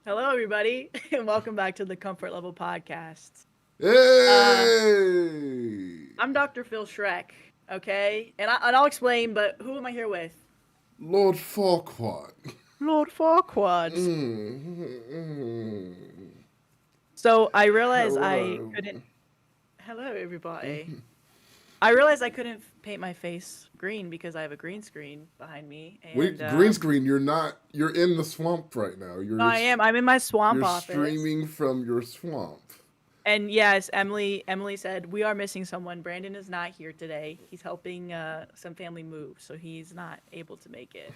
Hello, everybody, and welcome back to the Comfort Level Podcast. Hey! I'm Dr. Phil Shrek, okay? And I'll explain, but who am I here with? Lord Farquaad. Lord Farquaad. Mm. So I realized I Hello. couldn't. Hello, everybody. I realized I couldn't paint my face green because I have a green screen behind me, and Green screen, you're not, you're in the swamp right now. no, I am. I'm in my swamp You're office. streaming from your swamp. And yes, Emily said we are missing someone. Brandon is not here today. He's helping some family move, so he's not able to make it.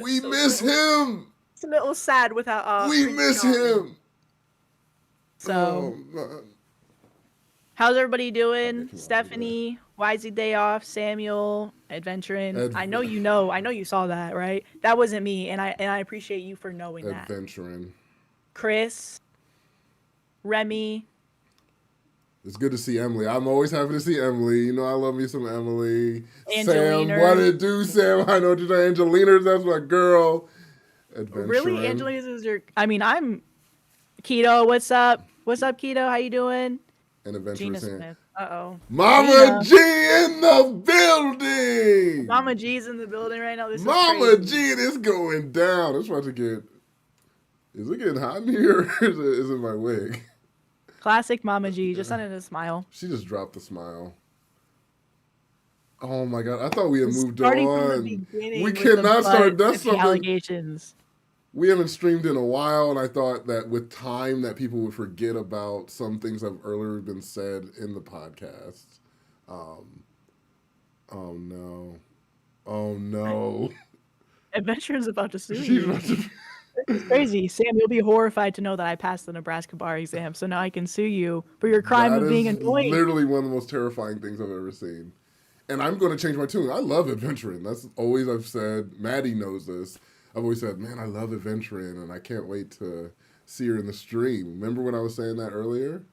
We So miss him! it's a little sad without We Prince miss Charming. him! So Oh, man. how's everybody doing? Okay, come on, do that. Stephanie, Wisey Day Off, Samuel, Adventuring. I know you know. I know you saw that, right? That wasn't me, and I appreciate you for knowing that. Adventuring. Chris, Remy. It's good to see Emily. I'm always happy to see Emily. You know I love me some Emily. Angelina. Sam, what it do, Sam? I know what you're saying. Angelina, that's my girl. Adventuring. Really, Angelina is your. I mean, I'm Keto. What's up? What's up, Keto? How you doing? And Adventuring Gina Sam. Smith. Uh-oh. Mama Gina. G in the building. Mama G's in the building right now. This Mama is crazy. G, it is going down. It's about to get. Is it getting hot in here? Or is it my wig? Classic Mama G. Just sending a smile. She just dropped a smile. Oh my god! I thought we had moved Starting on. from the beginning. We with cannot the start. That's the something. allegations. We haven't streamed in a while, and I thought that with time that people would forget about some things that have earlier been said in the podcast. Oh no. Oh no. Adventure's about to sue She's you. about to... It's crazy. Sam, you'll be horrified to know that I passed the Nebraska bar exam, so now I can sue you for your crime That of being is annoying. literally one of the most terrifying things I've ever seen. And I'm going to change my tune. I love adventuring. That's always I've said. Maddie knows this. I've always said, man, I love adventuring, and I can't wait to see her in the stream. Remember when I was saying that earlier?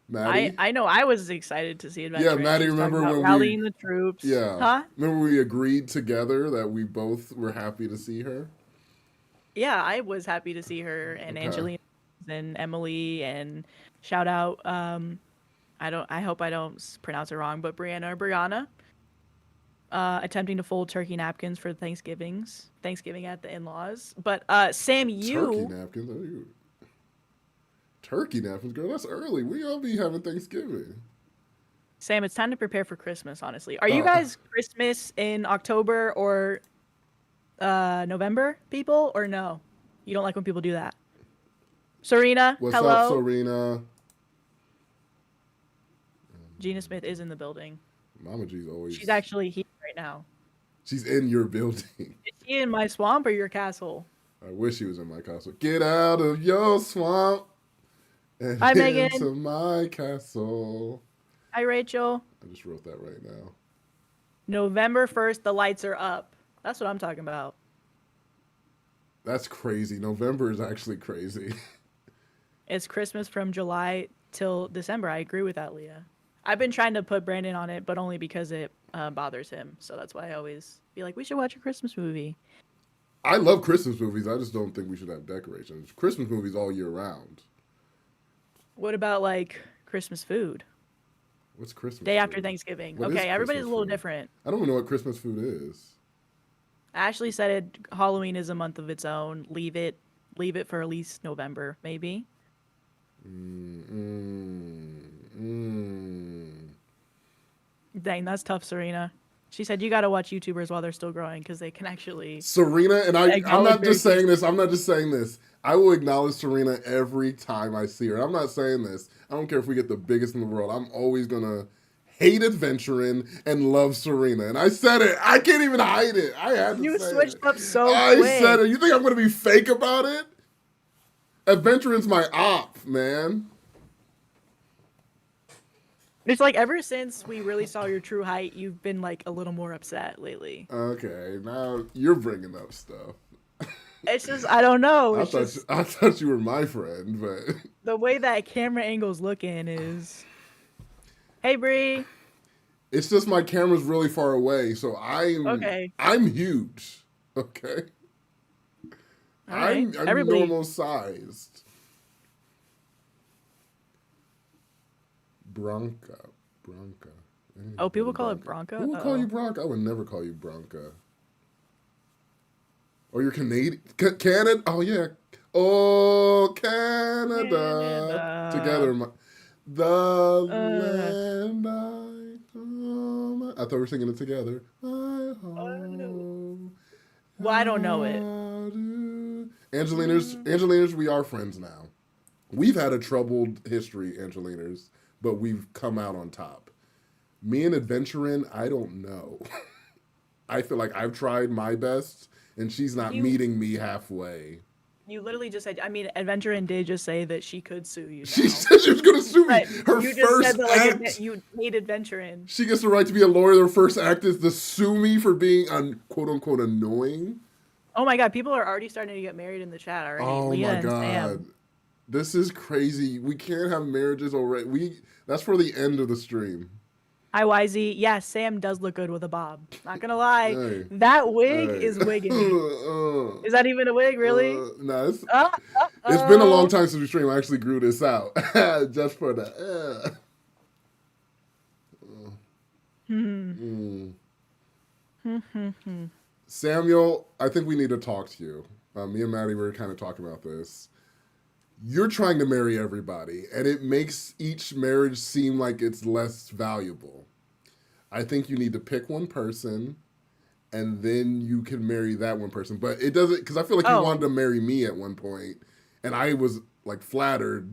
Maddie? I know I was excited to see Adventure. Yeah, Maddie, remember when rallying the troops? Yeah. Huh? Remember we agreed together that we both were happy to see her? Yeah, I was happy to see her and Okay. Angelina and Emily and shout out I hope I don't pronounce it wrong, but Brianna attempting to fold turkey napkins for Thanksgiving at the in-laws. But Sam, Turkey napkins? Oh, turkey napkins, girl, that's early. We all be having Thanksgiving. Sam, it's time to prepare for Christmas, honestly. Are you guys Christmas in October or November, people, or no? You don't like when people do that? Serena, What's hello. up, Serena? Gina Smith is in the building. Mama G's always... She's actually here right now. She's in your building. Is she in my swamp or your castle? I wish she was in my castle. Get out of your swamp and Hi, Megan. into my castle. Hi, Rachel. I just wrote that right now. November 1st, the lights are up. That's what I'm talking about. That's crazy. November is actually crazy. It's Christmas from July till December. I agree with that, Leah. I've been trying to put Brandon on it, but only because it bothers him. So that's why I always be like, we should watch a Christmas movie. I love Christmas movies. I just don't think we should have decorations. Christmas movies all year round. What about like Christmas food? What's Christmas Day food? after Thanksgiving. What Okay, is everybody's a Christmas little food? different. I don't even know what Christmas food is. Ashley said it. Halloween is a month of its own. Leave it for at least November, maybe. Dang, that's tough, Serena. She said you got to watch YouTubers while they're still growing because they can actually. Serena, and I'm not just saying this. this. I'm not just saying this. I will acknowledge Serena every time I see her. I'm not saying this. I don't care if we get the biggest in the world. I'm always going to hate adventuring and love Serena. And I said it. I can't even hide it. I had to You say switched it. up so I quick. said it. You think I'm going to be fake about it? Adventuring's my op, man. It's like ever since we really saw your true height, you've been like a little more upset lately. Okay, now you're bringing up stuff. It's just I don't know. I It's thought you were my friend, but the way that camera angle's looking is. Hey, Bree. it's just my camera's really far away, so I'm Okay. I'm huge. Okay. All right. I'm Everybody. normal sized. Bronca. Bronca. Oh, people call it Bronca. Bronca? Who would call Uh-oh. you Bronca? I would never call you Bronca. Oh, you're Canadian? Canada? Oh, yeah. Oh, Canada. Canada. Together, the Uh, land I come. I thought we were singing it together. My home. well, I don't know it. Angelinas, we are friends now. We've had a troubled history, Angelinas, but we've come out on top. Me and Adventurin, I don't know. I feel like I've tried my best, and she's not You meeting me halfway. you literally just said, I mean, Adventurin did just say that she could sue you She now. said she was going to sue me. But Her you just said first that act, you hate Adventurin. she gets the right to be a lawyer. Her first act is to sue me for being quote unquote annoying. Oh my god, people are already starting to get married in the chat already. Oh Leah my and god. Sam. This is crazy. We can't have marriages already. That's for the end of the stream. Hi YZ. Yeah, Sam does look good with a bob. Not gonna lie. Hey. That wig Hey. is wigging. Is that even a wig, really? No, Uh, it's been a long oh. time since we streamed. I actually grew this out just for that. Mm. Samuel, I think we need to talk to you. Me and Maddie were kind of talking about this. You're trying to marry everybody, and it makes each marriage seem like it's less valuable. I think you need to pick one person, and then you can marry that one person. But it doesn't, because I feel like you wanted to marry me at one point, and I was like flattered,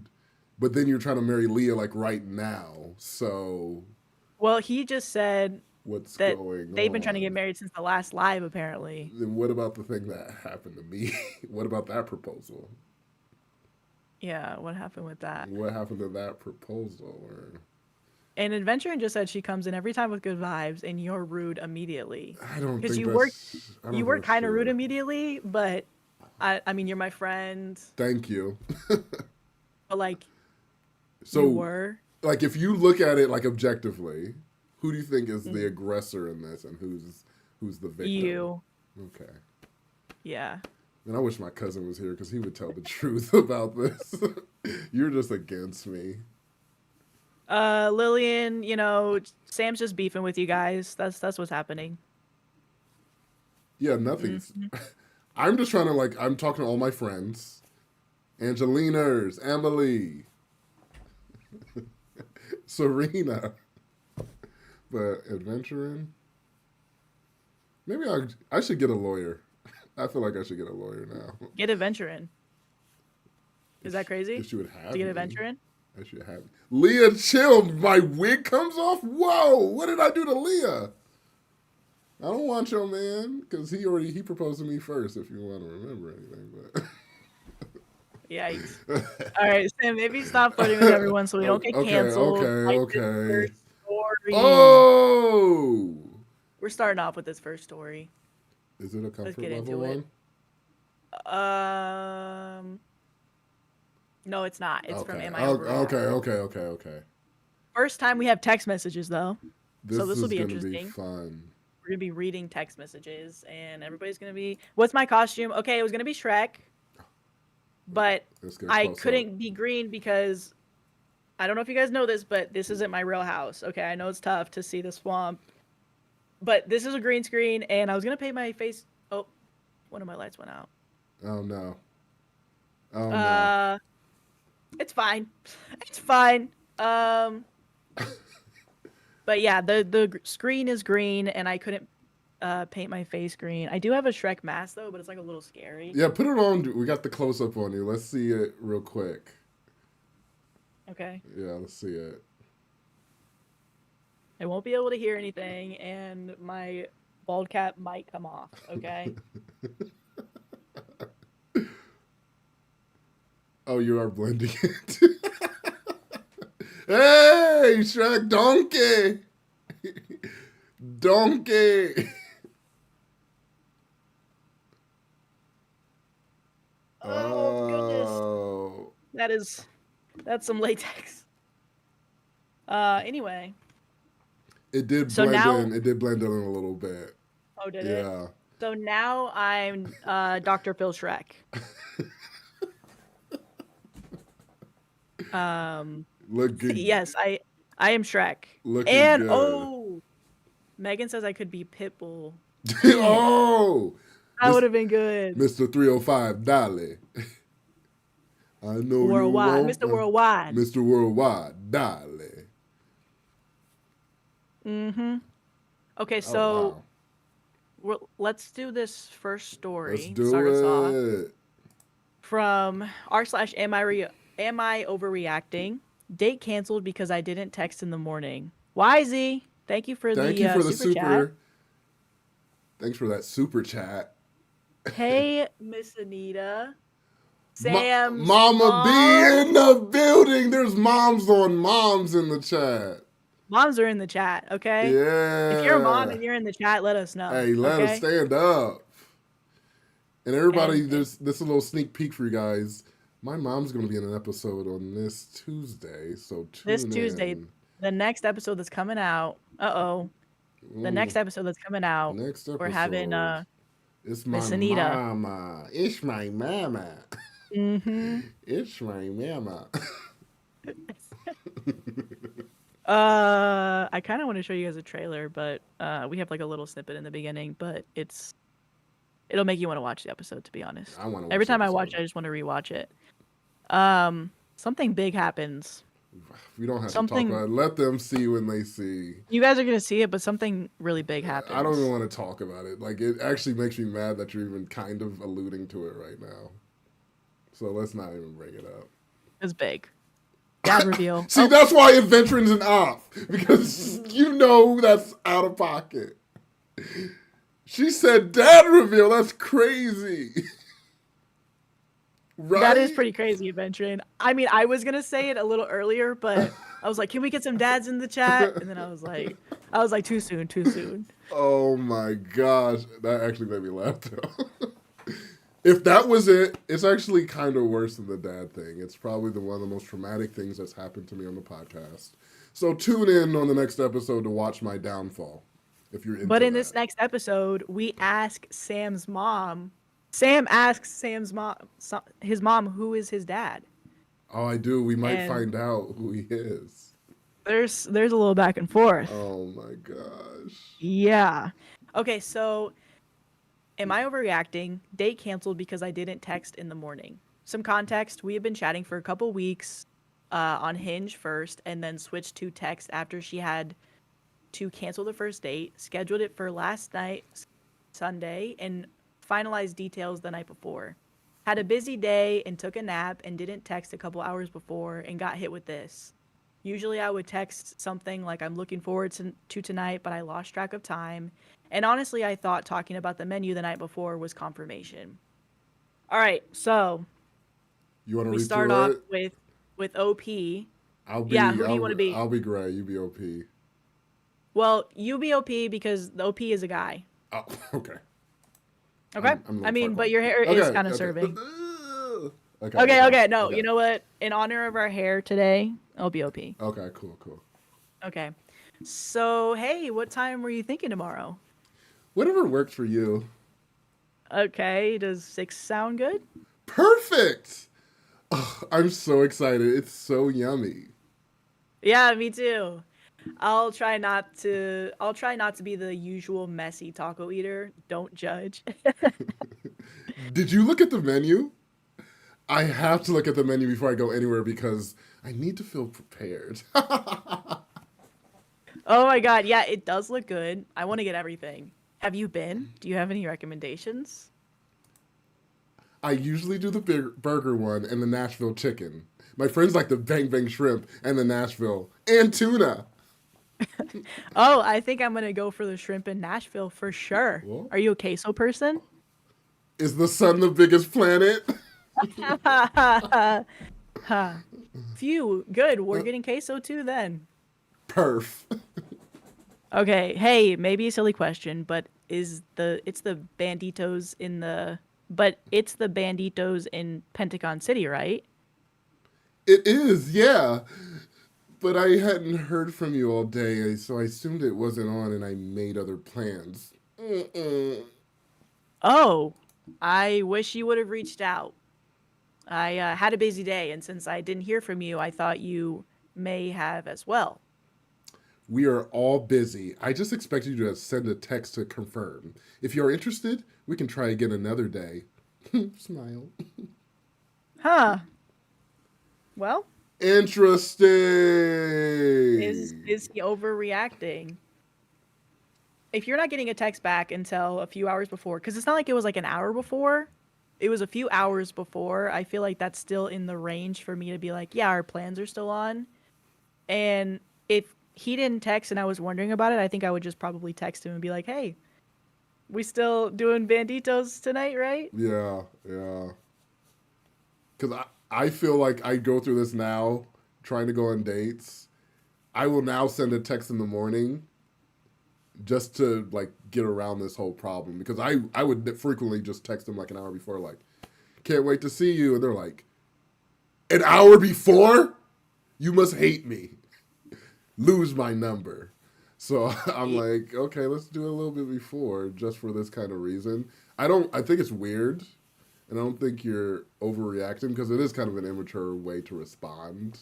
but then you're trying to marry Leah like right now. So, well, he just said what's that going they've been trying to get on? married since the last live, apparently. Then what about the thing that happened to me? What about that proposal? Yeah, what happened with that? What happened to that proposal? And Adventuring just said she comes in every time with good vibes, and you're rude immediately. I don't Because think you were kind of rude immediately, but I mean, you're my friend. Thank you. But like, so, you were. Like, if you look at it like objectively, who do you think is the aggressor in this, and who's the victim? You. Okay. Yeah. And I wish my cousin was here because he would tell the truth about this. You're just against me. Lillian, you know, Sam's just beefing with you guys. That's what's happening. Yeah, nothing's. I'm just trying to I'm talking to all my friends, Angelinas, Emily, Serena, but adventuring. Maybe I should get a lawyer. I feel like I should get a lawyer now. Get Adventuring. Is that crazy? If she would have to get me. Adventuring? I should have me. Leah, chill. My wig comes off. Whoa! What did I do to Leah? I don't want your man because he proposed to me first. If you want to remember anything, but. Yikes! All right, Sam. Maybe stop flirting with everyone so we don't get canceled. Okay. Story. Oh! We're starting off with this first story. Is it a comfort Let's get level into one? it. No, it's not. It's from Am I Okay. First time we have text messages though. This so this will be gonna interesting. Be fun. We're gonna be reading text messages, and everybody's gonna be. What's my costume? Okay, it was gonna be Shrek, but I couldn't be green because I don't know if you guys know this, but this isn't my real house. Okay, I know it's tough to see the swamp, but this is a green screen, and I was gonna paint my face. Oh, one of my lights went out. Oh no. Oh no. It's fine. It's fine. But yeah, the screen is green, and I couldn't paint my face green. I do have a Shrek mask though, but it's like a little scary. Yeah, put it on. We got the close up on you. Let's see it real quick. Okay. Yeah, let's see it. I won't be able to hear anything, and my bald cap might come off. Okay. Oh, you are blending it. Hey, Shrek, donkey. Donkey. Oh goodness. That's some latex. Anyway. It did blend in. It did blend in a little bit. Oh, did it? Yeah. So now I'm Dr. Phil Shrek. Um, Looking, yes, I am Shrek. looking And good. Megan says I could be Pitbull. Oh, That would have been good. Mr. 305, Dolly. I know you Worldwide, want Mr. Worldwide. Mr. Worldwide, Dolly. Mm-hmm. Okay, Oh, so wow. let's do this first Let's story to do start us off. it. From am I overreacting? Date canceled because I didn't text in the morning. YZ, thank you for Thank the you for the super chat. super. Thanks for that super chat. Hey, Miss Anita. Sam's Mama B mom. in the building. There's moms on moms in the chat. Moms are in the chat, okay? If you're a mom Yeah. and you're in the chat, let us know, Hey, let us okay? stand up. And everybody, And there's this a little sneak peek for you guys. My mom's gonna be in an episode on this Tuesday, so this tune Tuesday, in. the next episode that's coming out. The Ooh, next episode that's coming out, next we're having episode. It's my Miss Anita. mama. It's my mama. Mm-hmm. It's my mama. I kind of want to show you guys a trailer, but we have like a little snippet in the beginning, but it'll make you want to watch the episode, to be honest. I want to Every watch the time I watch episode. it, I just want to rewatch it. Something big happens. We don't have to talk Something about it. Let them see when they see. you guys are gonna see it, but something really big I don't even happens. want to talk about it. Like, it actually makes me mad that you're even kind of alluding to it right now. So let's not even bring it up. It's big. Dad reveal. See, that's why Adventuring's an off. Because you know that's out of pocket. She said dad reveal. That's crazy. Right? That is pretty crazy, adventuring. I mean, I was gonna say it a little earlier, but I was like, "Can we get some dads in the chat?" And then I was like, "Too soon, too soon." Oh my gosh. That actually made me laugh though. If that was it, it's actually kind of worse than the dad thing. It's probably one of the most traumatic things that's happened to me on the podcast. So tune in on the next episode to watch my downfall. If you're into But in that. this next episode, we ask Sam's mom. Sam asks Sam's mom, his mom, who is his dad, Oh, I do. We might and find out who he is. there's a little back and forth. Oh my gosh. Yeah. Okay, so am I overreacting? Date canceled because I didn't text in the morning. Some context: we have been chatting for a couple weeks on Hinge first, and then switched to text after she had to cancel the first date, scheduled it for last night, Sunday, and finalized details the night before. Had a busy day and took a nap and didn't text a couple hours before and got hit with this. Usually I would text something like I'm looking forward to tonight, but I lost track of time. And honestly, I thought talking about the menu the night before was confirmation. All right, so You want to we read start through off it? with OP. I'll Yeah, be who do you want to be? I'll be Gray. You be OP. Well, you be OP because the OP is a guy. Oh, okay. Okay. I'm I not mean, far but gone. your hair is Okay. kind of serving. Okay. Okay. No, Okay. you know what? In honor of our hair today, I'll be OP. Okay. Cool. Okay. So, hey, what time were you thinking tomorrow? Whatever works for you. Okay. Does 6 sound good? Perfect. Oh, I'm so excited. It's so yummy. Yeah, me too. I'll try not to be the usual messy taco eater. Don't judge. Did you look at the menu? I have to look at the menu before I go anywhere because I need to feel prepared. Oh my god, yeah, it does look good. I want to get everything. Have you been? Do you have any recommendations? I usually do the burger one and the Nashville chicken. My friends like the bang bang shrimp and the Nashville and tuna. Oh, I think I'm gonna go for the shrimp in Nashville for sure. Well, Are you a queso person? is the sun the biggest planet? Huh. Phew, good. We're getting queso too then. Perf. Okay, hey, maybe a silly question, but it's the banditos in the but it's the banditos in Pentagon City, right? It is, yeah. But I hadn't heard from you all day, so I assumed it wasn't on and I made other plans. Mm-mm. Oh, I wish you would have reached out. I had a busy day, and since I didn't hear from you, I thought you may have as well. We are all busy. I just expect you to send a text to confirm. If you're interested, we can try again another day. Smile. Huh. Well, is Interesting. he overreacting? If you're not getting a text back until a few hours before, because it's not like it was like an hour before, it was a few hours before. I feel like that's still in the range for me to be like, yeah, our plans are still on. And if he didn't text and I was wondering about it, I think I would just probably text him and be like, hey, we still doing banditos tonight, right? Yeah, yeah. Because I feel like I go through this now, trying to go on dates. I will now send a text in the morning just to like get around this whole problem because I would frequently just text them like an hour before, like, can't wait to see you, and they're like, an hour before? You must hate me. Lose my number. So I'm like, okay, let's do it a little bit before, just for this kind of reason. I think it's weird, and I don't think you're overreacting because it is kind of an immature way to respond.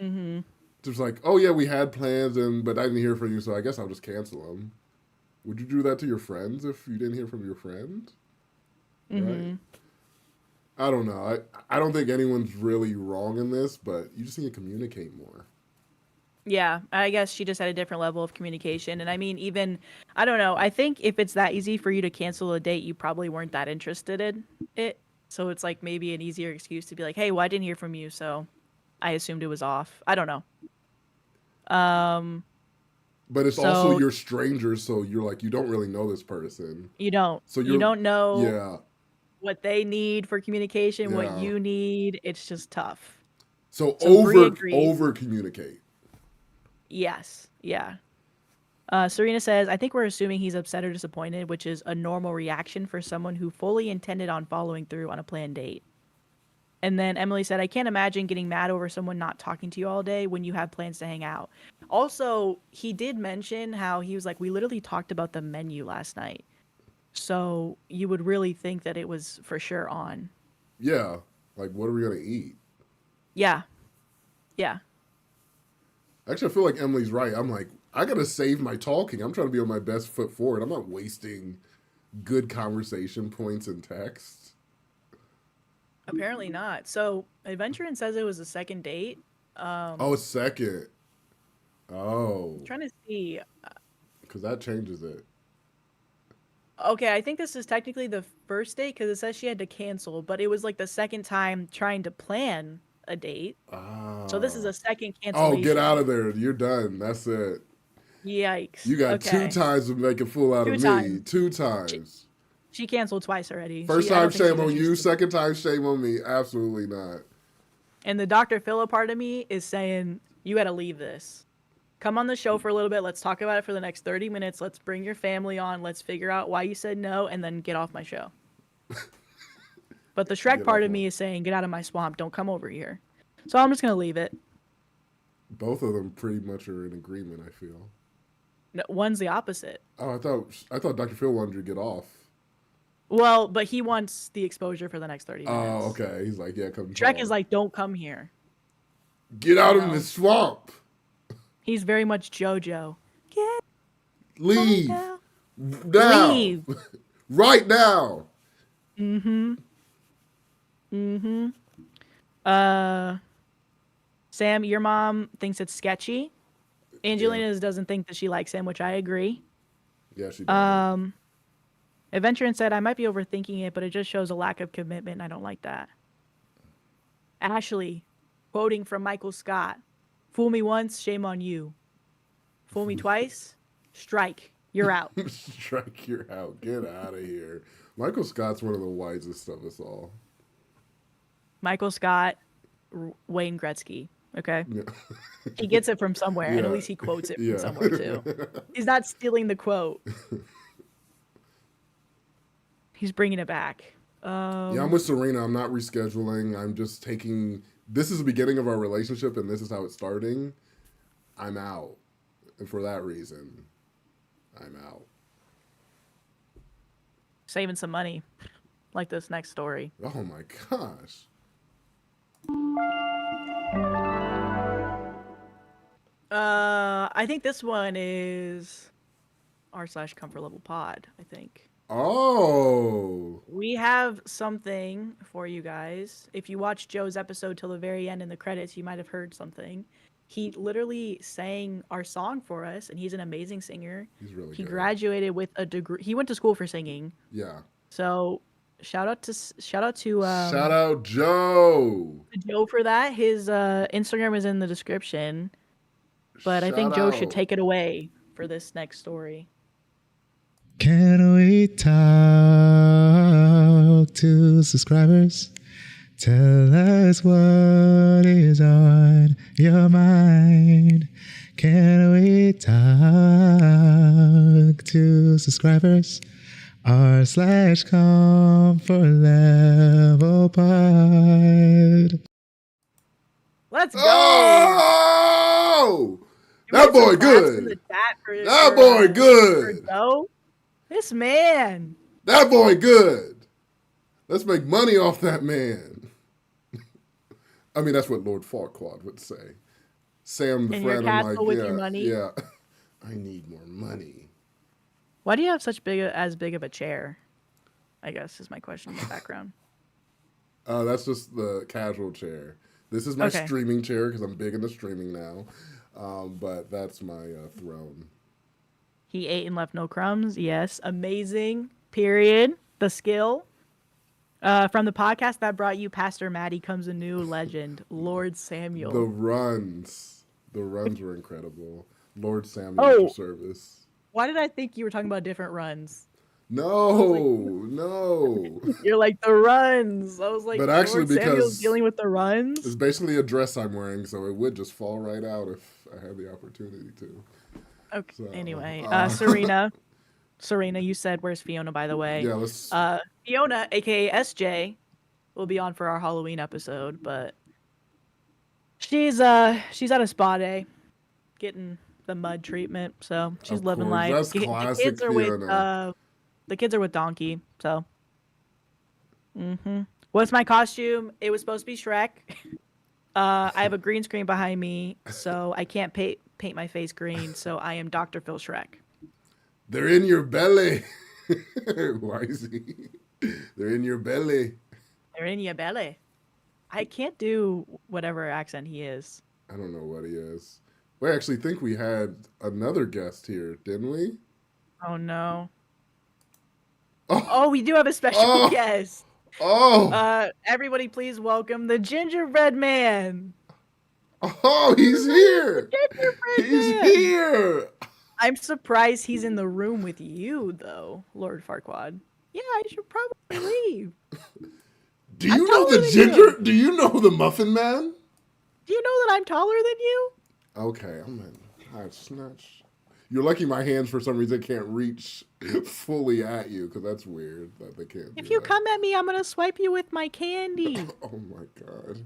Mm-hmm. Just like, oh yeah, we had plans, but I didn't hear from you, so I guess I'll just cancel them. Would you do that to your friends if you didn't hear from your friend? Right? Mm-hmm. I don't know. I don't think anyone's really wrong in this, but you just need to communicate more. Yeah, I guess she just had a different level of communication. And I mean, even, I don't know, I think if it's that easy for you to cancel a date, you probably weren't that interested in it. So it's like maybe an easier excuse to be like, hey, well, I didn't hear from you, so I assumed it was off. I don't know. Um, But it's also so your stranger, so you're like you don't really know this person. you don't So you you're don't know yeah, what they need for communication, what yeah. you need. It's just tough. So So Bree agrees. over communicate. Yes. Yeah. Serena says, I think we're assuming he's upset or disappointed, which is a normal reaction for someone who fully intended on following through on a planned date. And then Emily said, I can't imagine getting mad over someone not talking to you all day when you have plans to hang out. Also, he did mention how he was like, we literally talked about the menu last night. So you would really think that it was for sure on. Yeah. Like what are we gonna eat? Yeah. Yeah. Actually, I feel like Emily's right. I'm like, I gotta save my talking. I'm trying to be on my best foot forward. I'm not wasting good conversation points in text. Apparently not. So Adventurin says it was a second date. Oh, a second. Oh, Trying to see. because that changes it. Okay, I think this is technically the first date because it says she had to cancel, but it was like the second time trying to plan a date. So this is Ah. a second Oh, get out cancellation. of there. You're done. That's it. Yikes. You got two Okay. times to make a fool out of Two me. times. Two She, times. she canceled twice already. First I time, don't think shame she's on you. interested. Second time, shame on me. Absolutely not. And the Dr. Philip part of me is saying, you got to leave this. Come on the show for a little bit. Let's talk about it for the next 30 minutes. Let's bring your family on. Let's figure out why you said no and then get off my show. But the Shrek Get part off of one. me is saying, get out of my swamp. Don't come over here. So I'm just going to leave it. Both of them pretty much are in agreement, I feel. No, one's the opposite. Oh, I thought Dr. Phil wanted you to get off. Well, but he wants the exposure for the next 30 Oh, minutes. okay. He's like, yeah, come Shrek is talk. like, don't come here. Get You out of the know, swamp. he's very much JoJo. Get out Leave. now. Now. Leave. Right now. Mm-hmm. Mm-hmm. Uh, Sam, your mom thinks it's sketchy. Yeah. Angelina doesn't think that she likes him, which I agree. Yeah, she doesn't. Um, Adventurin said, I might be overthinking it, but it just shows a lack of commitment. And I don't like that. Ashley, quoting from Michael Scott, fool me once, shame on you. Fool me twice, strike. You're out. Strike your out. Get out of here. Michael Scott's one of the wisest of us all. Michael Scott, Wayne Gretzky. Okay. Yeah. He gets it from somewhere, and at Yeah. least he quotes it from Yeah. somewhere too. He's not stealing the quote. He's bringing it back. Yeah, I'm with Serena. I'm not rescheduling. I'm just taking. This is the beginning of our relationship, and this is how it's starting. I'm out, and for that reason, I'm out. saving some money, like this next story. Oh my gosh. I think this one is r/ComfortLevelPod, I think. Oh. We have something for you guys. If you watch Joe's episode till the very end in the credits, you might have heard something. He literally sang our song for us, and he's an amazing singer. He's really He good. graduated with a degree. He went to school for singing. Yeah. So shout out to Shout out Joe. Joe for that. His Instagram is in the description. But I think Joe should take it away for this next story. Can we talk to subscribers? Tell us what is on your mind. Can we talk to subscribers? r/ComfortLevelPod. Let's go! Oh! That boy good. That boy good. Joe. This man. That boy good. Let's make money off that man. I mean, that's what Lord Farquaad would say. Sam, the friend, I'm like, with your money? Yeah. I need more money. Why do you have such as big of a chair? I guess is my question in the background. That's just the casual chair. This is my streaming chair because I'm big into streaming now. But that's my throne. He ate and left no crumbs. Yes. Amazing. Period. The skill. From the podcast that brought you Pastor Madi comes a new legend, Lord Samuel. The runs were incredible. Lord Samuel at your service. Why did I think you were talking about different runs? No. You're like the runs. I was like, but actually, Lord because Samuel's dealing with the runs. It's basically a dress I'm wearing, so it would just fall right out if I had the opportunity to. Okay. So, anyway, Serena, you said where's Fiona? By the way, yeah. Let's. Fiona, aka SJ, will be on for our Halloween episode, but she's at a spa day, getting the mud treatment, so she's living life. That's classic the kids are Fiona. The kids are with Donkey, so. What's my costume? It was supposed to be Shrek. I have a green screen behind me, so I can't paint my face green, so I am Dr. Phil Shrek. They're in your belly. Why is he? They're in your belly. They're in your belly. I can't do whatever accent he is. I don't know what he is. We actually think we had another guest here, didn't we? Oh, no. Oh, we do have a special guest. Oh. Everybody please welcome the Gingerbread Man. Oh, he's here. He's here. I'm surprised he's in the room with you, though, Lord Farquaad. Yeah, I should probably leave. Do you know the Ginger? Do you know the Muffin Man? Do you know that I'm taller than you? Okay, You're lucky my hands for some reason can't reach fully at you, because that's weird that they can't. If you come at me, I'm gonna swipe you with my candy. Oh my god.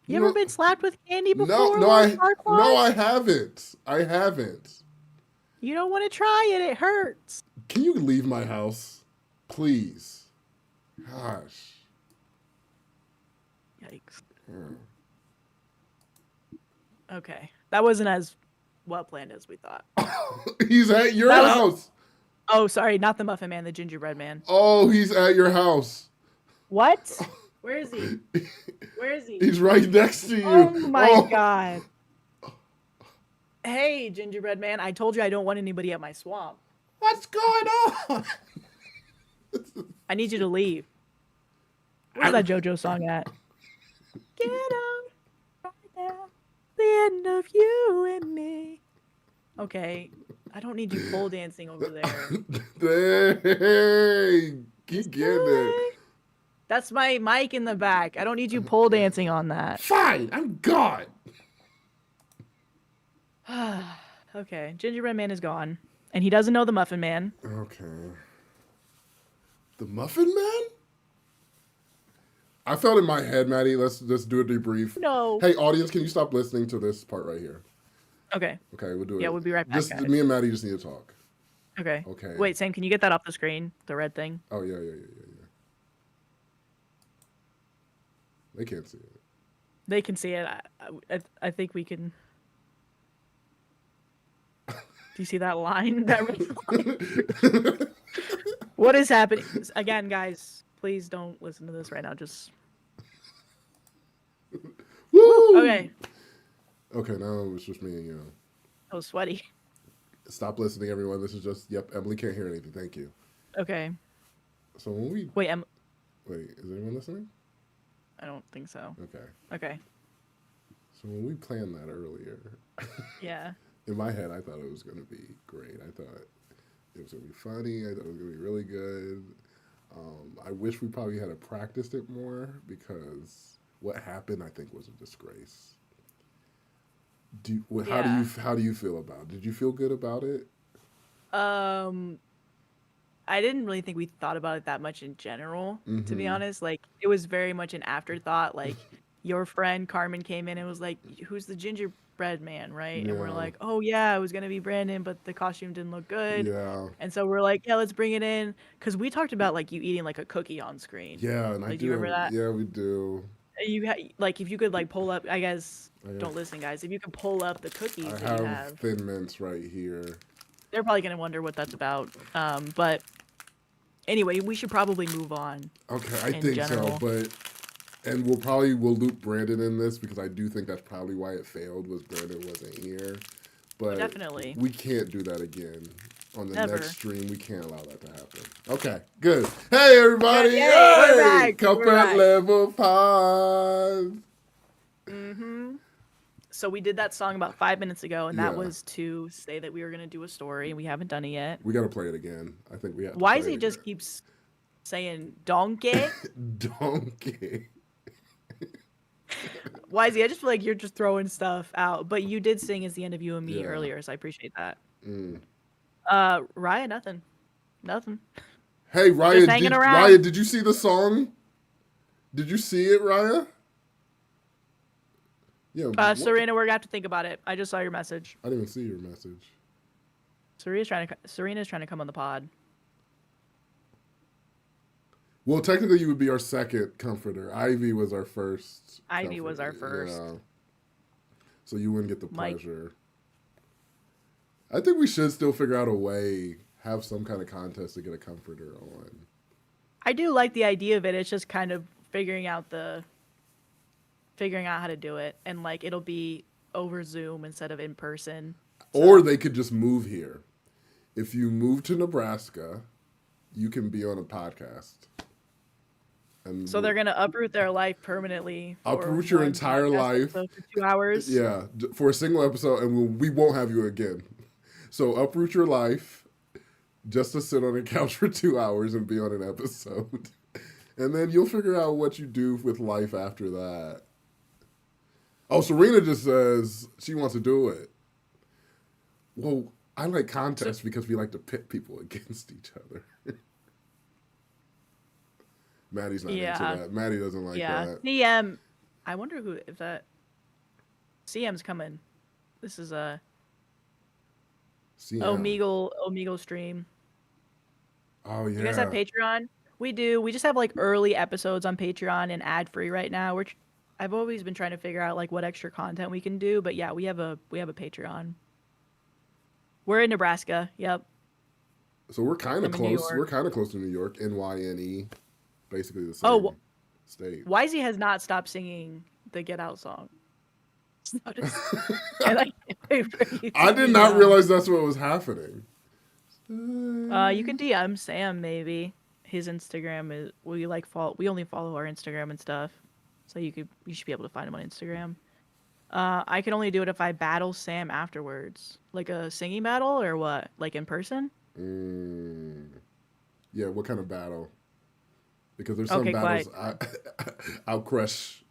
You ever been slapped with candy before? No, I haven't. I haven't. You don't want to try it. It hurts. Can you leave my house, please? Gosh. Yikes. Okay, that wasn't as well planned as we thought. He's at your house. Oh, sorry, not the Muffin Man, the Gingerbread Man. Oh, he's at your house. What? Where is he? Where is he? He's right next to you. Oh my god. Hey, Gingerbread Man, I told you I don't want anybody at my swamp. What's going on? I need you to leave. Where's that JoJo song at? Get out right now, the end of you and me. Okay, I don't need you pole dancing over there. Hey, keep getting it. That's my mic in the back. I don't need you pole dancing on that. Fine, I'm gone. Okay, Gingerbread Man is gone. And he doesn't know the Muffin Man. Okay. The Muffin Man? I felt in my head, Maddie. Let's just do a debrief. No. Hey, audience, can you stop listening to this part right here? Okay. Okay, we'll do it. Yeah, we'll be right back, Just guys. me and Maddie just need to talk. Okay. Okay. Wait, Sam, can you get that off the screen? The red thing. Oh yeah. They can't see it. They can see it. I think we can. Do you see that line? That red line? What is happening? Again, guys, please don't listen to this right now. Just. Woo! Okay. Okay, now it's just me and you. I was sweaty. Stop listening, everyone. This is just, Emily can't hear anything. Thank you. Okay. So when we... Wait, Wait, is anyone listening? I don't think so. Okay. Okay. So when we planned that earlier... Yeah. In my head, I thought it was going to be great. I thought it was going to be funny. I thought it was going to be really good. I wish we probably had practiced it more because what happened, I think, was a disgrace. How do you feel about it? Did you feel good about it? I didn't really think we thought about it that much in general, to be honest. Like, it was very much an afterthought. Like, your friend Carmen came in and was like, "Who's the gingerbread man?" Right? Yeah. And we're like, "Oh yeah, it was gonna be Brandon, but the costume didn't look good." Yeah. And so we're like, "Yeah, let's bring it in," because we talked about like you eating like a cookie on screen. Yeah, and I Like, do. do you remember that? Yeah, we do. Like, if you could like pull up, I guess. Don't listen, guys. If you could pull up the cookies I that you have have, Thin Mints right here. they're probably gonna wonder what that's about. But anyway, we should probably move on. Okay, I in think general. so, and we'll loop Brandon in this because I do think that's probably why it failed was Brandon wasn't here. But Definitely. we can't do that again on the Never. next stream. We can't allow that to happen. Okay, good. Hey everybody! Yay, Hey, we're back. Comfort Level Pod. So we did that song about 5 minutes ago, and that Yeah. was to say that we were gonna do a story, and we haven't done it yet. We gotta play it again. I think we have. Why to is play he it just again. keeps saying donkey? Donkey? Why is he? I just feel like you're just throwing stuff out. But you did sing "It's the End of You and Me" Yeah. earlier, so I appreciate that. Mm. Raya, nothing. Hey Raya, hanging around. Raya, did you see the song? Did you see it, Raya? Yeah. Serena, we're gonna have to think about it. I just saw your message. I didn't even see your message. Serena's trying to come on the pod. Well, technically, you would be our second comforter. Ivy was our first. Ivy was our first. Yeah. So you wouldn't get the Mike. pleasure. I think we should still figure out a way, have some kind of contest to get a comforter on. I do like the idea of it. It's just kind of figuring out how to do it, and like it'll be over Zoom instead of in person. Or they could just move here. If you move to Nebraska, you can be on a podcast. And So they're gonna uproot their life permanently. Uproot your entire life. For 2 hours. Yeah, for a single episode, and we won't have you again. So uproot your life just to sit on a couch for 2 hours and be on an episode. And then you'll figure out what you do with life after that. Oh, Serena just says she wants to do it. Well, I like contests because we like to pit people against each other. Maddie's not into that. Maddie doesn't like that. CM. I wonder if that CM's coming. This is a Omegle stream. Oh yeah. You guys have Patreon? We do. We just have like early episodes on Patreon and ad free right now. I've always been trying to figure out like what extra content we can do, but yeah, we have a Patreon. We're in Nebraska. Yep. So we're kind of close. We're kind of close to New York. NYNE, basically the same state. Wisey has not stopped singing the Get Out song. I did not realize that's what was happening. You can DM Sam maybe. His Instagram is we only follow our Instagram and stuff, so you should be able to find him on Instagram. I can only do it if I battle Sam afterwards, like a singing battle or what, like in person. Yeah, what kind of battle? Because there's some battles I'll crush.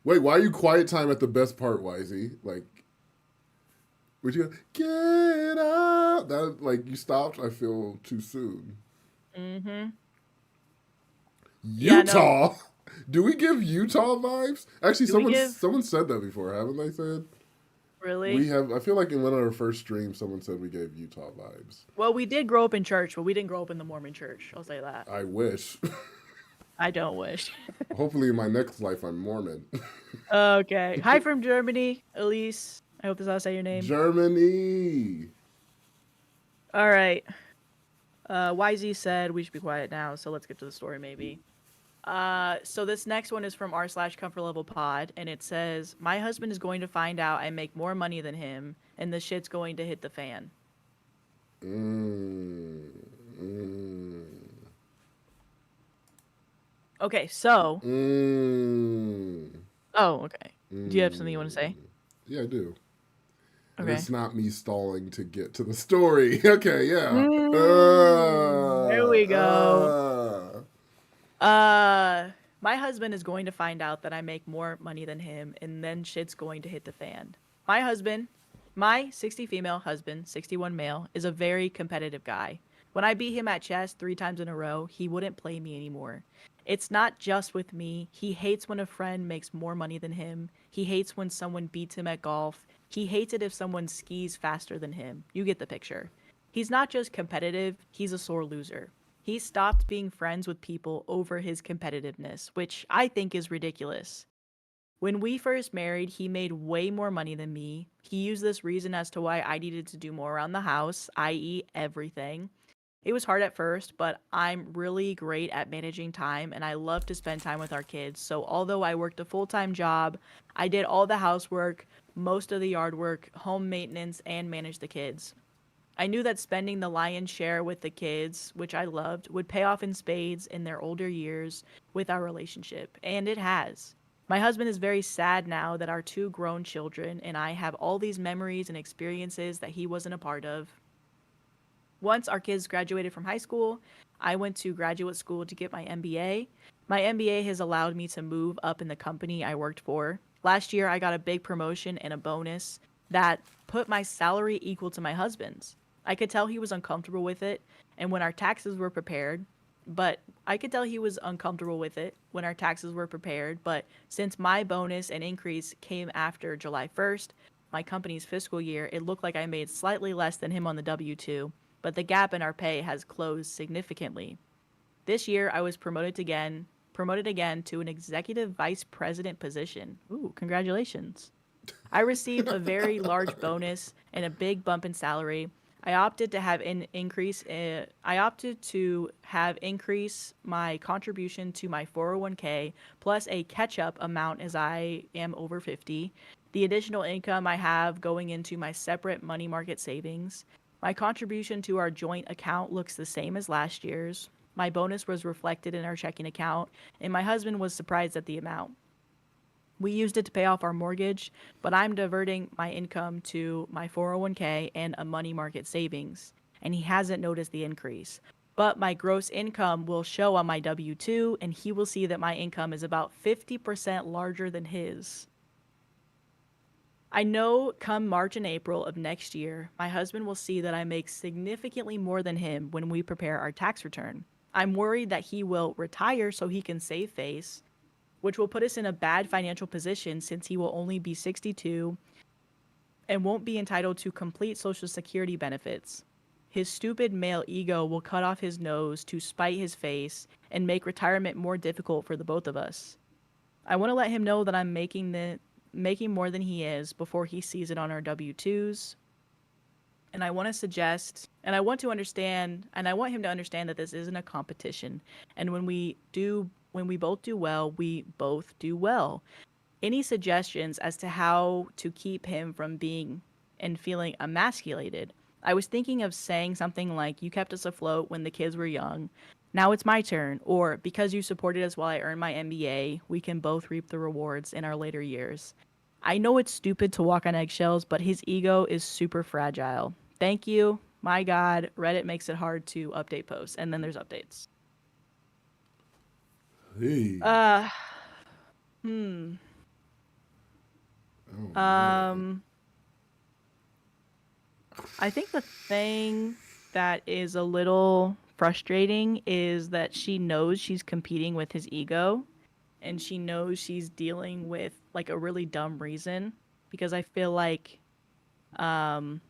Wait, why are you quiet time at the best part, Wisey? Like, would you go, get out? That, like, you stopped, I feel, too soon. Mm-hmm. Utah? Yeah, no. Do we give Utah vibes? Actually, someone someone said that before, haven't they said? Really? I feel like in one of our first streams, someone said we gave Utah vibes. Well, we did grow up in church, but we didn't grow up in the Mormon church. I'll say that. I wish. I don't wish. Hopefully, in my next life, I'm Mormon. Okay. Hi from Germany, Elise. I hope this is how I say your name. Germany. All right. YZ said we should be quiet now, so let's get to the story maybe. So this next one is from r/ComfortLevelPod, and it says, "My husband is going to find out I make more money than him, and the shit's going to hit the fan." Mm, mm, Okay, so. mm, Oh, okay. Do you have something you want to say? yeah, I do. And Okay. it's not me stalling to get to the story. Okay, yeah. There we go. My husband is going to find out that I make more money than him, and then shit's going to hit the fan. My 60 female husband, 61 male, is a very competitive guy. When I beat him at chess 3 times in a row, he wouldn't play me anymore. It's not just with me. He hates when a friend makes more money than him. He hates when someone beats him at golf. He hates it if someone skis faster than him. You get the picture. He's not just competitive, he's a sore loser. He stopped being friends with people over his competitiveness, which I think is ridiculous. When we first married, he made way more money than me. He used this reason as to why I needed to do more around the house, i.e., everything. It was hard at first, but I'm really great at managing time and I love to spend time with our kids. So, although I worked a full time job, I did all the housework, most of the yard work, home maintenance, and managed the kids. I knew that spending the lion's share with the kids, which I loved, would pay off in spades in their older years with our relationship, and it has. My husband is very sad now that our 2 grown children and I have all these memories and experiences that he wasn't a part of. Once our kids graduated from high school, I went to graduate school to get my MBA. My MBA has allowed me to move up in the company I worked for. Last year, I got a big promotion and a bonus that put my salary equal to my husband's. I could tell he was uncomfortable with it, and when our taxes were prepared, but I could tell he was uncomfortable with it when our taxes were prepared, but since my bonus and increase came after July 1st, my company's fiscal year, it looked like I made slightly less than him on the W-2, but the gap in our pay has closed significantly. This year, I was promoted again to an executive vice president position. Ooh, congratulations. I received a very large bonus and a big bump in salary. I opted to have increase my contribution to my 401k plus a catch-up amount as I am over 50. The additional income I have going into my separate money market savings. My contribution to our joint account looks the same as last year's. My bonus was reflected in our checking account, and my husband was surprised at the amount. We used it to pay off our mortgage, but I'm diverting my income to my 401k and a money market savings, and he hasn't noticed the increase. But my gross income will show on my W-2, and he will see that my income is about 50% larger than his. I know come March and April of next year, my husband will see that I make significantly more than him when we prepare our tax return. I'm worried that he will retire so he can save face, which will put us in a bad financial position since he will only be 62 and won't be entitled to complete Social Security benefits. His stupid male ego will cut off his nose to spite his face and make retirement more difficult for the both of us. I want to let him know that I'm making more than he is before he sees it on our W-2s. And I want to suggest, and I want him to understand that this isn't a competition. And when we both do well, we both do well. Any suggestions as to how to keep him from being and feeling emasculated? I was thinking of saying something like, "You kept us afloat when the kids were young. Now it's my turn." Or, "Because you supported us while I earned my MBA, we can both reap the rewards in our later years." I know it's stupid to walk on eggshells, but his ego is super fragile. Thank you. My God, Reddit makes it hard to update posts. And then there's updates. Hey. Hmm. Oh, man. I think the thing that is a little frustrating is that she knows she's competing with his ego and she knows she's dealing with like a really dumb reason because I feel like Um,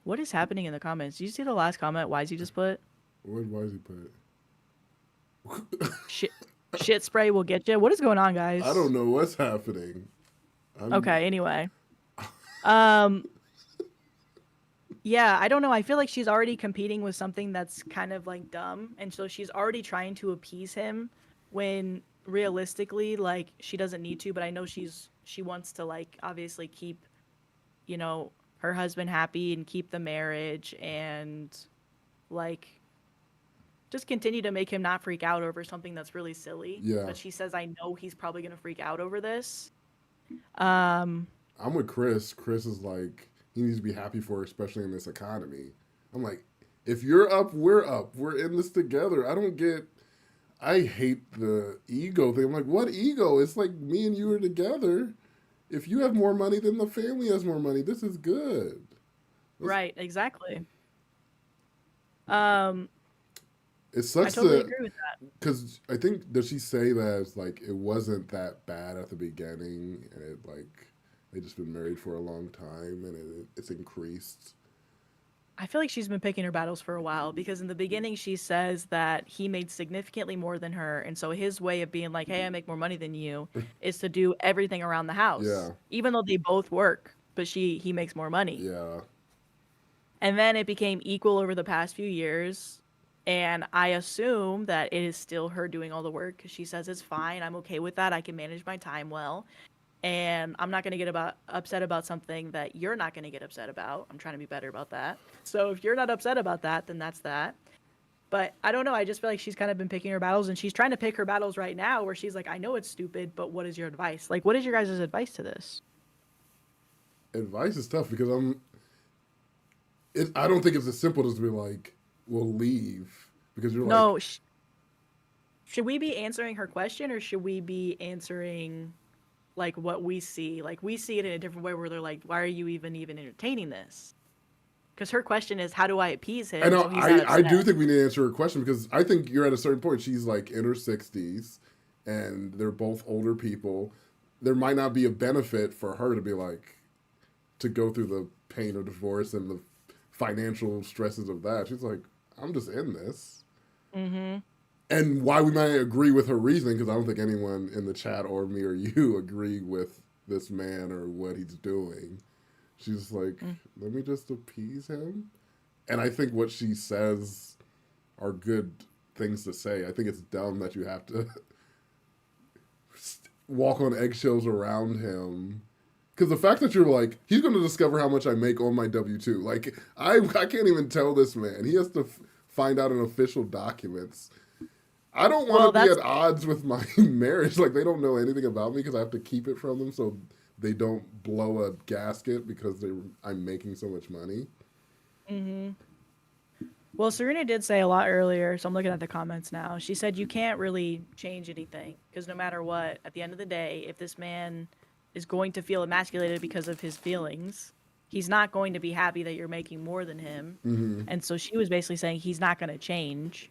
what is happening in the comments? Did you see the last comment Wisey just put? Why does he put it? Shit, shit spray will get you. What is going on, I don't guys? know what's happening. I'm Okay, anyway. Um, yeah, I don't know. I feel like she's already competing with something that's kind of like dumb, and so she's already trying to appease him when realistically, like, she doesn't need to, but I know she wants to, like, obviously keep, you know, her husband happy and keep the marriage and like just continue to make him not freak out over something that's really silly. yeah. But she says, I know he's probably gonna freak out over this. Um, I'm with Chris. Chris is like he needs to be happy for her, especially in this economy. I'm like, if you're up, we're up. We're in this together. I don't get. I hate the ego thing. I'm like, what ego? It's like me and you are together. If you have more money, then the family has more money. This is good. This, right, exactly. Um, it I sucks totally to agree with that. because I think does she say that it's like it wasn't that bad at the beginning and it like they just been married for a long time and it's increased. I feel like she's been picking her battles for a while because in the beginning she says that he made significantly more than her, and so his way of being like, "Hey, I make more money than you," is to do everything around the house, Yeah, even though they both work, but he makes more money. yeah. And then it became equal over the past few years. And I assume that it is still her doing all the work because she says it's fine. I'm okay with that. I can manage my time well. And I'm not going to get upset about something that you're not going to get upset about. I'm trying to be better about that. So if you're not upset about that, then that's that. But I don't know. I just feel like she's kind of been picking her battles and she's trying to pick her battles right now where she's like, I know it's stupid, but what is your advice? Like, what is your guys' advice to this? Advice is tough because I don't think it's as simple as to be like, we'll leave because you're like, No, should we be answering her question or should we be answering like what we see? Like we see it in a different way where they're like, why are you even entertaining this? Because her question is, how do I appease I him know so he's not I do upset? think we need to answer her question because I think you're at a certain point. She's like in her 60s and they're both older people. There might not be a benefit for her to be like, to go through the pain of divorce and the financial stresses of that. She's like, I'm just in this. Mm-hmm. And why we might agree with her reasoning, because I don't think anyone in the chat or me or you agree with this man or what he's doing. She's like, let me just appease him. And I think what she says are good things to say. I think it's dumb that you have to walk on eggshells around him. Because the fact that you're like, he's going to discover how much I make on my W 2. Like, I can't even tell this man. He has to find out in official documents. I don't want Well, to be that's at odds with my marriage. Like, they don't know anything about me because I have to keep it from them so they don't blow a gasket because I'm making so much money. mm-hmm. Well, Serena did say a lot earlier, so I'm looking at the comments now. She said you can't really change anything because no matter what, at the end of the day, if this man is going to feel emasculated because of his feelings, he's not going to be happy that you're making more than him. Mm-hmm. And so she was basically saying he's not going to change.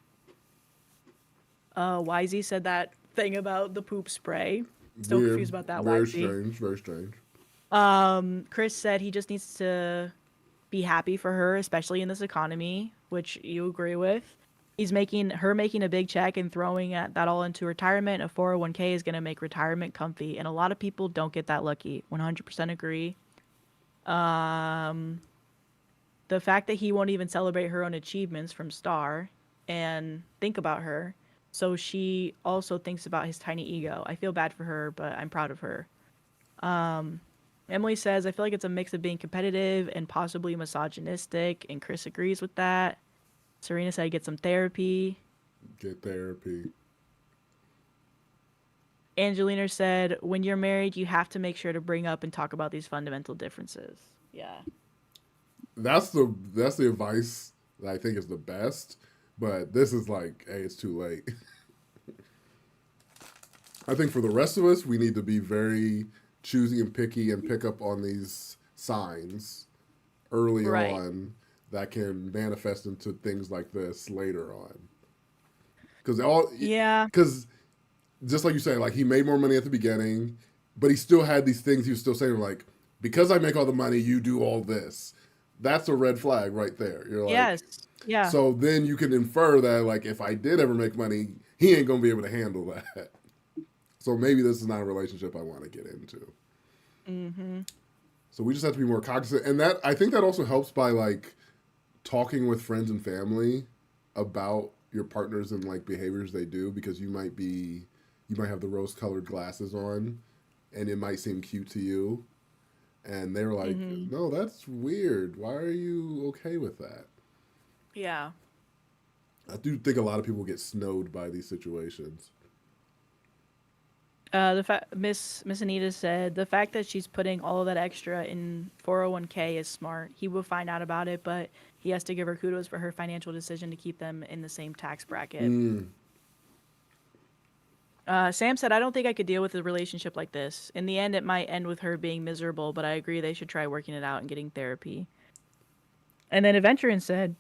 YZ said that thing about the poop spray. Still Weird. confused about that, Very YZ. strange. Very strange. Chris said he just needs to be happy for her, especially in this economy, which you agree with. Making a big check and throwing that all into retirement. A 401k is going to make retirement comfy, and a lot of people don't get that lucky. 100% agree. Um, the fact that he won't even celebrate her own achievements from Star and think about her. So she also thinks about his tiny ego. I feel bad for her, but I'm proud of her. Emily says, I feel like it's a mix of being competitive and possibly misogynistic, and Chris agrees with that. Serena said, get some therapy. Get therapy. Angelina said, when you're married, you have to make sure to bring up and talk about these fundamental differences. Yeah. That's the advice that I think is the best. But this is like, hey, it's too late. I think for the rest of us, we need to be very choosy and picky and pick up on these signs early Right. on that can manifest into things like this later on. Because just like you say, like he made more money at the beginning, but he still had these things he was still saying like, because I make all the money, you do all this. That's a red flag right there. You're like, Yes. Yeah. so then you can infer that like if I did ever make money, he ain't gonna be able to handle that. So maybe this is not a relationship I want to get into. Mm-hmm. So we just have to be more cognizant, and that I think that also helps by like talking with friends and family about your partners and like behaviors they do, because you might have the rose colored glasses on, and it might seem cute to you, and they're like, Mm-hmm. no, that's weird. Why are you okay with that? Yeah. I do think a lot of people get snowed by these situations. Miss Anita said the fact that she's putting all of that extra in 401k is smart. He will find out about it, but he has to give her kudos for her financial decision to keep them in the same tax bracket. Mm. Sam said, I don't think I could deal with a relationship like this. In the end, it might end with her being miserable, but I agree they should try working it out and getting therapy. And then Adventurin said,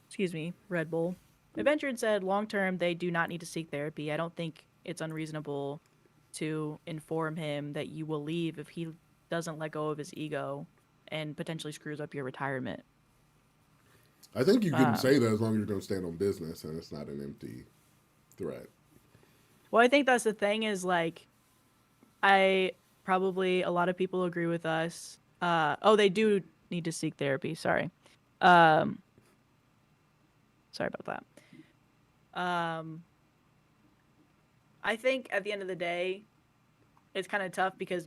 excuse me, Red Bull. Adventurin said, long term, they do not need to seek therapy. I don't think it's unreasonable to inform him that you will leave if he doesn't let go of his ego and potentially screws up your retirement. I think you can Um, say that as long as you're going to stand on business and it's not an empty threat. well, I think that's the thing is like, I probably a lot of people agree with us. Oh, they do need to seek therapy. Sorry. Um, sorry about that. I think at the end of the day, it's kind of tough because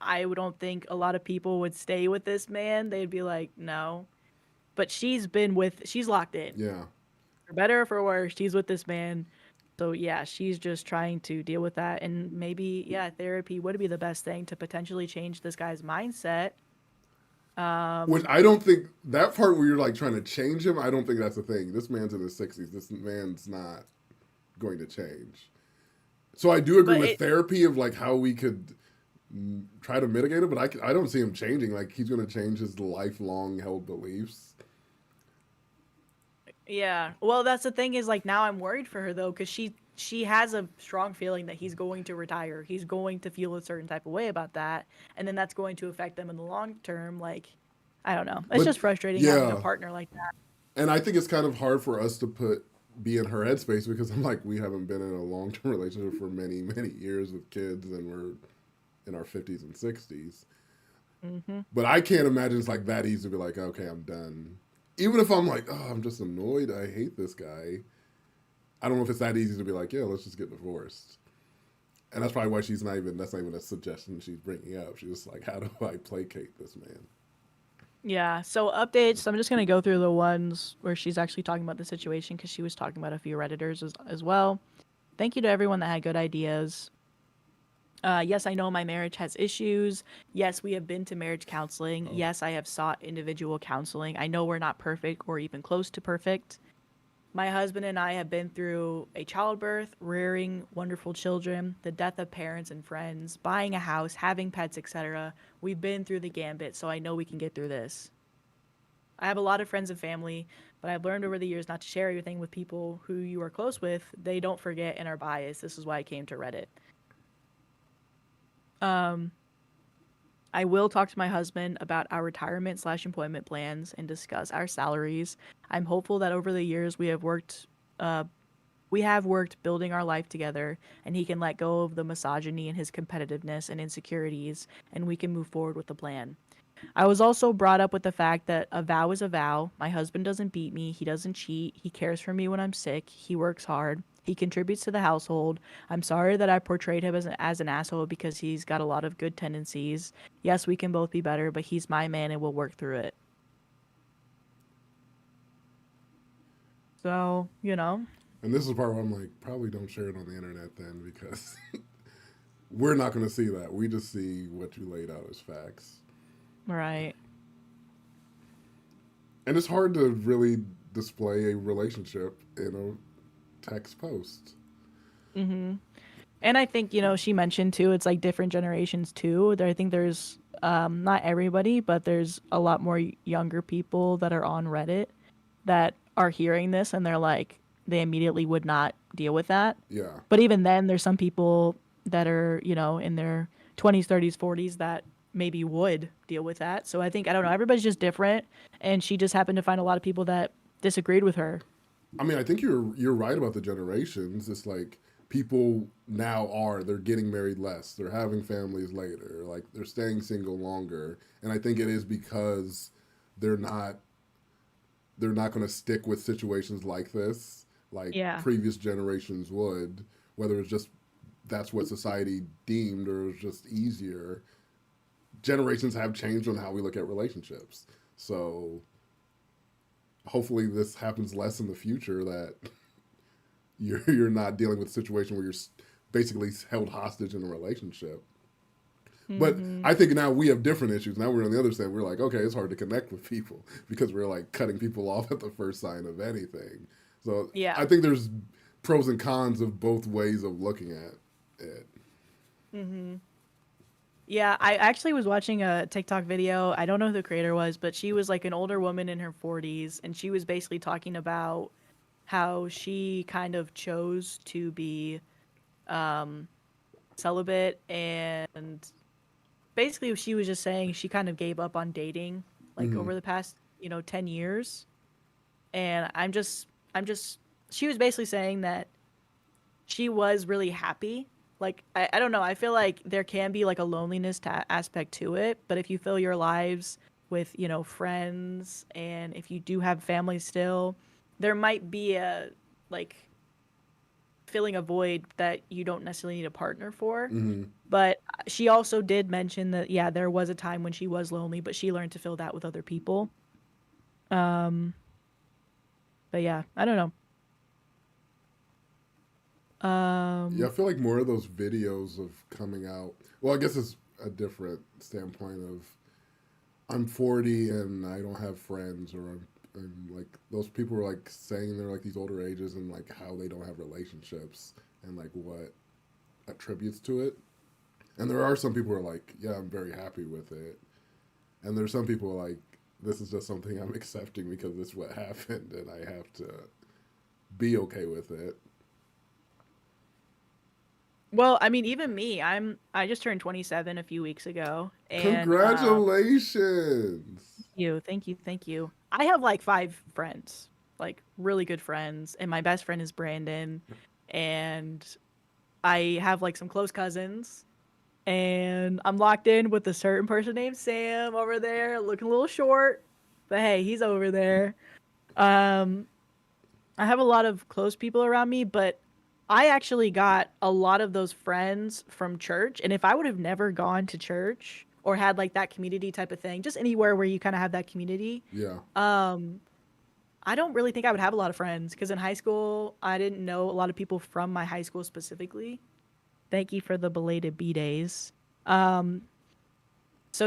I don't think a lot of people would stay with this man. They'd be like, no. But she's locked in. Yeah. For better or for worse, she's with this man. So yeah, she's just trying to deal with that. And maybe, yeah, therapy would be the best thing to potentially change this guy's mindset. Which I don't think that part where you're like trying to change him, I don't think that's a thing. This man's in his 60s. This man's not going to change. So I do agree But with therapy of like how we could try to mitigate it, but I don't see him changing. Like he's going to change his lifelong held beliefs. yeah. Well, that's the thing is like now I'm worried for her though cuz she has a strong feeling that he's going to retire. He's going to feel a certain type of way about that, and then that's going to affect them in the long term like I don't know. It's But just frustrating having a yeah, partner like that. and I think it's kind of hard for us to be in her headspace because I'm like we haven't been in a long term relationship for many years with kids, and we're in our 50s and 60s. Mhm. But I can't imagine it's like that easy to be like, okay, I'm done. Even if I'm like, oh, I'm just annoyed, I hate this guy. I don't know if it's that easy to be like, yeah, let's just get divorced. And that's probably why that's not even a suggestion she's bringing up. She's just like, how do I placate this man? Yeah, so updates. I'm just going to go through the ones where she's actually talking about the situation because she was talking about a few Redditors as well. Thank you to everyone that had good ideas. Yes, I know my marriage has issues. Yes, we have been to marriage counseling. Oh. Yes, I have sought individual counseling. I know we're not perfect or even close to perfect. My husband and I have been through a childbirth, rearing wonderful children, the death of parents and friends, buying a house, having pets, etc. We've been through the gambit, so I know we can get through this. I have a lot of friends and family, but I've learned over the years not to share everything with people who you are close with. They don't forget and are biased. This is why I came to Reddit. Um, I will talk to my husband about our retirement/employment plans and discuss our salaries. I'm hopeful that over the years uh, we have worked building our life together, and he can let go of the misogyny and his competitiveness and insecurities, and we can move forward with the plan. I was also brought up with the fact that a vow is a vow. My husband doesn't beat me. He doesn't cheat. He cares for me when I'm sick. He works hard. He contributes to the household. I'm sorry that I portrayed him as an asshole because he's got a lot of good tendencies. Yes, we can both be better, but he's my man and we'll work through it. So, And this is the part where I'm like, probably don't share it on the internet then because we're not going to see that. We just see what you laid out as facts. right. And it's hard to really display a relationship in a text post. Mhm. And I think, she mentioned too, it's like different generations too. I think there's not everybody, but there's a lot more younger people that are on Reddit that are hearing this and they're like they immediately would not deal with that. Yeah. But even then there's some people that are, in their 20s, 30s, 40s that maybe would deal with that. So I think, I don't know, everybody's just different, and she just happened to find a lot of people that disagreed with her. I mean, I think you're right about the generations. It's like people now they're getting married less, they're having families later, like they're staying single longer, and I think it is because they're not going to stick with situations like this, like Yeah. previous generations would, whether it's just that's what society deemed or it's just easier. Generations have changed on how we look at relationships. So hopefully this happens less in the future, that you're not dealing with a situation where you're basically held hostage in a relationship. But I think now we have different issues. Now we're on the other side. We're like, okay, it's hard to connect with people because we're like cutting people off at the first sign of anything. So Yeah. I think there's pros and cons of both ways of looking at it. Yeah, I actually was watching a TikTok video. I don't know who the creator was, but she was like an older woman in her 40s, and she was basically talking about how she kind of chose to be celibate, and basically she was just saying she kind of gave up on dating like over the past, 10 years. And I'm just she was basically saying that she was really happy. Like, I don't know, I feel like there can be like a loneliness aspect to it, but if you fill your lives with, friends, and if you do have family still, there might be a like filling a void that you don't necessarily need a partner for. But she also did mention that, yeah, there was a time when she was lonely, but she learned to fill that with other people. But yeah, I don't know. Yeah, I feel like more of those videos of coming out. Well, I guess it's a different standpoint of I'm 40 and I don't have friends, or and like those people are like saying they're like these older ages and like how they don't have relationships and like what attributes to it. And there are some people who are like, yeah, I'm very happy with it. And there's some people like, this is just something I'm accepting because it's what happened and I have to be okay with it. Well, I mean, even me, I just turned 27 a few weeks ago, and Congratulations! thank you, thank you. I have like 5 friends, like really good friends, and my best friend is Brandon, and I have like some close cousins, and I'm locked in with a certain person named Sam over there, looking a little short, but hey, he's over there. Um, I have a lot of close people around me, but I actually got a lot of those friends from church. And if I would have never gone to church or had like that community type of thing, just anywhere where you kind of have that community, Yeah. I don't really think I would have a lot of friends, because in high school, I didn't know a lot of people from my high school specifically. Thank you for the belated B days. So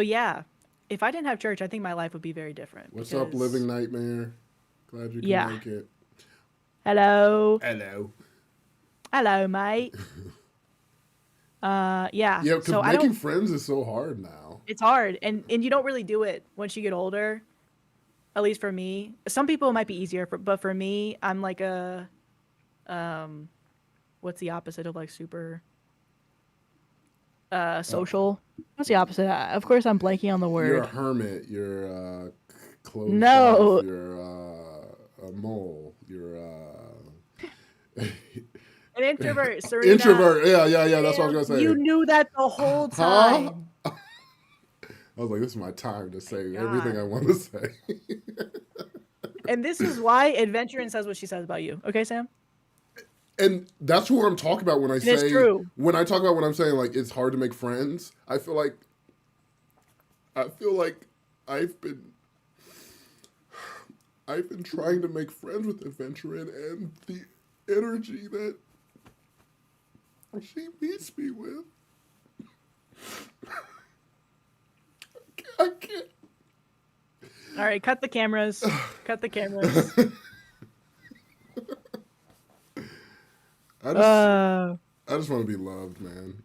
yeah, if I didn't have church, I think my life would be very different. What's up, Living Because, Nightmare? Glad you can yeah. make it. Hello. Hello. Hello, mate. Yeah. Yeah, because So I making don't. friends is so hard now. It's hard, and you don't really do it once you get older. At least for me. Some people it might be easier, but for me, I'm like a what's the opposite of like super social? What's the opposite? Of course, I'm blanking on the You're a word. hermit. You're closed off. No, You're a mole. You're an introvert, Serena. introvert. Yeah. That's what I Sam, was gonna you say. knew that the whole Huh? time. I was like, this is my time to say everything God. I want to say. And this is why Adventurin says what she says about you. Okay, Sam? And that's what I'm talking about when I And it's say true. when I talk about when I'm saying like it's hard to make friends. I feel like I've been trying to make friends with Adventurin, and the energy that she meets me with. I can't. All right, cut the cameras. Cut the cameras. I just want to be loved, man.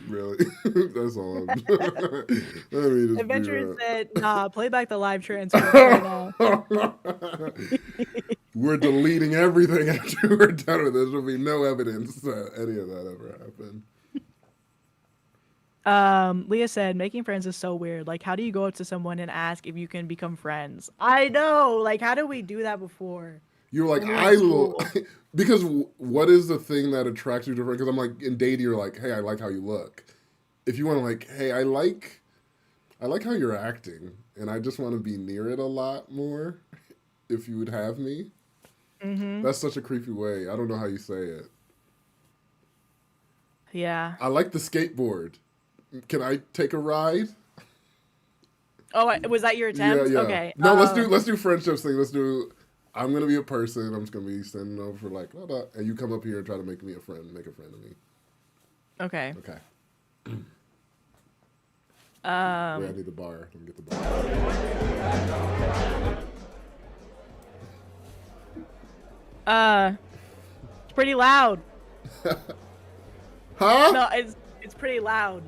Really, that's all. Let me just be Adventurin real. said, nah, play back the live transcript right now. We're deleting everything after we're done with this. There'll be no evidence that any of that ever happened. Leah said, making friends is so weird. Like, how do you go up to someone and ask if you can become friends? I know. Like, how did we do that before? You're like, When we were in school. because what is the thing that attracts you to friends? Because I'm like, in dating, you're like, hey, I like how you look. If you want to like, hey, I like how you're acting, and I just want to be near it a lot more. If you would have me, that's such a creepy way. I don't know how you say it. Yeah. I like the skateboard. Can I take a ride? Oh, was that your Yeah, attempt? yeah. Okay. No, let's do friendships thing. Let's do. I'm gonna be a person. I'm just gonna be standing over for like, blah, blah, and you come up here and try to make me a friend. Make a friend of me. Okay. Okay. Wait, I need the bar. Let me get the bar. It's pretty loud. Huh? No, it's pretty loud.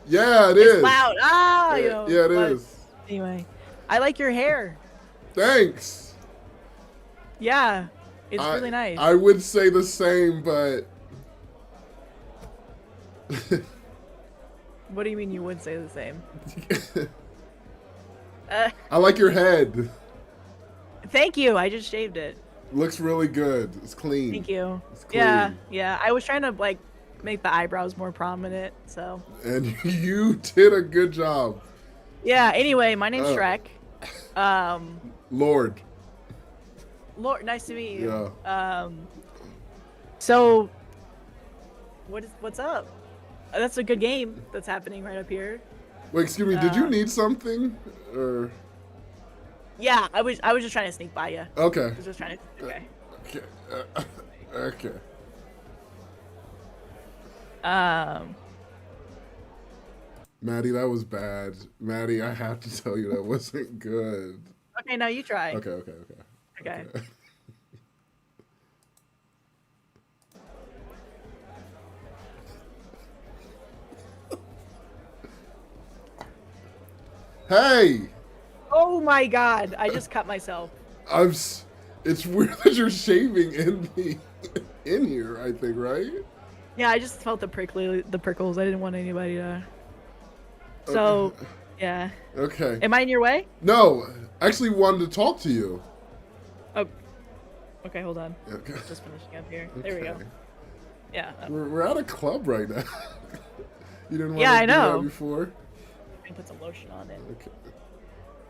Yeah, it It's is. loud. Ah, Yeah, yo. yeah, it But is. anyway, I like your hair. Thanks. Yeah, it's really nice. I would say the same, but What do you mean you would say the same? I like your head. Thank you. I just shaved it. Looks really good. It's clean. Thank you. It's clean. Yeah. I was trying to like make the eyebrows more prominent. So. And you did a good job. Yeah. Anyway, my name's Shrek. Lord. Lord, nice to meet you. Yeah. So. What's up? That's a good game that's happening right up here. Wait, excuse me. Did you need something, or? Yeah, I was just trying to sneak by you. Okay. I was just trying to. Okay. Okay. Maddie, that was bad. Maddie, I have to tell you that wasn't good. Okay, now you try. Okay. Okay. Hey! Oh my god, I just cut myself. It's weird that you're shaving in here, I think, right? Yeah, I just felt the prickles. I didn't want anybody to. So, Okay. yeah. Okay. Am I in your way? No, actually wanted to talk to you. Oh. Okay, hold on. Okay. Just finishing up here. There we go. Okay. Yeah. We're at a club right now. You didn't want Yeah, to I do know. that before? I'm gonna put some lotion on it. Okay.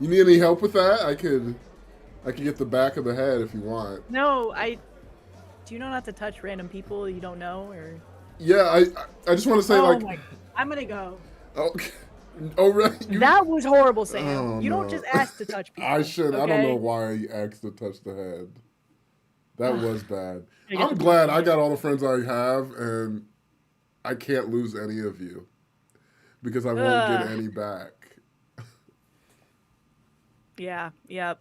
You need any help with that? I could get the back of the head if you want. No, do you know not to touch random people you don't know or? Yeah, I just want to say I'm gonna go. Okay. Oh, right. That was horrible, Sam. Oh, you don't no. just ask to touch people. I shouldn't. Okay? I don't know why I asked to touch the head. That was bad. I get I'm the glad blue I got all the friends I have, and I can't lose any of you because I won't get any back. Yeah. Yep.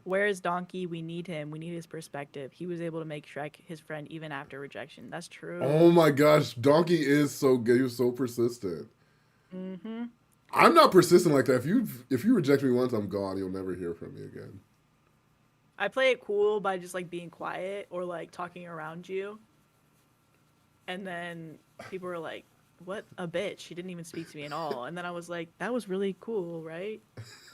Where is Donkey? We need him. We need his perspective. He was able to make Shrek his friend even after rejection. That's true. Oh my gosh, Donkey is so good. He was so persistent. Mm-hmm. I'm not persistent like that. If you reject me once, I'm gone. You'll never hear from me again. I play it cool by just like being quiet or like talking around you. And then people were like, "What a bitch. She didn't even speak to me at all." And then I was like, "That was really cool, right?"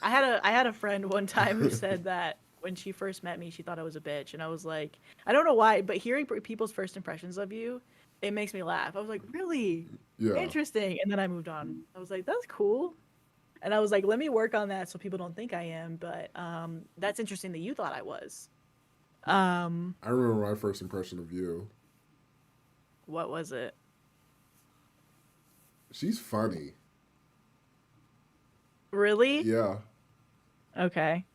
I had a friend one time who said that when she first met me, she thought I was a bitch, and I was like, I don't know why, but hearing people's first impressions of you, it makes me laugh. I was like, "Really? Yeah. Interesting." And then I moved on. I was like, "That's cool." And I was like, "Let me work on that so people don't think I am." But that's interesting that you thought I was. I remember my first impression of you. What was it? She's funny. Really? Yeah. Okay.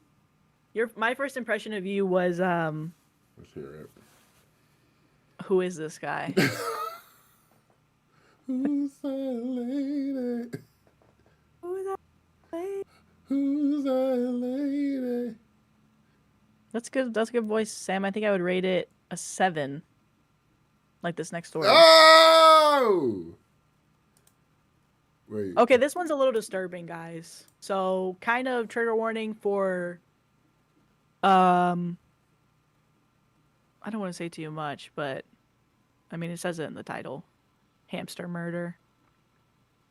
My first impression of you was Let's hear it. who is this guy? Who's that lady? Who's that lady? Who's that lady? That's good. That's a good voice, Sam. I think I would rate it a 7. Like this next story. Oh! Wait. Okay, this one's a little disturbing, guys. So, kind of trigger warning for I don't want to say too much, but I mean, it says it in the title. hamster murder.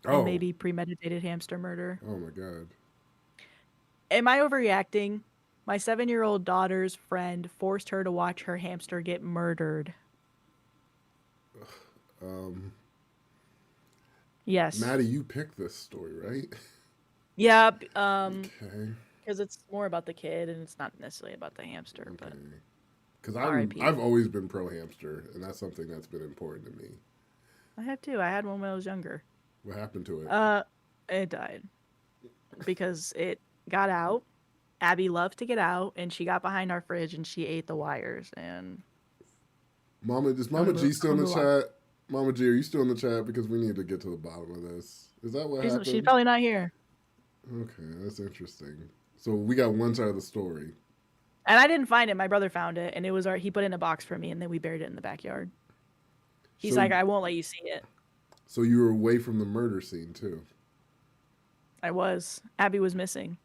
And Oh, maybe premeditated hamster murder. oh my God. Am I overreacting? My 7-year-old daughter's friend forced her to watch her hamster get murdered. Um, Yes. Maddie, you picked this story, right? Yeah, Okay. because it's more about the kid and it's not necessarily about the hamster, but Okay. Because R.I.P. I've always been pro hamster, and that's something that's been important to me. I have too. I had one when I was younger. What happened to it? It died because it got out. Abby loved to get out, and she got behind our fridge and she ate the wires. And Mama, is I'm Mama gonna G move, still I'm in the gonna move on. chat? Mama G, are you still in the chat? Because we need to get to the bottom of this. Is that what She's happened? probably not here. Okay, that's interesting. So we got one side of the story. And I didn't find it. My brother found it, and it was he put it in a box for me, and then we buried it in the backyard. He's So like, I won't let you see it. so you were away from the murder scene too. I was. Abby was missing.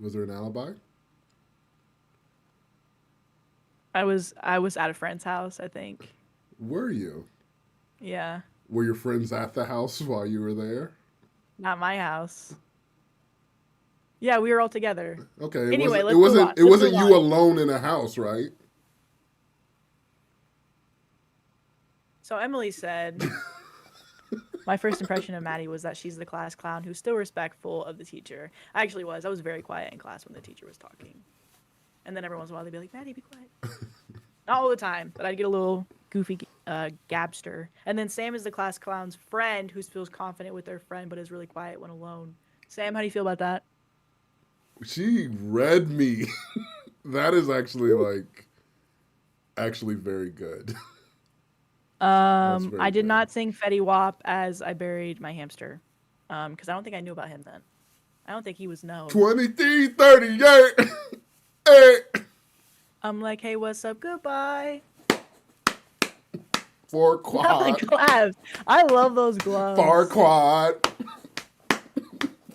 Was there an alibi? I was at a friend's house, I think. Were you? Yeah. Were your friends at the house while you were there? Not my house. Yeah, we were all together. Okay, Anyway, it let's move on. wasn't Let's move you on. alone in a house, right? So Emily said, my first impression of Maddie was that she's the class clown who's still respectful of the teacher. I actually was. I was very quiet in class when the teacher was talking. And then every once in a while they'd be like, Maddie, be quiet. Not all the time, but I'd get a little goofy gabster. And then Sam is the class clown's friend who feels confident with their friend but is really quiet when alone. Sam, how do you feel about that? She read me. That is actually very good. That's very I did good. not sing Fetty Wap as I buried my hamster. Because I don't think I knew about him then. I don't think he was known. 23, 38. Hey. I'm like, hey, what's up? Goodbye. Farquad. Gloves. I love those gloves. Farquad.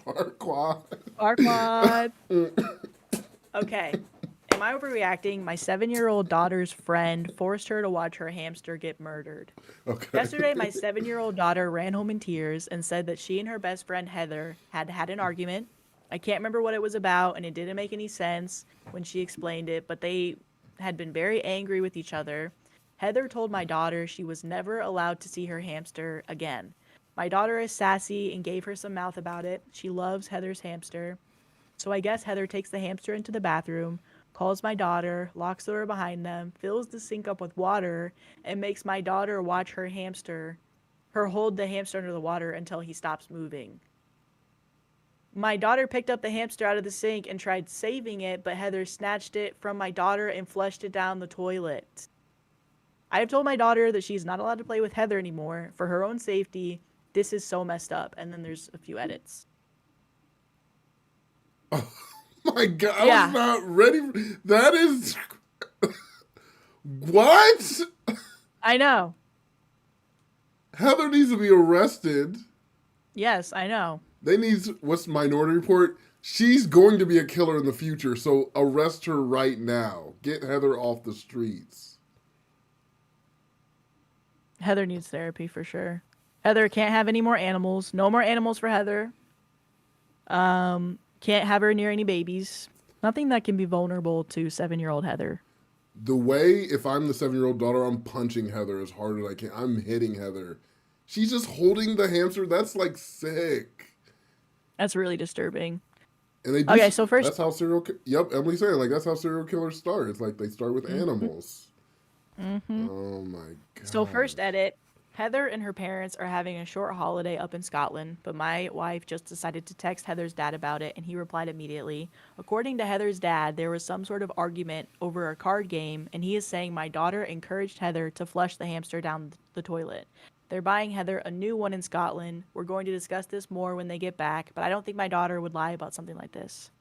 Farquad. Farquad. Okay. Am I overreacting? My 7-year-old daughter's friend forced her to watch her hamster get murdered. Okay. Yesterday, my 7-year-old daughter ran home in tears and said that she and her best friend Heather had had an argument. I can't remember what it was about, and it didn't make any sense when she explained it, but they had been very angry with each other. Heather told my daughter she was never allowed to see her hamster again. My daughter is sassy and gave her some mouth about it. She loves Heather's hamster. So I guess Heather takes the hamster into the bathroom, calls my daughter, locks the door behind them, fills the sink up with water, and makes my daughter watch her hold the hamster under the water until he stops moving. My daughter picked up the hamster out of the sink and tried saving it, but Heather snatched it from my daughter and flushed it down the toilet. I have told my daughter that she's not allowed to play with Heather anymore for her own safety. This is so messed up. And then there's a few edits. Oh my God. Yeah. I was not ready. That is. What? I know. Heather needs to be arrested. Yes, I know. They need, what's Minority Report? She's going to be a killer in the future, so arrest her right now. Get Heather off the streets. Heather needs therapy for sure. Heather can't have any more animals. No more animals for Heather. Can't have her near any babies. Nothing that can be vulnerable to 7-year-old Heather. The way, if I'm the 7-year-old daughter, I'm punching Heather as hard as I can. I'm hitting Heather. She's just holding the hamster. That's like sick. That's really disturbing. And they do, Okay, so first, that's how yep, Emily's saying, like, that's how serial killers start. It's like they start with animals. Mm-hmm. Oh my God. So first edit, Heather and her parents are having a short holiday up in Scotland, but my wife just decided to text Heather's dad about it, and he replied immediately. According to Heather's dad, there was some sort of argument over a card game, and he is saying my daughter encouraged Heather to flush the hamster down the toilet. They're buying Heather a new one in Scotland. We're going to discuss this more when they get back, but I don't think my daughter would lie about something like this.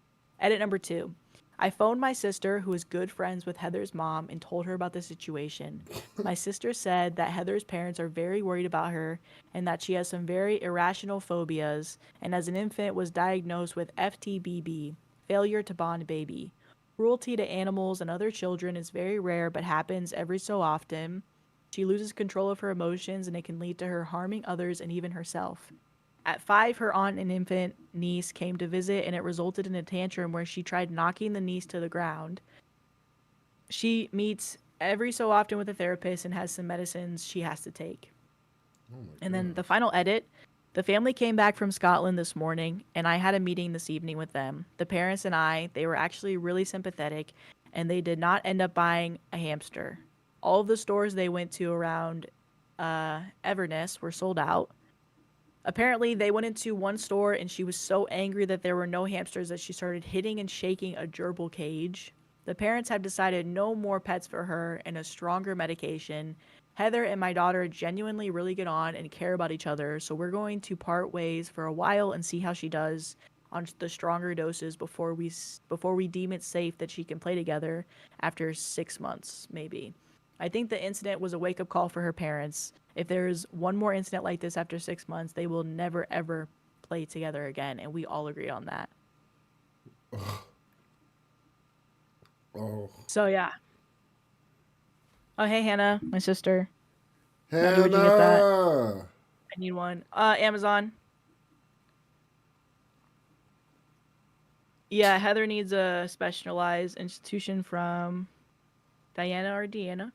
Edit number 2. I phoned my sister, who is good friends with Heather's mom, and told her about the situation. My sister said that Heather's parents are very worried about her and that she has some very irrational phobias, and as an infant was diagnosed with FTBB, failure to bond baby. Cruelty to animals and other children is very rare but happens every so often. She loses control of her emotions, and it can lead to her harming others and even herself. At 5, her aunt and infant niece came to visit, and it resulted in a tantrum where she tried knocking the niece to the ground. She meets every so often with a therapist and has some medicines she has to take. Oh my And then the gosh. final edit, the family came back from Scotland this morning, and I had a meeting this evening with them. The parents and I, they were actually really sympathetic, and they did not end up buying a hamster. All of the stores they went to around Everness were sold out. Apparently, they went into one store, and she was so angry that there were no hamsters that she started hitting and shaking a gerbil cage. The parents have decided no more pets for her and a stronger medication. Heather and my daughter genuinely really get on and care about each other, so we're going to part ways for a while and see how she does on the stronger doses before we deem it safe that she can play together after 6 months, maybe. I think the incident was a wake-up call for her parents. If there's one more incident like this after 6 months, they will never ever play together again, and we all agree on that. Oh, So yeah. Oh hey Hannah, my sister. Maddie, where'd you get that? Hannah. I need one. Amazon. Yeah, Heather needs a specialized institution from Diana or Deanna.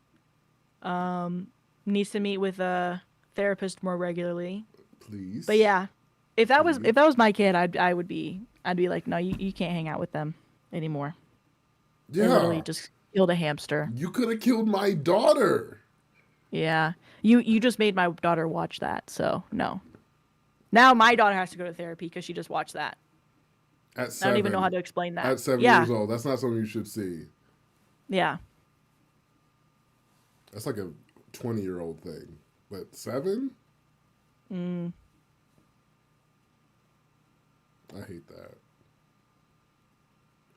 Needs to meet with a therapist more regularly. Please. But yeah, if that Please. was my kid, I'd be like, no, you can't hang out with them anymore. They Yeah. literally just killed a hamster. You could have killed my daughter. Yeah, you just made my daughter watch that, so no. Now my daughter has to go to therapy because she just watched that. At I 7. don't even know how to explain that. At 7 Yeah, years old. That's not something you should see. yeah. That's like a 20-year-old thing. But 7? I hate that.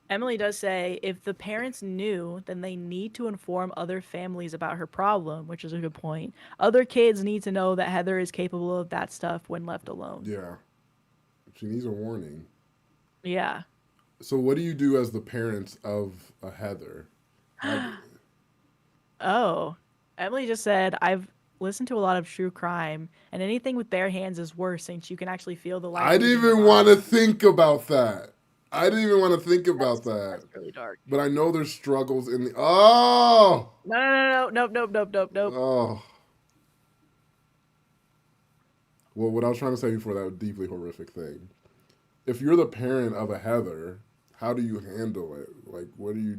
Emily does say if the parents knew, then they need to inform other families about her problem, which is a good point. Other kids need to know that Heather is capable of that stuff when left alone. Yeah. She needs a warning. Yeah. So what do you do as the parents of a Heather? Oh, Emily just said, I've listened to a lot of true crime, and anything with bare hands is worse since you can actually feel the light. I didn't even want to think about that. I didn't even want to think about that. That's really dark. But I know there's struggles in the... Oh! No, nope. Oh. Well, what I was trying to say before that deeply horrific thing. If you're the parent of a Heather, how do you handle it? Like, what are you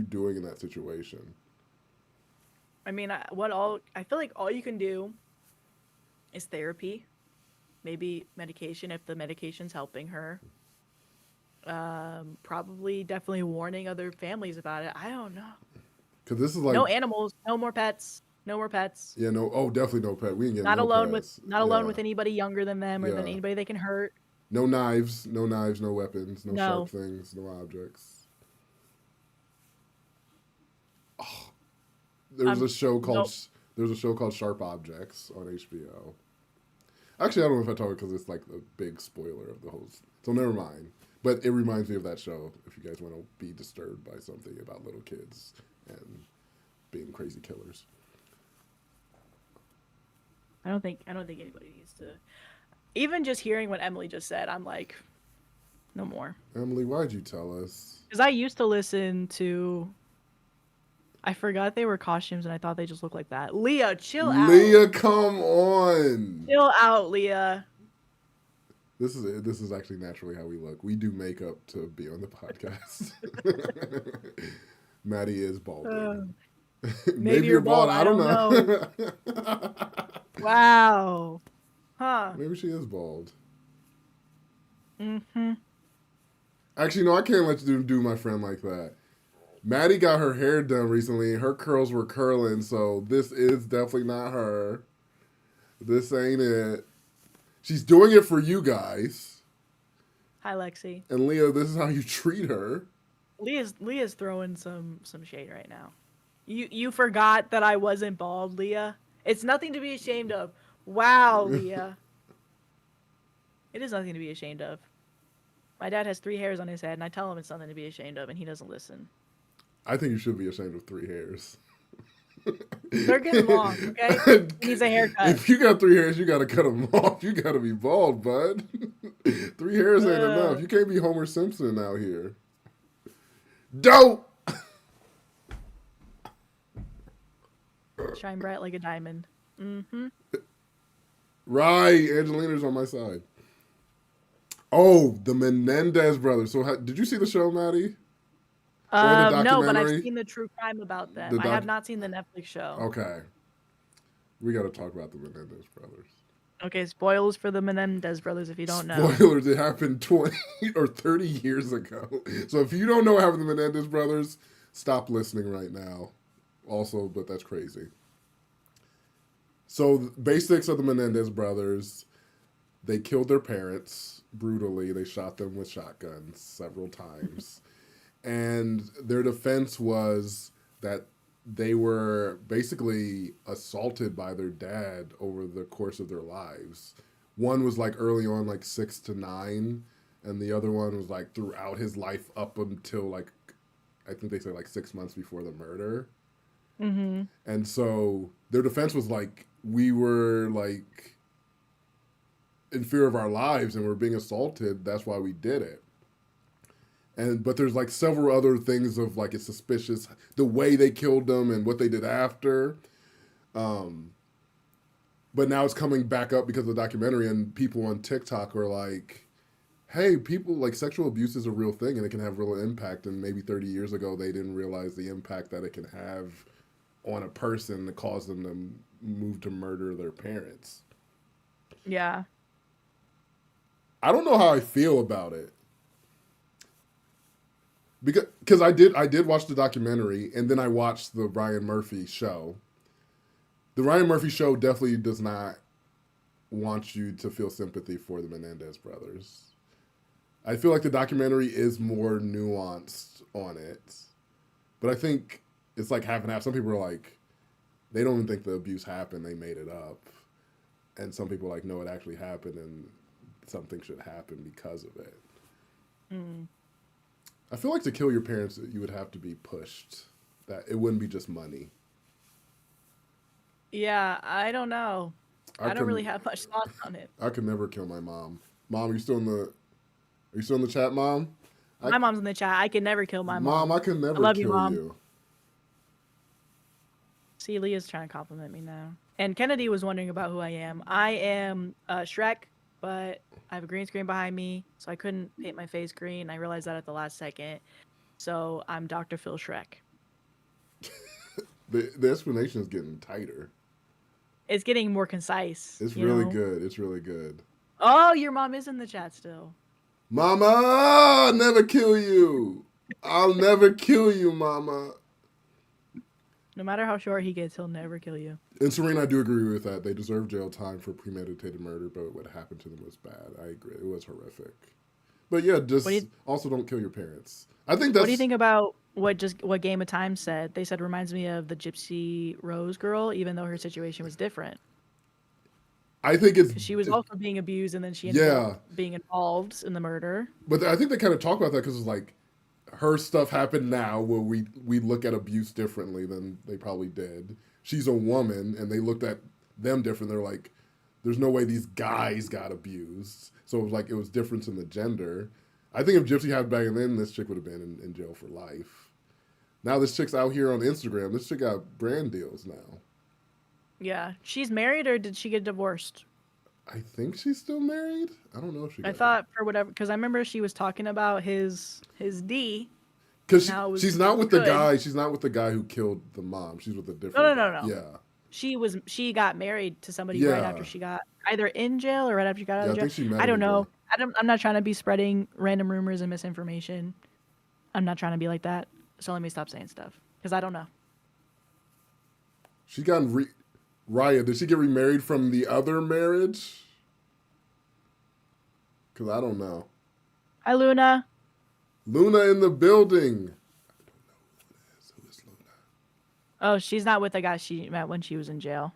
doing in that situation? I mean, I feel like all you can do is therapy, maybe medication if the medication's helping her. Probably definitely warning other families about it. I don't know. Because this is like... No animals, no more pets. No more pets. Yeah, no. Oh, definitely no pet. We ain't getting Not no alone pets. alone with anybody younger than them or than Yeah. anybody they can hurt. No knives, no weapons, no No. sharp things, no objects. Oh, there's a show called Sharp Objects on HBO. Actually, I don't know if I told it because it's like a big spoiler of the whole. So never mind. But it reminds me of that show. If you guys want to be disturbed by something about little kids and being crazy killers. I don't think anybody needs to. Even just hearing what Emily just said, I'm like, no more. Emily, why'd you tell us? Because I used to listen to. I forgot they were costumes, and I thought they just looked like that. Leah, chill out. Leah, come on. Chill out, Leah. This is actually naturally how we look. We do makeup to be on the podcast. Madi is balding. Maybe you're bald. I don't know. Wow. Huh. Maybe she is bald. Mm-hmm. Actually, no, I can't let you do my friend like that. Madi got her hair done recently. Her curls were curling, so this is definitely not her. This ain't it. She's doing it for you guys. Hi, Lexi. And Leah, this is how you treat her. Leah's throwing some shade right now. You forgot that I wasn't bald, Leah. It's nothing to be ashamed of. Wow, Leah. It is nothing to be ashamed of. My dad has 3 hairs on his head, and I tell him it's nothing to be ashamed of, and he doesn't listen. I think you should be ashamed of 3 hairs. They're getting long, okay? He needs a haircut. If you got 3 hairs, you got to cut them off. You got to be bald, bud. 3 hairs ain't enough. You can't be Homer Simpson out here. Dope. Shine bright like a diamond. Mm-hmm. Right, Angelina's on my side. Oh, the Menendez brothers. So, did you see the show, Maddie? No, but I've seen the true crime about them. I have not seen the Netflix show. Okay. We got to talk about the Menendez brothers. Okay, spoilers for the Menendez brothers if you don't know. Spoilers, it happened 20 or 30 years ago. So if you don't know what happened to the Menendez brothers, stop listening right now. Also, but that's crazy. So, basics of the Menendez brothers, they killed their parents brutally. They shot them with shotguns several times. And their defense was that they were basically assaulted by their dad over the course of their lives. One was like early on, like 6 to 9, and the other one was like throughout his life up until like, I think they say like 6 months before the murder. Mm-hmm. And so their defense was like, we were like in fear of our lives and we're being assaulted. That's why we did it. But there's like several other things of like it's suspicious the way they killed them and what they did after. But now it's coming back up because of the documentary, and people on TikTok are like, hey, people like sexual abuse is a real thing and it can have real impact. And maybe 30 years ago they didn't realize the impact that it can have on a person to cause them to move to murder their parents. Yeah. I don't know how I feel about it. Because I did watch the documentary, and then I watched the Ryan Murphy show. The Ryan Murphy show definitely does not want you to feel sympathy for the Menendez brothers. I feel like the documentary is more nuanced on it. But I think it's like half and half. Some people are like, they don't even think the abuse happened, they made it up. And some people are like, no, it actually happened, and something should happen because of it. Mm. I feel like to kill your parents, you would have to be pushed. That it wouldn't be just money. Yeah, I don't know. I don't really have much thoughts on it. I could never kill my mom. Mom, are you still in the chat, Mom? My mom's in the chat. I can never kill my mom. Mom, I could never love kill you, Mom. you. See, Leah's trying to compliment me now. And Kennedy was wondering about who I am. I am Shrek, but I have a green screen behind me, so I couldn't paint my face green. I realized that at the last second. So I'm Dr. Phil Shrek. The explanation is getting tighter. It's getting more concise. It's really good. It's really good. Oh, your mom is in the chat still. Mama, I'll never kill you. I'll never kill you, Mama. No matter how short he gets, he'll never kill you. And Serena, I do agree with that. They deserve jail time for premeditated murder, but what happened to them was bad. I agree. It was horrific. But yeah, just also don't kill your parents. I think that's... What do you think about what Game of Time said? They said reminds me of the Gypsy Rose girl, even though her situation was different. I think it's... She was also being abused, and then she ended up being involved in the murder. But I think they kind of talk about that because it's like, her stuff happened now where we look at abuse differently than they probably did. She's a woman, and they looked at them different. They're like, there's no way these guys got abused. So it was like, it was difference in the gender. I think if Gypsy had back then, this chick would have been in jail for life. Now this chick's out here on Instagram. This chick got brand deals now. Yeah. She's married, or did she get divorced? I think she's still married. I don't know if she got I thought for whatever, because I remember she was talking about his D. Because she's not with the guy. She's not with the guy who killed the mom. She's with a different. No. Yeah. She got married to somebody right after she got either in jail or right after she got out of jail. I think she met I don't him know. I'm not trying to be spreading random rumors and misinformation. I'm not trying to be like that. So let me stop saying stuff because I don't know. She got Raya. Did she get remarried from the other marriage? Because I don't know. Hi, Luna. Luna in the building. I don't know who it is. Who is Luna? Oh, she's not with the guy she met when she was in jail.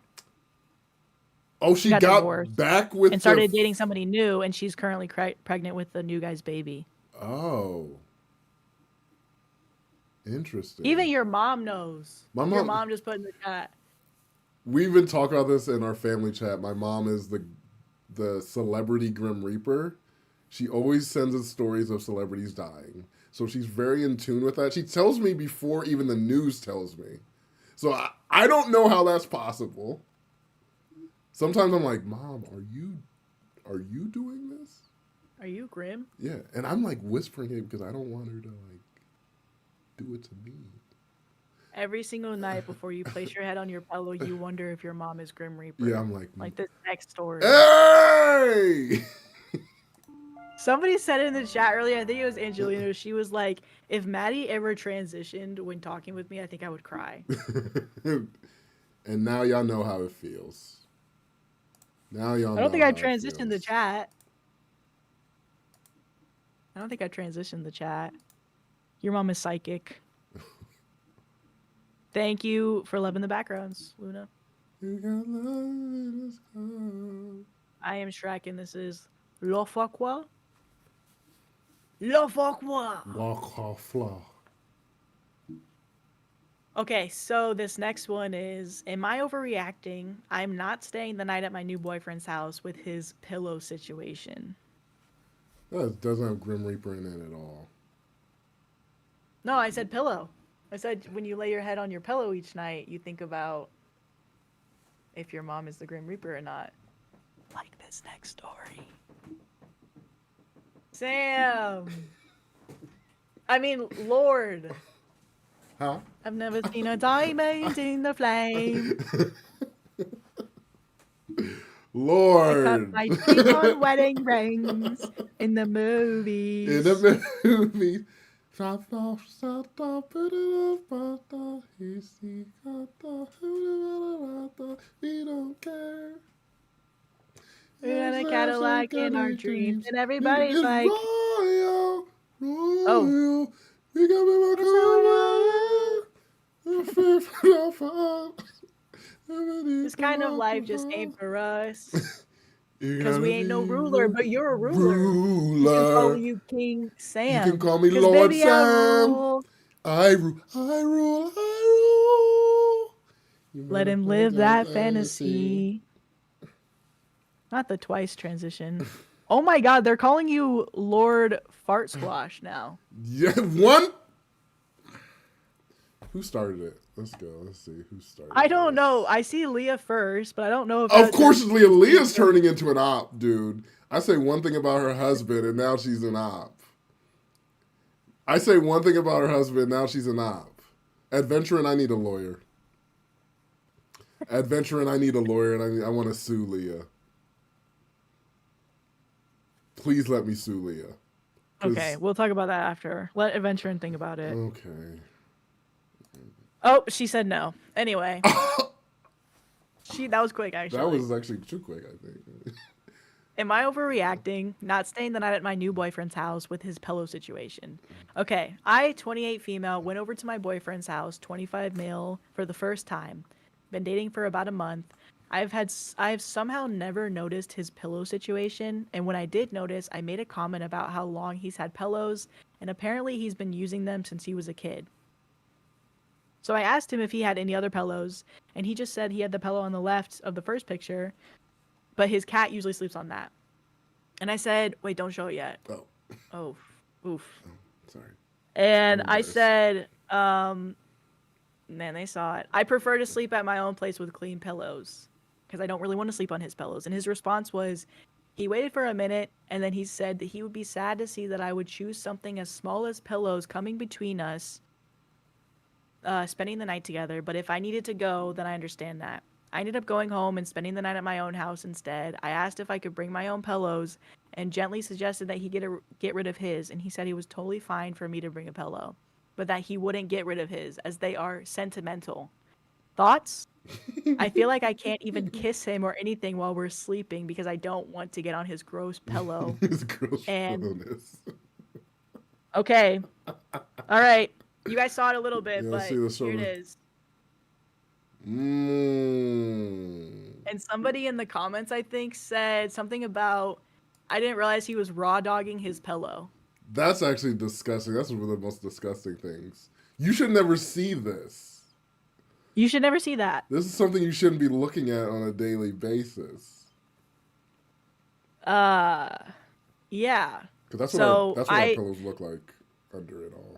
Oh, she got divorced back with and started dating somebody new, and she's currently pregnant with the new guy's baby. Oh. Interesting. Even your mom knows. My Your mom. mom just put in the chat. We've been talking about this in our family chat. My mom is the celebrity Grim Reaper. She always sends us stories of celebrities dying. So she's very in tune with that. She tells me before even the news tells me. So I don't know how that's possible. Sometimes I'm like, Mom, are you doing this? Are you grim? Yeah. And I'm like whispering it because I don't want her to like do it to me. Every single night before you place your head on your pillow, you wonder if your mom is Grim Reaper. Yeah, I'm like this next story. Hey! Somebody said in the chat earlier, I think it was Angelina, she was like, if Maddie ever transitioned when talking with me, I think I would cry. And now y'all know how it feels. Now y'all know I don't think I how it transitioned the feels. chat. I don't think I transitioned the chat. Your mom is psychic. Thank you for loving the backgrounds, Luna. You got love in this cup. I am Shrek, and this is Le Fauquois. Le Fauquois! Walk off floor. Okay, so this next one is, am I overreacting? I'm not staying the night at my new boyfriend's house with his pillow situation. That doesn't have Grim Reaper in it at all. No, I said pillow. I said when you lay your head on your pillow each night, you think about if your mom is the Grim Reaper or not. Like this next story. Sam! I mean, Lord. Huh? I've never seen a diamond in the flame. Lord. I cut my teeth on wedding rings in the movies. In the movie. We don't care. We had a Cadillac in our dreams, and everybody's It's like, royal, "Oh, royal. We got me this kind of life just ain't for us." Because we ain't no ruler, but you're a ruler. You can call you King Sam. You can call me 'Cause Lord baby, Sam. I rule, I rule, I rule. Let him live that fantasy. Not the twice transition. Oh my God, they're calling you Lord Fart Squash now. Yeah, one. Who started it? Let's go. Let's see who started. I don't know. I see Leah first, but I don't know if. Of course, it's Leah. Leah's turning into an op, dude. I say one thing about her husband, and now she's an op. I say one thing about her husband, now she's an op. Adventuring, I need a lawyer. Adventuring, I need a lawyer, and I want to sue Leah. Please let me sue Leah. Okay, we'll talk about that after. Let Adventuring think about it. Okay. Oh, she said no. Anyway. That was quick, actually. That was actually too quick, I think. Am I overreacting? Not staying the night at my new boyfriend's house with his pillow situation. Okay, I, 28 female, went over to my boyfriend's house, 25 male, for the first time. Been dating for about a month. I've somehow never noticed his pillow situation, and when I did notice, I made a comment about how long he's had pillows, and apparently he's been using them since he was a kid. So I asked him if he had any other pillows, and he just said he had the pillow on the left of the first picture, but his cat usually sleeps on that. And I said, wait, don't show it yet. Oh, oof. Oh, sorry. And I said, man, they saw it. I prefer to sleep at my own place with clean pillows because I don't really want to sleep on his pillows. And his response was, he waited for a minute, and then he said that he would be sad to see that I would choose something as small as pillows coming between us, spending the night together. But if I needed to go, then I understand that. I ended up going home and spending the night at my own house instead. I asked if I could bring my own pillows and gently suggested that he get rid of his, and he said he was totally fine for me to bring a pillow, but that he wouldn't get rid of his as they are sentimental. Thoughts? I feel like I can't even kiss him or anything while we're sleeping because I don't want to get on his gross pillow. His gross pillowness. Okay. All right. You guys saw it a little bit, Yeah, but here it is. And somebody in the comments, I think, said something about, I didn't realize he was raw dogging his pillow. That's actually disgusting. That's one of the most disgusting things. You should never see this. You should never see that. This is something you shouldn't be looking at on a daily basis. Yeah. Because So that's what our pillows look like under it all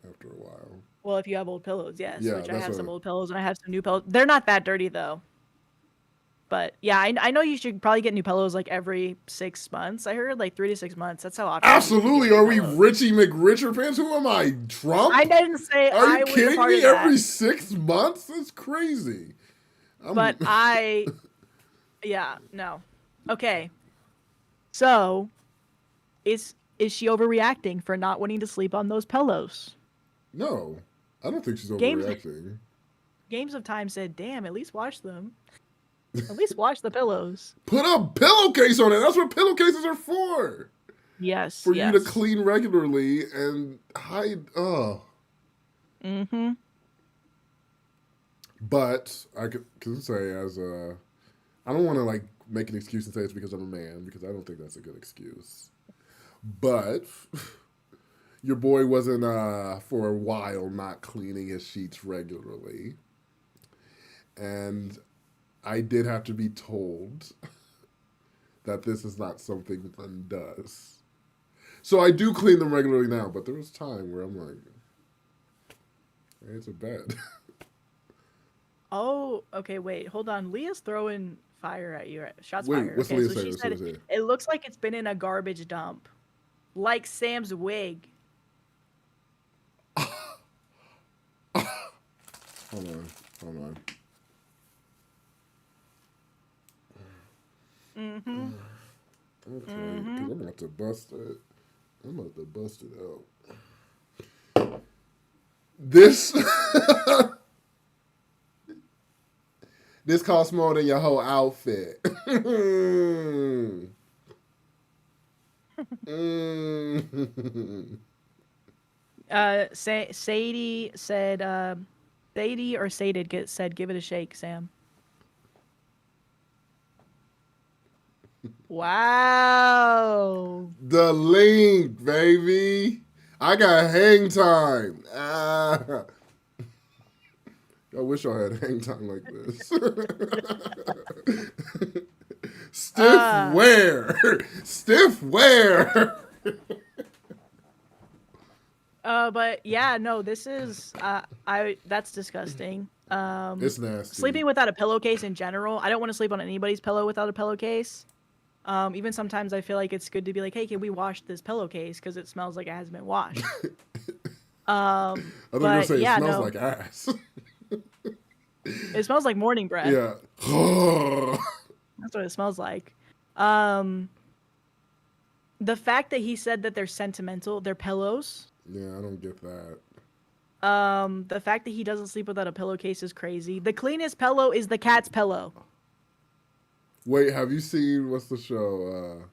after a while. Well, if you have old pillows, yes. Yeah, Which I that's have what some old pillows and I have some new pillows. They're not that dirty though. But yeah, I know you should probably get new pillows like every 6 months. I heard like 3 to 6 months. That's how often. You should Absolutely. get new Are we pillows. Richie McRicher fans? Who am I? Trump? I didn't say Are I you was a kidding part me? of that. Every 6 months? That's crazy. But yeah, no. Okay. So, is she overreacting for not wanting to sleep on those pillows? No, I don't think she's Games- overreacting. Games of Time said, "Damn, at least wash them. At least wash the pillows." Put a pillowcase on it. That's what pillowcases are for. Yes. For you to clean regularly and hide. Mm-hmm. But I can say I don't want to like make an excuse and say it's because I'm a man, because I don't think that's a good excuse. But your boy wasn't for a while not cleaning his sheets regularly. And I did have to be told that this is not something one does. So I do clean them regularly now, but there was time where I'm like, hey, it's a bed. Oh, okay, wait, hold on. Leah's throwing fire at you. Shots Wait, fired. what's Okay, Leah so saying? she What's said Leah saying? it looks like it's been in a garbage dump. Like Sam's wig. Hold on. Mm-hmm. Okay, because I'm about to bust it. I'm about to bust it out. This this costs more than your whole outfit. Sadie said, Sadie or Saded said, "Give it a shake, Sam." Wow. The link, baby. I got hang time. I wish I had hang time like this. Stiff wear. Stiff wear. But yeah, no, this is that's disgusting. It's nasty. Sleeping without a pillowcase in general. I don't want to sleep on anybody's pillow without a pillowcase. Even sometimes I feel like it's good to be like, hey, can we wash this pillowcase because it smells like it hasn't been washed. I was gonna say it smells like ass. It smells like morning breath. Yeah. That's what it smells like. The fact that he said that they're sentimental, they're pillows. Yeah, I don't get that. The fact that he doesn't sleep without a pillowcase is crazy. The cleanest pillow is the cat's pillow. Wait, have you seen, what's the show?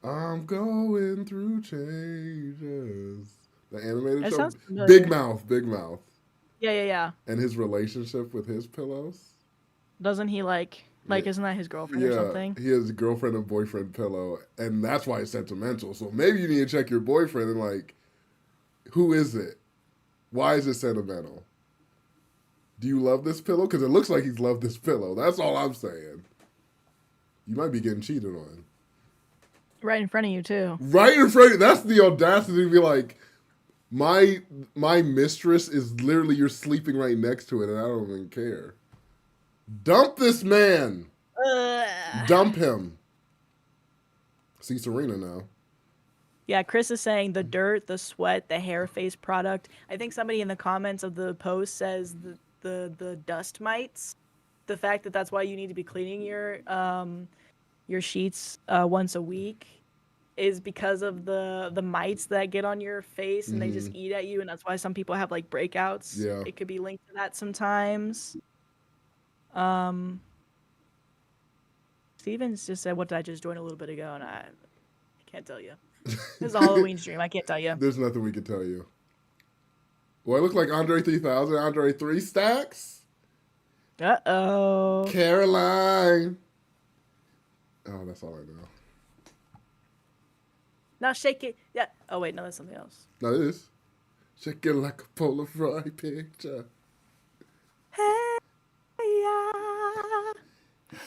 I'm going through changes. The animated That show? sounds familiar. Big Mouth. Yeah. And his relationship with his pillows? Doesn't he like isn't that his girlfriend or something? He has a girlfriend and boyfriend pillow, and that's why it's sentimental. So maybe you need to check your boyfriend and like, who is it? Why is it sentimental? Do you love this pillow? Because it looks like he's loved this pillow. That's all I'm saying. You might be getting cheated on. Right in front of you too. Right in front of you. That's the audacity to be like, my mistress is literally, you're sleeping right next to it and I don't even care. Dump this man. Dump him. See Serena now. Yeah, Chris is saying the dirt, the sweat, the hair face product. I think somebody in the comments of the post says the dust mites. The fact that that's why you need to be cleaning your sheets once a week is because of the mites that get on your face and they just eat at you, and that's why some people have like breakouts. Yeah. It could be linked to that sometimes. Stevens just said, "What did I just join a little bit ago?" And I can't tell you. This is a Halloween stream. I can't tell you. There's nothing we can tell you. Well, it looks like Andre 3000, Andre 3 stacks. Uh-oh. Caroline. Oh, that's all I know. Now shake it. Yeah. Oh wait, no, that's something else. No, it is. Shake it like a Polaroid picture. Hey ya,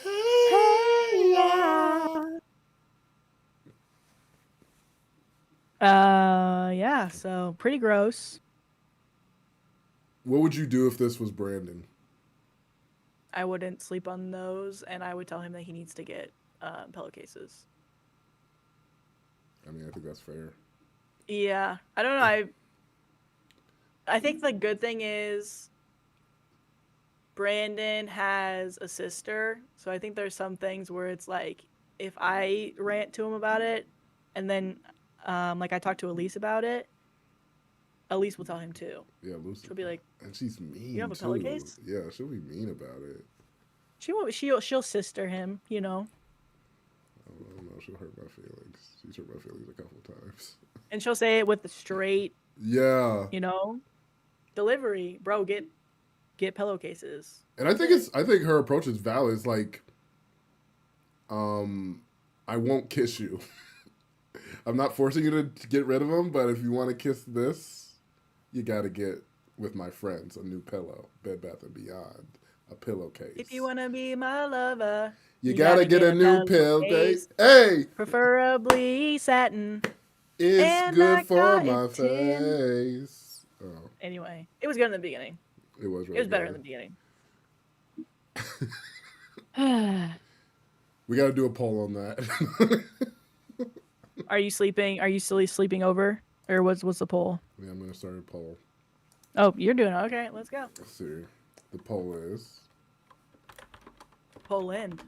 Hey, hey yeah. ya. Yeah. So pretty gross. What would you do if this was Brandon? I wouldn't sleep on those, and I would tell him that he needs to get pillowcases. I mean, I think that's fair. Yeah, I don't know. I think the good thing is Brandon has a sister, so I think there's some things where it's like if I rant to him about it, and then like I talk to Elise about it, Elise will tell him too. Yeah, Lucy. She'll be like, And she's mean "You have a too. pillowcase?" Yeah, she'll be mean about it. She won't. She'll sister him, you know. I don't know. She'll hurt my feelings. She's hurt my feelings a couple times. And she'll say it with the straight, Yeah. you know, delivery. Bro, get pillowcases. And I think her approach is valid. It's like, I won't kiss you. I'm not forcing you to get rid of them, but if you want to kiss this, you got to get with my friends a new pillow, Bed Bath and Beyond, a pillowcase. If you wanna be my lover, you gotta get a new pillowcase. Hey, preferably satin. it's And good for cotton. my face. Oh, Anyway, it was good in the beginning. it was really It was better in good. the beginning. We got to do a poll on that. Are you sleeping? Are you still sleeping over, or what's the poll? Yeah, I'm gonna start a poll. Oh, you're doing it. Okay, let's go. Let's see. The poll is. Poll in.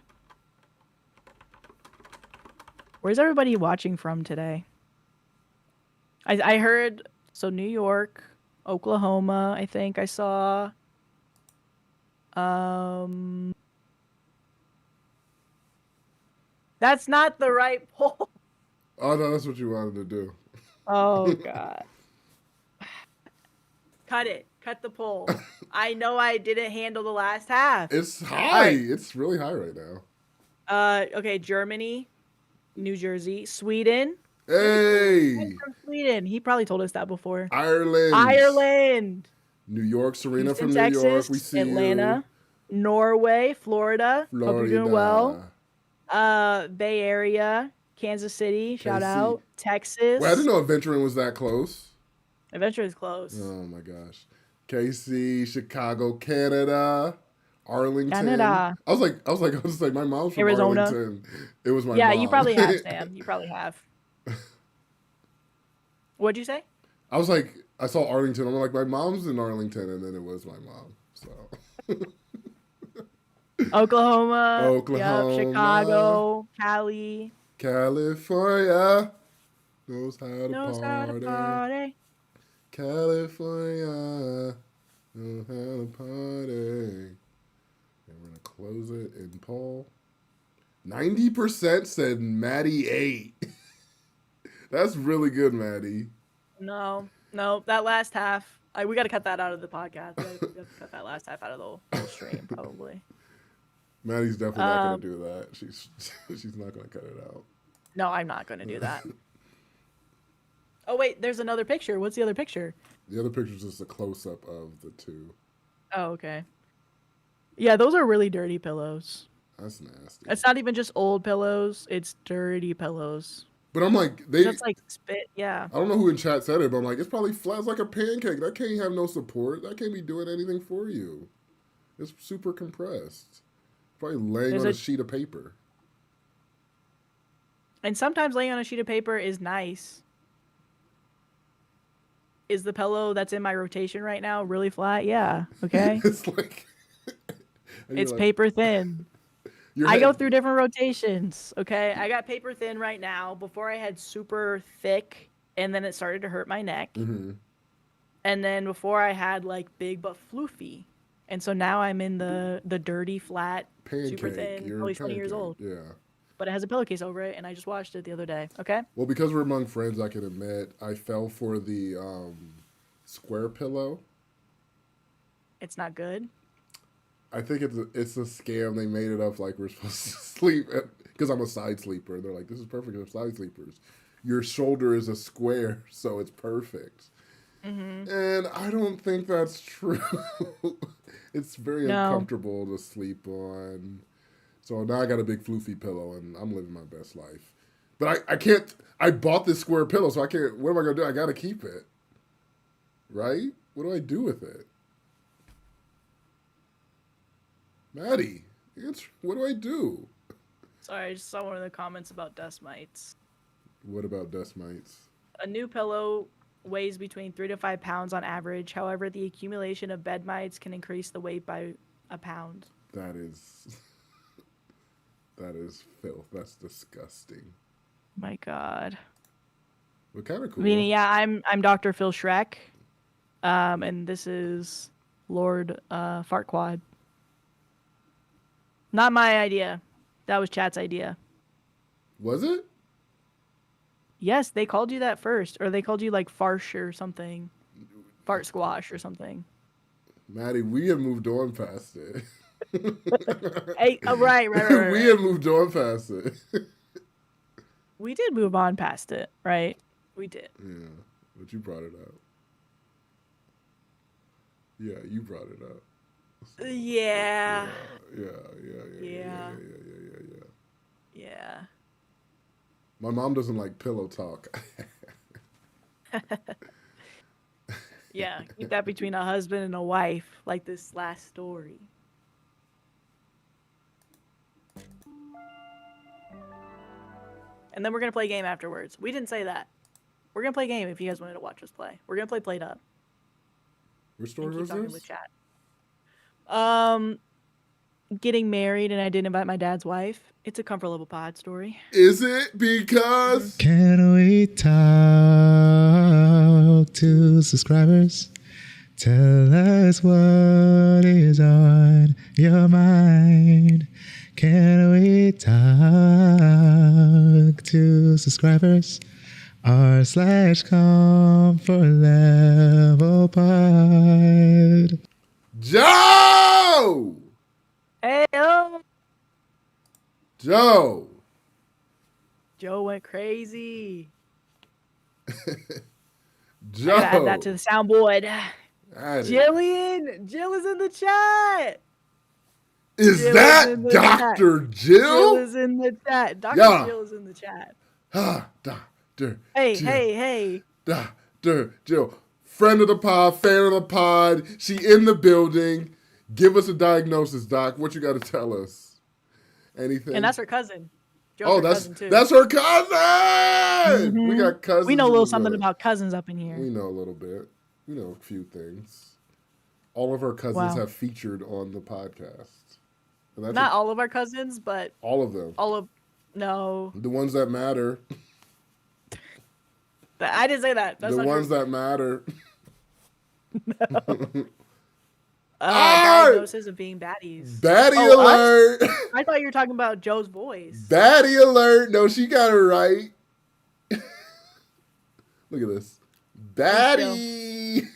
Where's everybody watching from today? I heard so New York, Oklahoma. I think I saw. That's not the right poll. Oh no, that's what you wanted to do. Oh god. Cut it. Cut the poll. I know I didn't handle the last half. It's high. Right. It's really high right now. Okay, Germany, New Jersey, Sweden. Hey, From Sweden. He probably told us that before. Ireland. Ireland. New York, Serena Houston, from Texas, New York. We see Atlanta, you. Norway, Florida. Hope you're doing well. Florida. Bay Area, Kansas City. Shout KC. out. Texas. Well, I didn't know Adventuring was that close. Adventure is close. Oh my gosh. KC, Chicago, Canada, Arlington. Canada. I was like, my mom's from Arizona. Arlington. It was my mom. Yeah, you probably have, Sam. You probably have. What'd you say? I was like, I saw Arlington. I'm like, my mom's in Arlington, and then it was my mom. So. Oklahoma. Oklahoma. Yep, Chicago. Cali. California knows how to Knows party. how to party. California knows how to party. And we're gonna close it in poll. 90% said Maddie 8. That's really good, Maddie. No, that last half. We got to cut that out of the podcast. We got to cut that last half out of the whole stream, probably. Maddie's definitely not gonna do that. She's not gonna cut it out. No, I'm not going to do that. Oh wait, there's another picture. What's the other picture? The other picture is just a close up of the two. Oh, okay. Yeah, those are really dirty pillows. That's nasty. It's not even just old pillows; it's dirty pillows. But I'm like, That's like spit. Yeah. I don't know who in chat said it, but I'm like, it's probably flat as like a pancake. That can't have no support. That can't be doing anything for you. It's super compressed. Probably laying on a sheet of paper. And sometimes laying on a sheet of paper is nice. Is the pillow that's in my rotation right now really flat? Yeah. Okay. It's like it's like, paper thin. I go through different rotations. Okay. I got paper thin right now. Before I had super thick, and then it started to hurt my neck. Mm-hmm. And then before I had like big but floofy. And so now I'm in the dirty, flat, pancake. Super thin, probably 20 years old. Yeah. But it has a pillowcase over it, and I just watched it the other day. Okay? Well, because we're among friends, I can admit I fell for the square pillow. It's not good. I think it's a scam. They made it up like we're supposed to sleep because I'm a side sleeper. They're like, this is perfect for side sleepers. your shoulder is a square, so it's perfect. Mm-hmm. And I don't think that's true. It's very No. uncomfortable to sleep on. So now I got a big floofy pillow and I'm living my best life. But I can't, I bought this square pillow, so I can't, what am I going to do? I got to keep it. Right? What do I do with it? Maddie, what do I do? Sorry, I just saw one of the comments about dust mites. What about dust mites? A new pillow weighs between 3 to 5 pounds on average. However, the accumulation of bed mites can increase the weight by a pound. That is filth. That's disgusting. My God. But kind of cool. I mean, yeah, I'm Dr. Phil Shrek, and this is Lord Fartquad. Not my idea. That was chat's idea. Was it? Yes, they called you that first, or they called you like Farsh or something, Fart Squash or something. Maddie, we have moved on past it. Hey, right. We have moved on past it. We did move on past it, right? We did. Yeah, but you brought it up. Yeah, you brought it up. So, Yeah. Yeah. My mom doesn't like pillow talk. Yeah, keep that between a husband and a wife, like this last story. And then we're going to play a game afterwards. We didn't say that. We're going to play a game if you guys wanted to watch us play. We're going to play Plateup. Which story was talking this? with chat. Getting married and I didn't invite my dad's wife. It's a ComfortLevelPod story. Is it? Because... Can we talk to subscribers? Tell us what is on your mind. Can we talk to subscribers? r/ComfortLevelPod. Joe! Hey, Joe! Joe went crazy. Joe! I gotta add that to the soundboard. Jill Jill is in the chat. is Jill that is in the Dr. Jill Jill? is in the chat. Dr. Yeah. Jill is in the chat. Ah, Dr. Hey, Jill. hey. Dr. Jill. Friend of the pod, fan of the pod. She in the building. Give us a diagnosis, Doc. What you got to tell us? Anything? And that's her cousin. Joe's her cousin too. That's her cousin. Mhm. We got cousins. We know a little something about cousins up in here. We know a little bit. We know a few things. All of our cousins have featured on the podcast. And that's not all of our cousins, but all of them. No. The ones that matter. I didn't say that. That's the not ones true. that matter. No. Diagnosis of being baddies. Baddie alert! I thought you were talking about Joe's voice. Baddie alert! No, she got it right. Look at this. Baddie!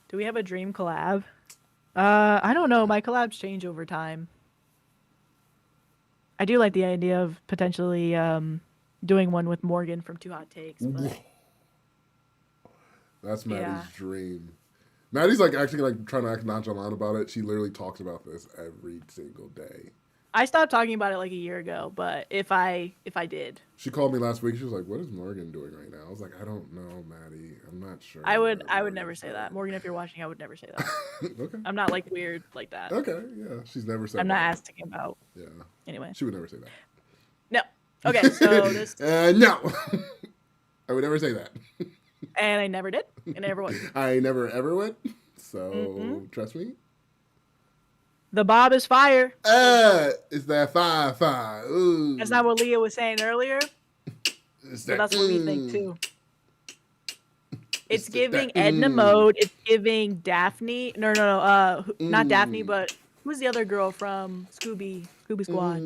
Do we have a dream collab? I don't know. My collabs change over time. I do like the idea of potentially doing one with Morgan from Two Hot Takes. But... That's Maddie's dream. Maddie's like actually like trying to act nonchalant about it. She literally talks about this every single day. I stopped talking about it like a year ago, but if I did. She called me last week. She was like, "What is Morgan doing right now?" I was like, "I don't know, Maddie. I'm not sure." I would never say that. Morgan, if you're watching, I would never say that. Okay. I'm not like weird like that. Okay, yeah. She's never said I'm that. not asking about. Yeah. Anyway. She would never say that. No. Okay, so this... no. I would never say that. And I never did. And I never would. I never ever would. So, trust me. The Bob is fire. It's that fire. Ooh. That's not what Leah was saying earlier. But that's what we think, too. It's giving Edna Mode. It's giving Daphne. No. Not Daphne, but who's the other girl from Scooby Squad?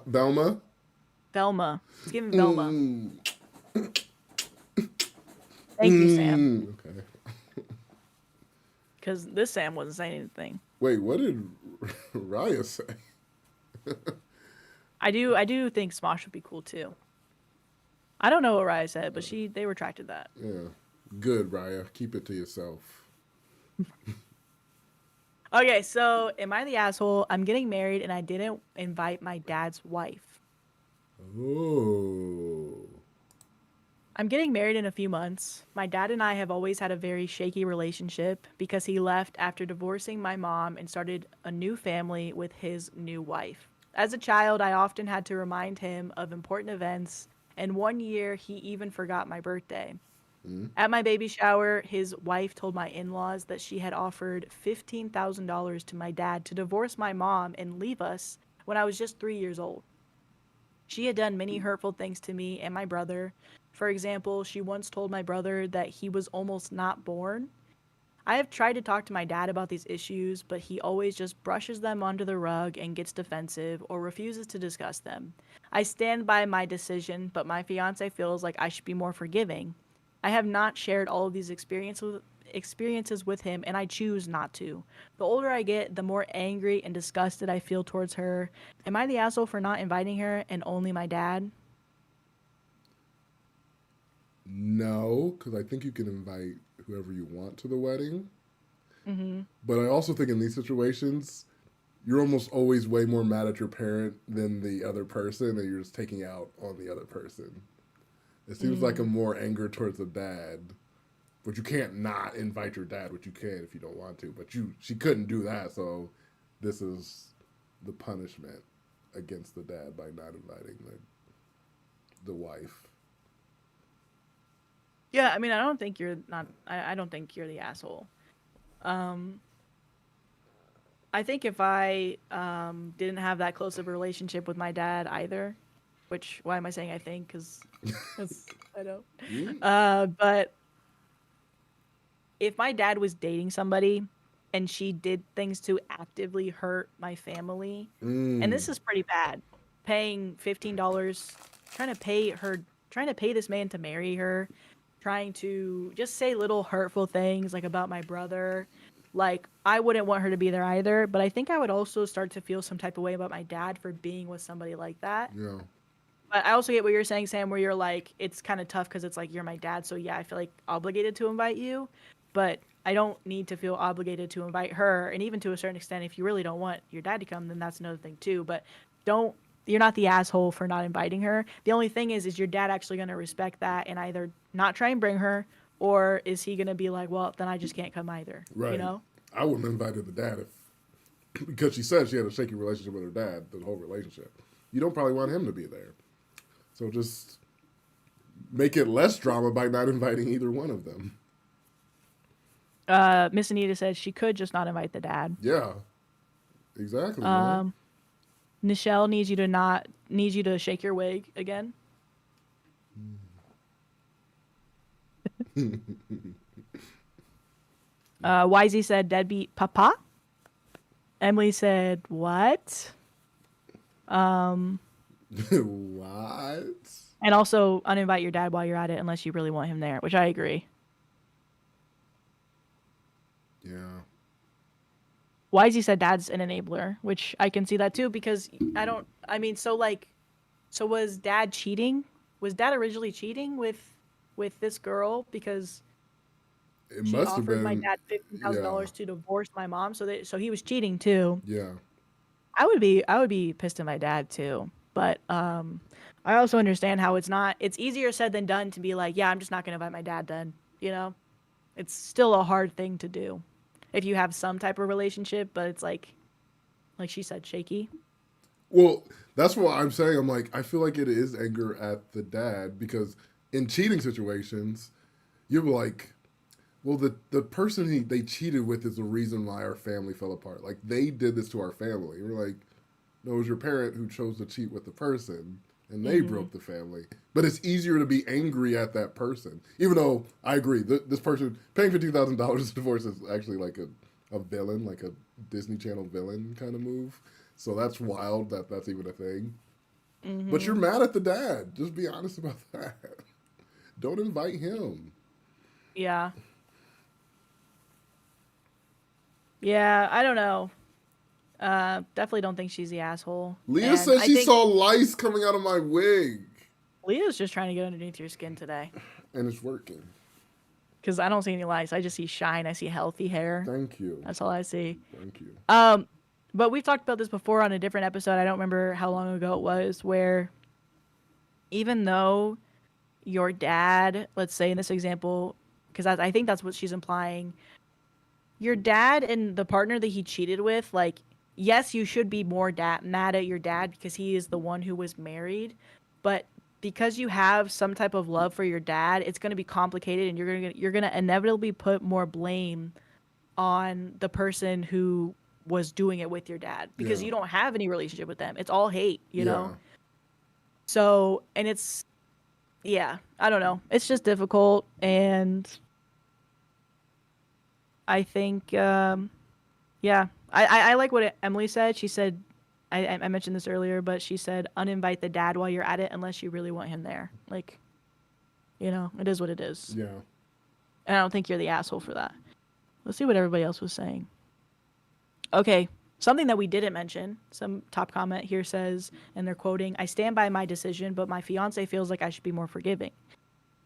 Velma. It's giving Velma. Thank you, Sam. Okay. Because this Sam wasn't saying anything. Wait, what did Raya say? I do think Smosh would be cool too. I don't know what Raya said, but they retracted that. Yeah. Good, Raya. Keep it to yourself. Okay, so am I the asshole? I'm getting married and I didn't invite my dad's wife. Oh. I'm getting married in a few months. My dad and I have always had a very shaky relationship because he left after divorcing my mom and started a new family with his new wife. As a child, I often had to remind him of important events, and one year he even forgot my birthday. Mm. At my baby shower, his wife told my in laws that she had offered $15,000 to my dad to divorce my mom and leave us when I was just 3 years old. She had done many hurtful things to me and my brother. For example, she once told my brother that he was almost not born. I have tried to talk to my dad about these issues, but he always just brushes them under the rug and gets defensive or refuses to discuss them. I stand by my decision, but my fiance feels like I should be more forgiving. I have not shared all of these experiences with him, and I choose not to. The older I get, the more angry and disgusted I feel towards her. Am I the asshole for not inviting her and only my dad? No, because I think you can invite whoever you want to the wedding. Mm-hmm. But I also think in these situations, you're almost always way more mad at your parent than the other person, and you're just taking out on the other person. It seems like a Mm. more anger towards the dad, but you can't not invite your dad, which you can if you don't want to. But she couldn't do that, so this is the punishment against the dad by not inviting the wife. Yeah, I mean, I don't think you're not. I don't think you're the asshole. Um, I think if I didn't have that close of a relationship with my dad either, which why am I saying I think? Because I don't. Mm. But if my dad was dating somebody and she did things to actively hurt my family, and Mm. this is pretty bad, paying $15, trying to pay her, trying to pay this man to marry her, trying to just say little hurtful things like about my brother. Like, I wouldn't want her to be there either, but I think I would also start to feel some type of way about my dad for being with somebody like that. Yeah. But I also get what you're saying, Sam, where you're like, it's kind of tough because it's like you're my dad. So yeah, I feel like obligated to invite you, but I don't need to feel obligated to invite her. And even to a certain extent, if you really don't want your dad to come, then that's another thing too. But don't, you're not the asshole for not inviting her. The only thing is your dad actually going to respect that and either not try and bring her, or is he going to be like, well, then I just can't come either, you Right. know? I wouldn't have invited the dad if because she said she had a shaky relationship with her dad, the whole relationship. You don't probably want him to be there. So just make it less drama by not inviting either one of them. Miss Anita says she could just not invite the dad. Yeah, exactly, man. Um, Nichelle needs you to shake your wig again. YZ said deadbeat papa. Emily said what? Um, What? and also uninvite your dad while you're at it unless you really want him there, which I agree. Yeah. YZ said dad's an enabler, which I can see that too because I don't. I mean, so like, so was dad cheating? Was dad originally cheating with this girl because It she must have offered my been. dad fifteen thousand Yeah. dollars to divorce my mom? So he was cheating too. Yeah. I would be pissed at my dad too. But I also understand how it's easier said than done to be like, yeah, I'm just not gonna invite my dad then, you know? It's still a hard thing to do. If you have some type of relationship, but it's like she said, shaky. Well, that's what I'm saying. I'm like, I feel like it is anger at the dad because in cheating situations, you're like, well, the person they cheated with is the reason why our family fell apart. Like they did this to our family. We're like, no, it was your parent who chose to cheat with the person, and they Mm-hmm. broke the family. But it's easier to be angry at that person, even though I agree. This person paying $15,000 to divorce is actually like a villain, like a Disney Channel villain kind of move. So that's wild that that's even a thing. But Mm-hmm. you're mad at the dad. Just be honest about that. Don't invite him. Yeah. Yeah, I don't know. Definitely don't think she's the asshole. Leah And said I she think saw lice coming out of my wig. Leah's just trying to get underneath your skin today. And it's working. Because I don't see any lights. I just see shine. I see healthy hair. Thank you. That's all I see. Thank you. But we've talked about this before on a different episode. I don't remember how long ago it was, where even though your dad, let's say in this example, because I think that's what she's implying, your dad and the partner that he cheated with, like, yes, you should be more mad at your dad because he is the one who was married, but because you have some type of love for your dad, it's going to be complicated, and you're going to inevitably put more blame on the person who was doing it with your dad because Yeah. you don't have any relationship with them. It's all hate, you Yeah. know? So, and it's, yeah, I don't know. It's just difficult. And I think, yeah, I like what Emily said. She said, I mentioned this earlier, but she said, uninvite the dad while you're at it unless you really want him there. Like, you know, it is what it is. Yeah. And I don't think you're the asshole for that. Let's see what everybody else was saying. Okay, something that we didn't mention, some top comment here says, and they're quoting, I stand by my decision, but my fiance feels like I should be more forgiving.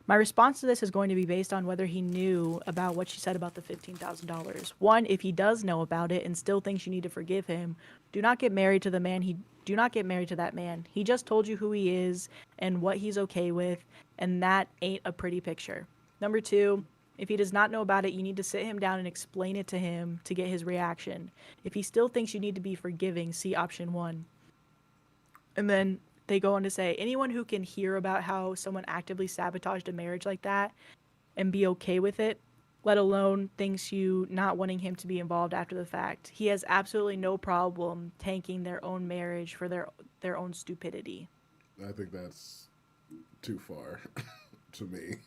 My response to this is going to be based on whether he knew about what she said about the $15,000. One, if he does know about it and still thinks you need to forgive him, do not get married to that man. He just told you who he is and what he's okay with, and that ain't a pretty picture. Number two, if he does not know about it, you need to sit him down and explain it to him to get his reaction. If he still thinks you need to be forgiving, see option 1. And then they go on to say, anyone who can hear about how someone actively sabotaged a marriage like that and be okay with it, let alone thinks you not wanting him to be involved after the fact, he has absolutely no problem tanking their own marriage for their own stupidity. I think that's too far to me.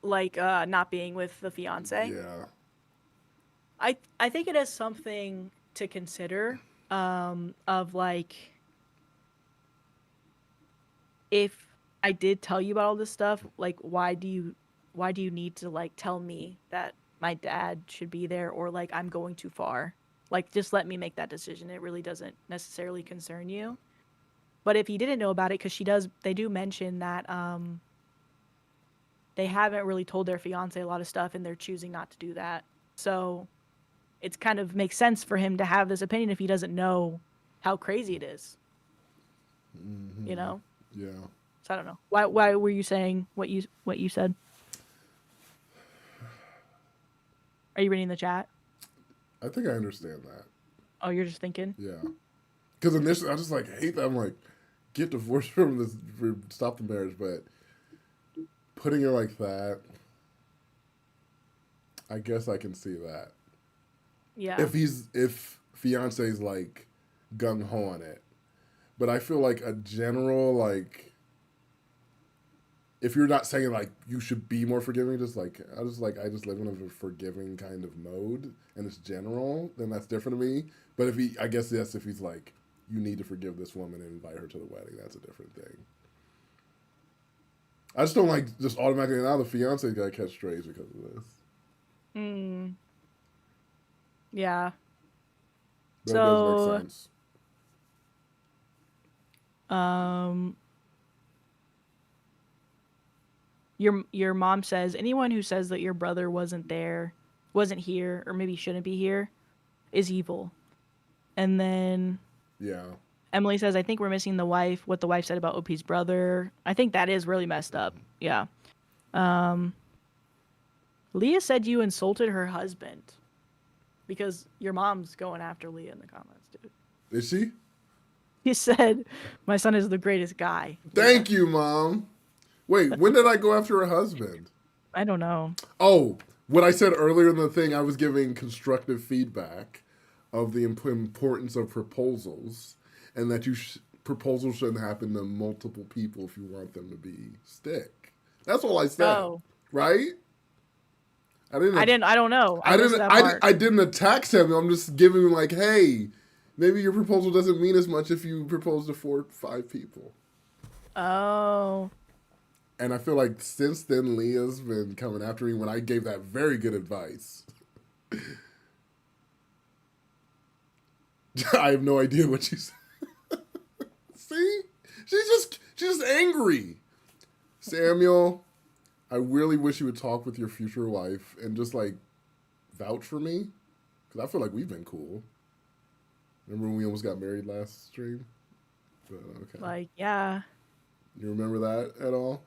Like not being with the fiance. Yeah. I think it is something to consider, of like, if I did tell you about all this stuff, like, why do you need to, like, tell me that my dad should be there, or like I'm going too far? Like, just let me make that decision. It really doesn't necessarily concern you. But if he didn't know about it, because they do mention that they haven't really told their fiance a lot of stuff, and they're choosing not to do that. So it's kind of makes sense for him to have this opinion if he doesn't know how crazy it is. Mm-hmm. You know? Yeah. So I don't know. Why were you saying what you said? Are you reading the chat? I think I understand that. Oh, you're just thinking? Yeah. Because initially I just like hate that. I'm like, get divorced from this, stop the marriage. But putting it like that, I guess I can see that. Yeah. If fiance's like gung ho on it, but I feel like a general, like, if you're not saying like you should be more forgiving, I just live in a forgiving kind of mode, and it's general, then that's different to me. But if he's like, you need to forgive this woman and invite her to the wedding, that's a different thing. I just don't like just automatically now the fiance got catch strays because of this. Yeah. That does make sense. Your mom says anyone who says that your brother wasn't here, or maybe shouldn't be here, is evil. And then Yeah. Emily says, I think we're missing what the wife said about OP's brother. I think that is really messed up. Yeah. Leah said you insulted her husband, because your mom's going after Leah in the comments, dude. Is she? He said, my son is the greatest guy. Thank you, Mom. Wait, when did I go after her husband? I don't know. Oh, what I said earlier in the thing, I was giving constructive feedback of the importance of proposals, and that proposals shouldn't happen to multiple people if you want them to stick. That's all I said. Oh. Right? I don't know. I didn't attack Samuel. I'm just giving him like, hey, maybe your proposal doesn't mean as much if you propose to 4 or 5 people. Oh. And I feel like since then, Leah's been coming after me when I gave that very good advice. I have no idea what you said. See? She's just angry. Samuel, I really wish you would talk with your future wife and just like vouch for me. Because I feel like we've been cool. Remember when we almost got married last stream? But, okay. Like, yeah. You remember that at all?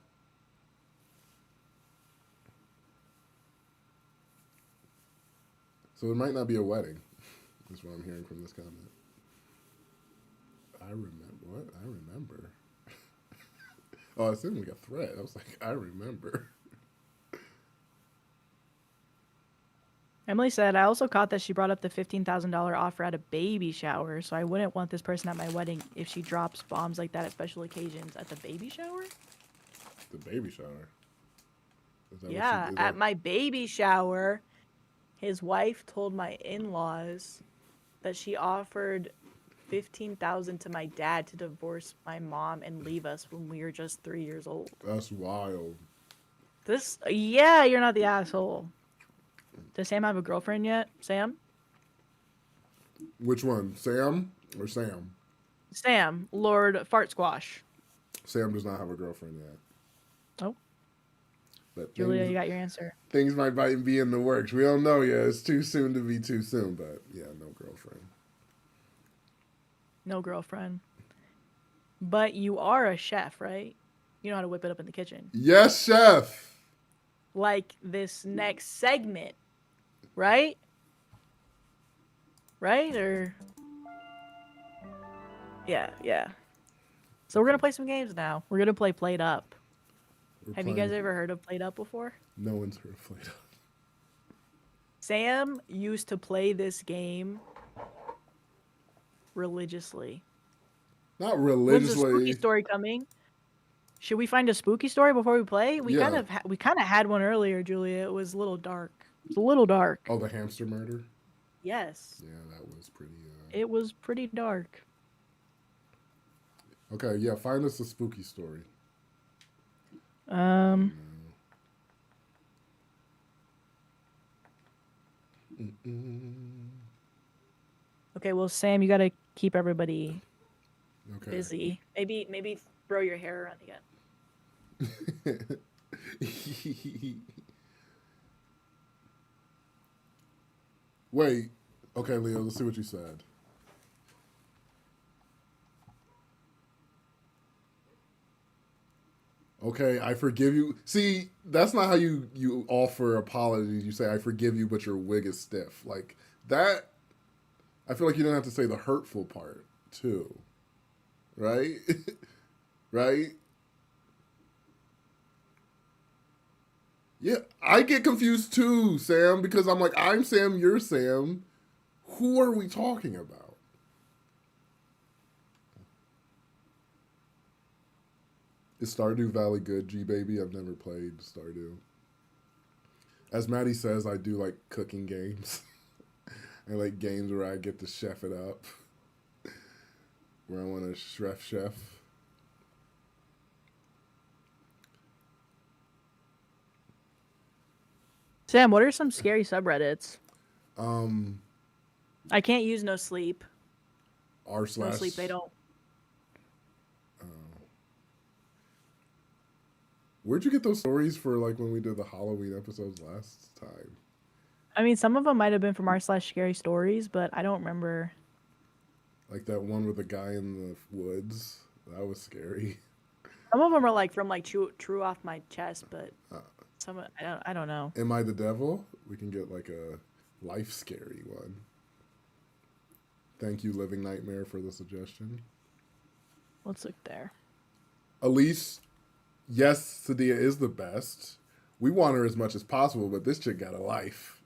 So it might not be a wedding. That's what I'm hearing from this comment. I remember. What? I remember. Oh, I sent like a threat. I was like, I remember. Emily said, I also caught that she brought up the $15,000 offer at a baby shower, so I wouldn't want this person at my wedding if she drops bombs like that at special occasions. At the baby shower? The baby shower. Yeah, at my baby shower, his wife told my in-laws that she offered $15,000 to my dad to divorce my mom and leave us when we were just 3 years old. That's wild. Yeah, you're not the asshole. Does Sam have a girlfriend yet? Sam? Which one? Sam or Sam? Sam, Lord Fart Squash. Sam does not have a girlfriend yet. Oh. But Julia, you got your answer. Things might be in the works. We don't know yet. It's too soon to be too soon, but yeah, no girlfriend. No girlfriend. But you are a chef, right? You know how to whip it up in the kitchen. Yes, chef. Like this next segment, right? Right? Or yeah. So we're gonna play some games now. We're gonna play Plateup. Have you guys ever heard of Plateup before? No one's heard of Plateup. Sam used to play this game religiously. Not religiously. When's the spooky story coming? Should we find a spooky story before we play? We kind of had one earlier, Julia. It was a little dark. It's a little dark. Oh, the hamster murder? Yes. Yeah, that was pretty... It was pretty dark. Okay, yeah, find us a spooky story. Okay, well, Sam, you gotta keep everybody busy. Maybe throw your hair around again. Wait. Okay, Leo, let's see what you said. Okay, I forgive you. See, that's not how you offer apologies. You say, I forgive you, but your wig is stiff. Like, that, I feel like you don't have to say the hurtful part, too. Right? Right? Yeah, I get confused too, Sam, because I'm like, I'm Sam, you're Sam. Who are we talking about? Is Stardew Valley good, G-Baby? I've never played Stardew. As Maddie says, I do like cooking games. I like games where I get to chef it up. Where I want to chef. Sam, what are some scary subreddits? I can't use no sleep. R// No sleep, they don't. Where'd you get those stories for, like, when we did the Halloween episodes last time? I mean, some of them might have been from r/scary stories, but I don't remember. Like that one with the guy in the woods. That was scary. Some of them are like from like true off my chest, but some I don't know. Am I the devil? We can get like a life scary one. Thank you, Living Nightmare, for the suggestion. Let's look there. Elise, yes, Sadia is the best. We want her as much as possible, but this chick got a life.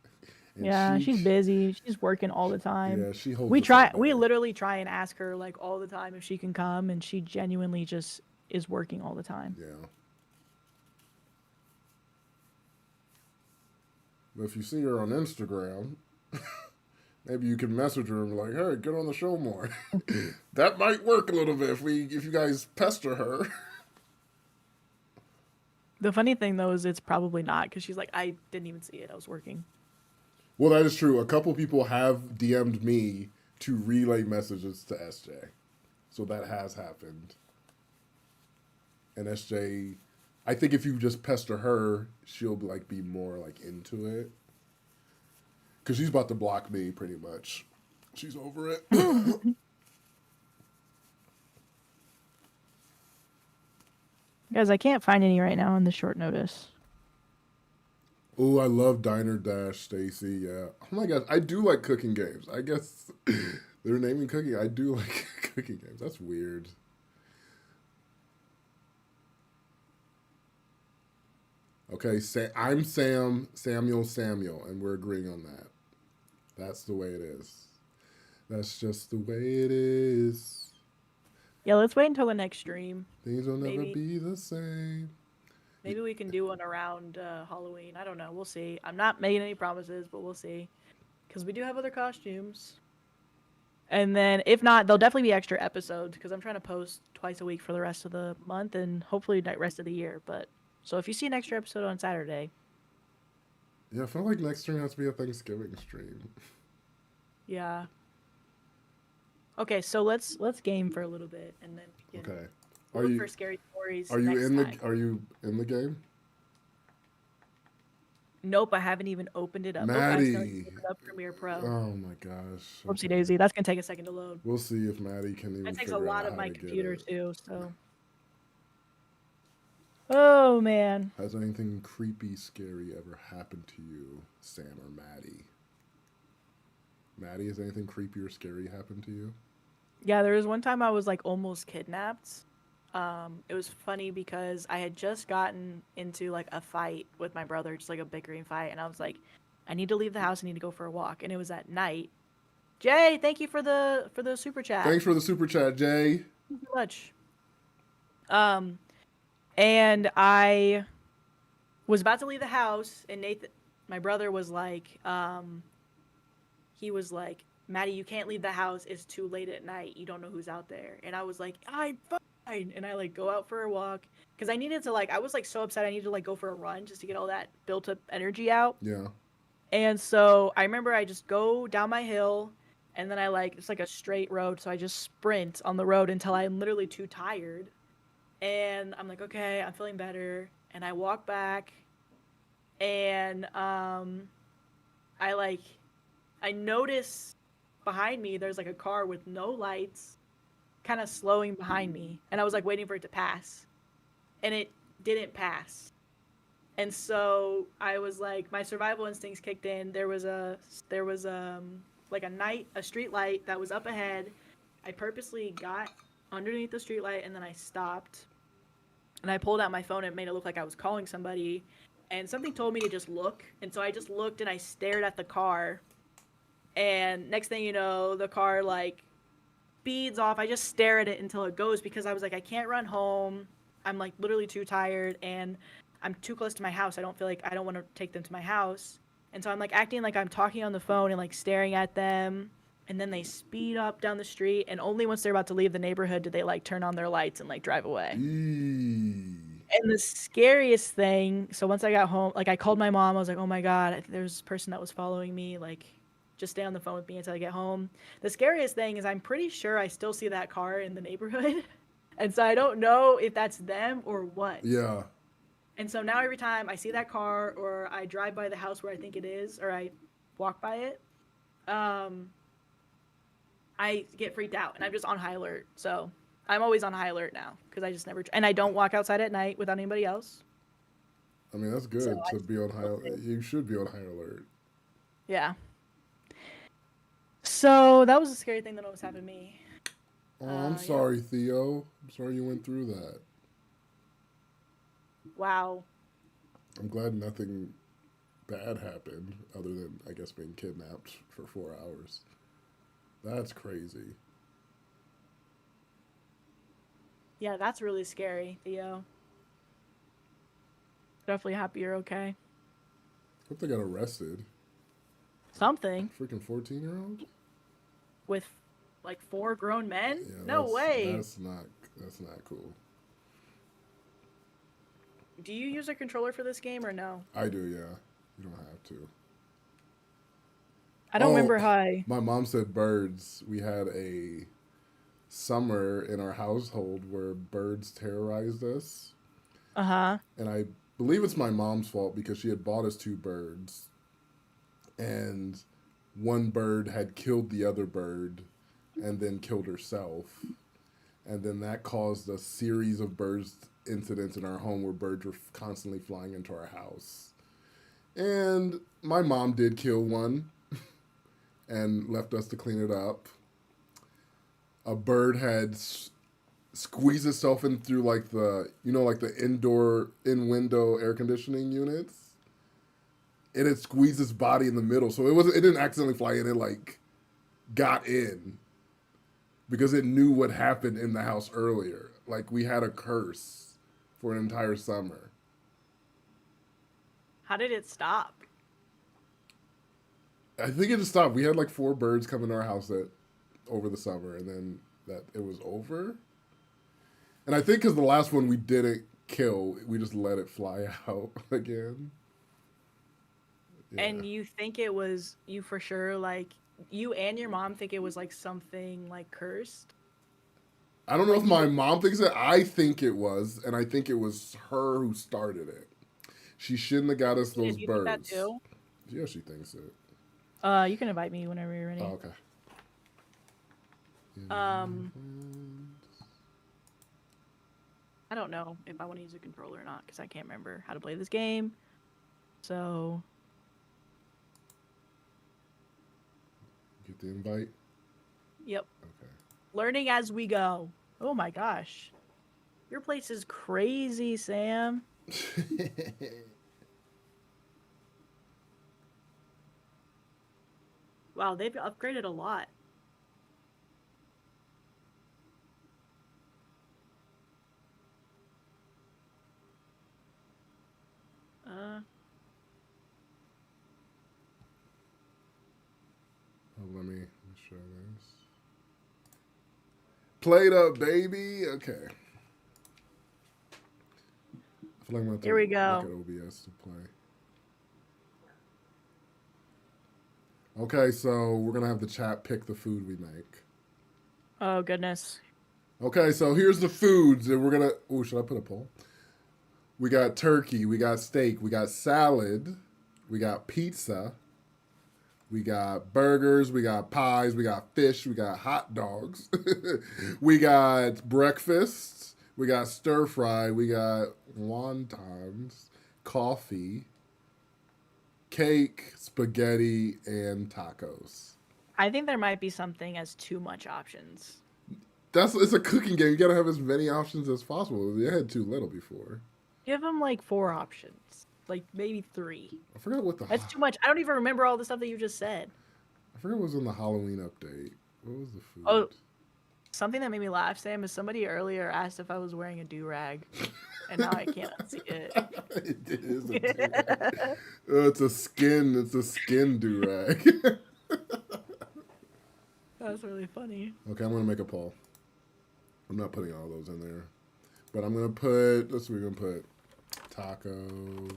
And yeah, she's busy. She's working all the time. Yeah, she holds. We literally try and ask her like all the time if she can come, and she genuinely just is working all the time. Yeah. But if you see her on Instagram, maybe you can message her and be like, "Hey, get on the show more." That might work a little bit if you guys pester her. The funny thing though is it's probably not, because she's like, I didn't even see it. I was working. Well, that is true. A couple people have DM'd me to relay messages to SJ. So that has happened. And SJ, I think if you just pester her, she'll like be more like into it. Because she's about to block me pretty much. She's over it. Guys, I can't find any right now on the short notice. Oh, I love Diner Dash, Stacy. Yeah. Oh my gosh, I do like cooking games. I guess they're naming cooking. I do like cooking games. That's weird. Okay, I'm Samuel, and we're agreeing on that. That's the way it is. That's just the way it is. Yeah, let's wait until the next stream. Things will never Maybe. be the same. Maybe we can do one around Halloween. I don't know. We'll see. I'm not making any promises, but we'll see. Because we do have other costumes. And then, if not, there'll definitely be extra episodes. Because I'm trying to post twice a week for the rest of the month and hopefully the rest of the year. But so if you see an extra episode on Saturday. Yeah, I feel like next stream has to be a Thanksgiving stream. Yeah. Okay, so let's game for a little bit and then we can Okay. look for scary stories. Are you next in the time. Are you in the game? Nope, I haven't even opened it up. Maddie. Oh, I still up Premiere Pro. Oh my gosh. Whoopsie daisy. That's gonna take a second to load. We'll see if Maddie can even. That takes a figure lot out of how my to get computer it. too. So. Oh man. Has anything creepy, scary ever happened to you, Sam or Maddie? Maddie, has anything creepy or scary happened to you? Yeah, there was one time I was like almost kidnapped. It was funny because I had just gotten into like a fight with my brother, just like a bickering fight, and I was like, I need to leave the house. I need to go for a walk, and it was at night. Jay, thank you for the super chat. Thanks for the super chat, Jay. Thank you so much. And I was about to leave the house, and Nathan, my brother, was like, he was like, Maddie, you can't leave the house. It's too late at night. You don't know who's out there. And I was like, I'm fine. And I like go out for a walk because I needed to like, I was like so upset. I needed to like go for a run just to get all that built up energy out. Yeah. And so I remember I just go down my hill, and then I like, it's like a straight road. So I just sprint on the road until I'm literally too tired. And I'm like, okay, I'm feeling better. And I walk back, and I notice behind me there's like a car with no lights kind of slowing behind me, and I was like waiting for it to pass, and it didn't pass. And so I was like, my survival instincts kicked in. There was like a street light that was up ahead. I purposely got underneath the street light, and then I stopped, and I pulled out my phone, and it made it look like I was calling somebody, and something told me to just look. And so I just looked, and I stared at the car. And next thing you know, the car like speeds off. I just stare at it until it goes because I was like, I can't run home. I'm like literally too tired, and I'm too close to my house. I don't want to take them to my house. And so I'm like acting like I'm talking on the phone and like staring at them. And then they speed up down the street, and only once they're about to leave the neighborhood do they like turn on their lights and like drive away. And the scariest thing, so once I got home, like I called my mom. I was like, oh my God, there's a person that was following me. Like, just stay on the phone with me until I get home. The scariest thing is I'm pretty sure I still see that car in the neighborhood. And so I don't know if that's them or what. Yeah. And so now every time I see that car or I drive by the house where I think it is, or I walk by it, I get freaked out, and I'm just on high alert. So I'm always on high alert now because I just never, and I don't walk outside at night without anybody else. I mean, that's good So to be on high alert. You should be on high alert. Yeah. So that was a scary thing that almost happened to me. Oh, I'm sorry, Theo. I'm sorry you went through that. Wow. I'm glad nothing bad happened other than, I guess, being kidnapped for 4 hours. That's crazy. Yeah, that's really scary, Theo. Definitely happy you're okay. Hope they got arrested. Something. Freaking 14-year-old? With like 4 grown men? Yeah, No way. That's not cool. Do you use a controller for this game or no? I do, yeah. You don't have to. I don't Oh, remember how I. my mom said birds. We had a summer in our household where birds terrorized us. Uh huh. And I believe it's my mom's fault because she had bought us two birds. And one bird had killed the other bird and then killed herself. And then that caused a series of birds incidents in our home where birds were constantly flying into our house. And my mom did kill one and left us to clean it up. A bird had squeezed itself in through like the indoor in window air conditioning units. It had squeezed its body in the middle, so it didn't accidentally fly in. It like got in because it knew what happened in the house earlier. Like we had a curse for an entire summer. How did it stop? I think it just stopped. We had like four birds come into our house over the summer, and then that it was over. And I think because the last one we didn't kill, we just let it fly out again. Yeah. And you think it was you for sure? Like you and your mom think it was like something like cursed? I don't know Like if my mom thinks it. I think it was, and I think it was her who started it. She shouldn't have got us those Did you think that birds. too? Yeah, she thinks it. You can invite me whenever you're ready. Oh, okay. I don't know if I want to use a controller or not because I can't remember how to play this game. So. Get the invite. Yep. Okay. Learning as we go. Oh my gosh. Your place is crazy, Sam. Wow, they've upgraded a lot. Oh, let me show this. Plateup, baby. Okay. I feel like I'm going to Here we look go. at OBS to play. Okay, so we're going to have the chat pick the food we make. Oh, goodness. Okay, so here's the foods that we're going to... Oh, should I put a poll? We got turkey, we got steak, we got salad, we got pizza, we got burgers, we got pies, we got fish, we got hot dogs, we got breakfast, we got stir fry, we got wontons, coffee, cake, spaghetti, and tacos. I think there might be something as too much options. It's a cooking game. You gotta have as many options as possible. You had too little before. Give them like 4 options. Like maybe 3. I forgot what That's too much. I don't even remember all the stuff that you just said. I forgot what was in the Halloween update. What was the food? Oh, something that made me laugh, Sam, is somebody earlier asked if I was wearing a do-rag. And now I can't unsee it. It is a do-rag. It's a skin do-rag. That's really funny. Okay, I'm gonna make a poll. I'm not putting all those in there. But I'm gonna put, we're gonna put tacos.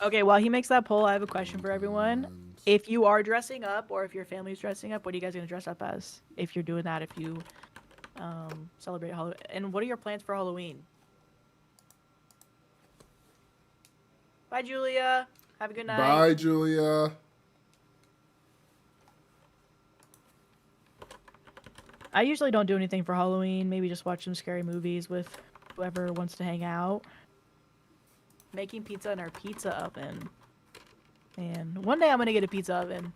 Okay, while he makes that poll, I have a question for everyone. If you are dressing up, or if your family's dressing up, what are you guys gonna dress up as? If you're doing that, if you celebrate Halloween, and what are your plans for Halloween? Bye, Julia. Have a good night. Bye, Julia. I usually don't do anything for Halloween. Maybe just watch some scary movies with whoever wants to hang out. Making pizza in our pizza oven. And one day I'm going to get a pizza oven.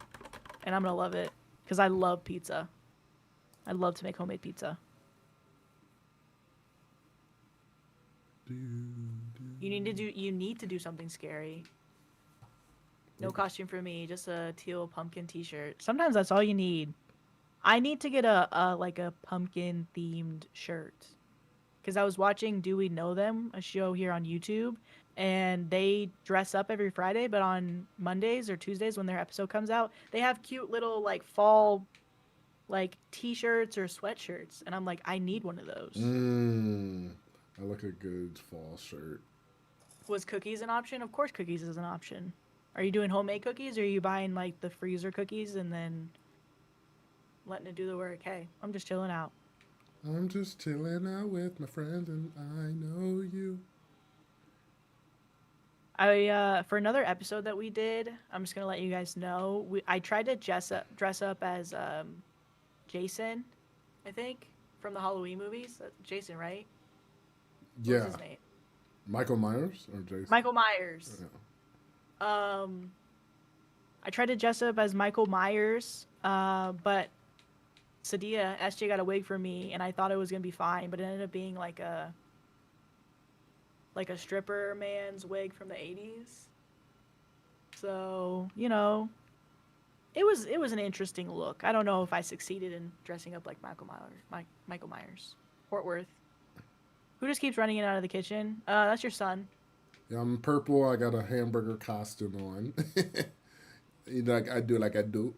And I'm going to love it. Because I love pizza. I love to make homemade pizza. You need to do something scary. No costume for me. Just a teal pumpkin t-shirt. Sometimes that's all you need. I need to get a pumpkin themed shirt. Because I was watching Do We Know Them, a show here on YouTube, and they dress up every Friday, but on Mondays or Tuesdays when their episode comes out, they have cute little like fall like t-shirts or sweatshirts, and I'm like, I need one of those. I like a good fall shirt. Was cookies an option? Of course cookies is an option. Are you doing homemade cookies, or are you buying like the freezer cookies and then letting it do the work? Hey, I'm just chilling out. I'm just chilling out with my friends, and I know you. I for another episode that we did, I'm just gonna let you guys know. I tried to dress up as Jason, I think, from the Halloween movies. Jason, right? What was Yeah. his name? Michael Myers or Jason? Michael Myers. Yeah. I tried to dress up as Michael Myers, but Sadia SJ got a wig for me, and I thought it was gonna be fine, but it ended up being like a stripper man's wig from the 80s. So, it was an interesting look. I don't know if I succeeded in dressing up like Michael Myers. Fort Worth. Who just keeps running in and out of the kitchen? That's your son. Yeah, I'm purple. I got a hamburger costume on. I do like I do.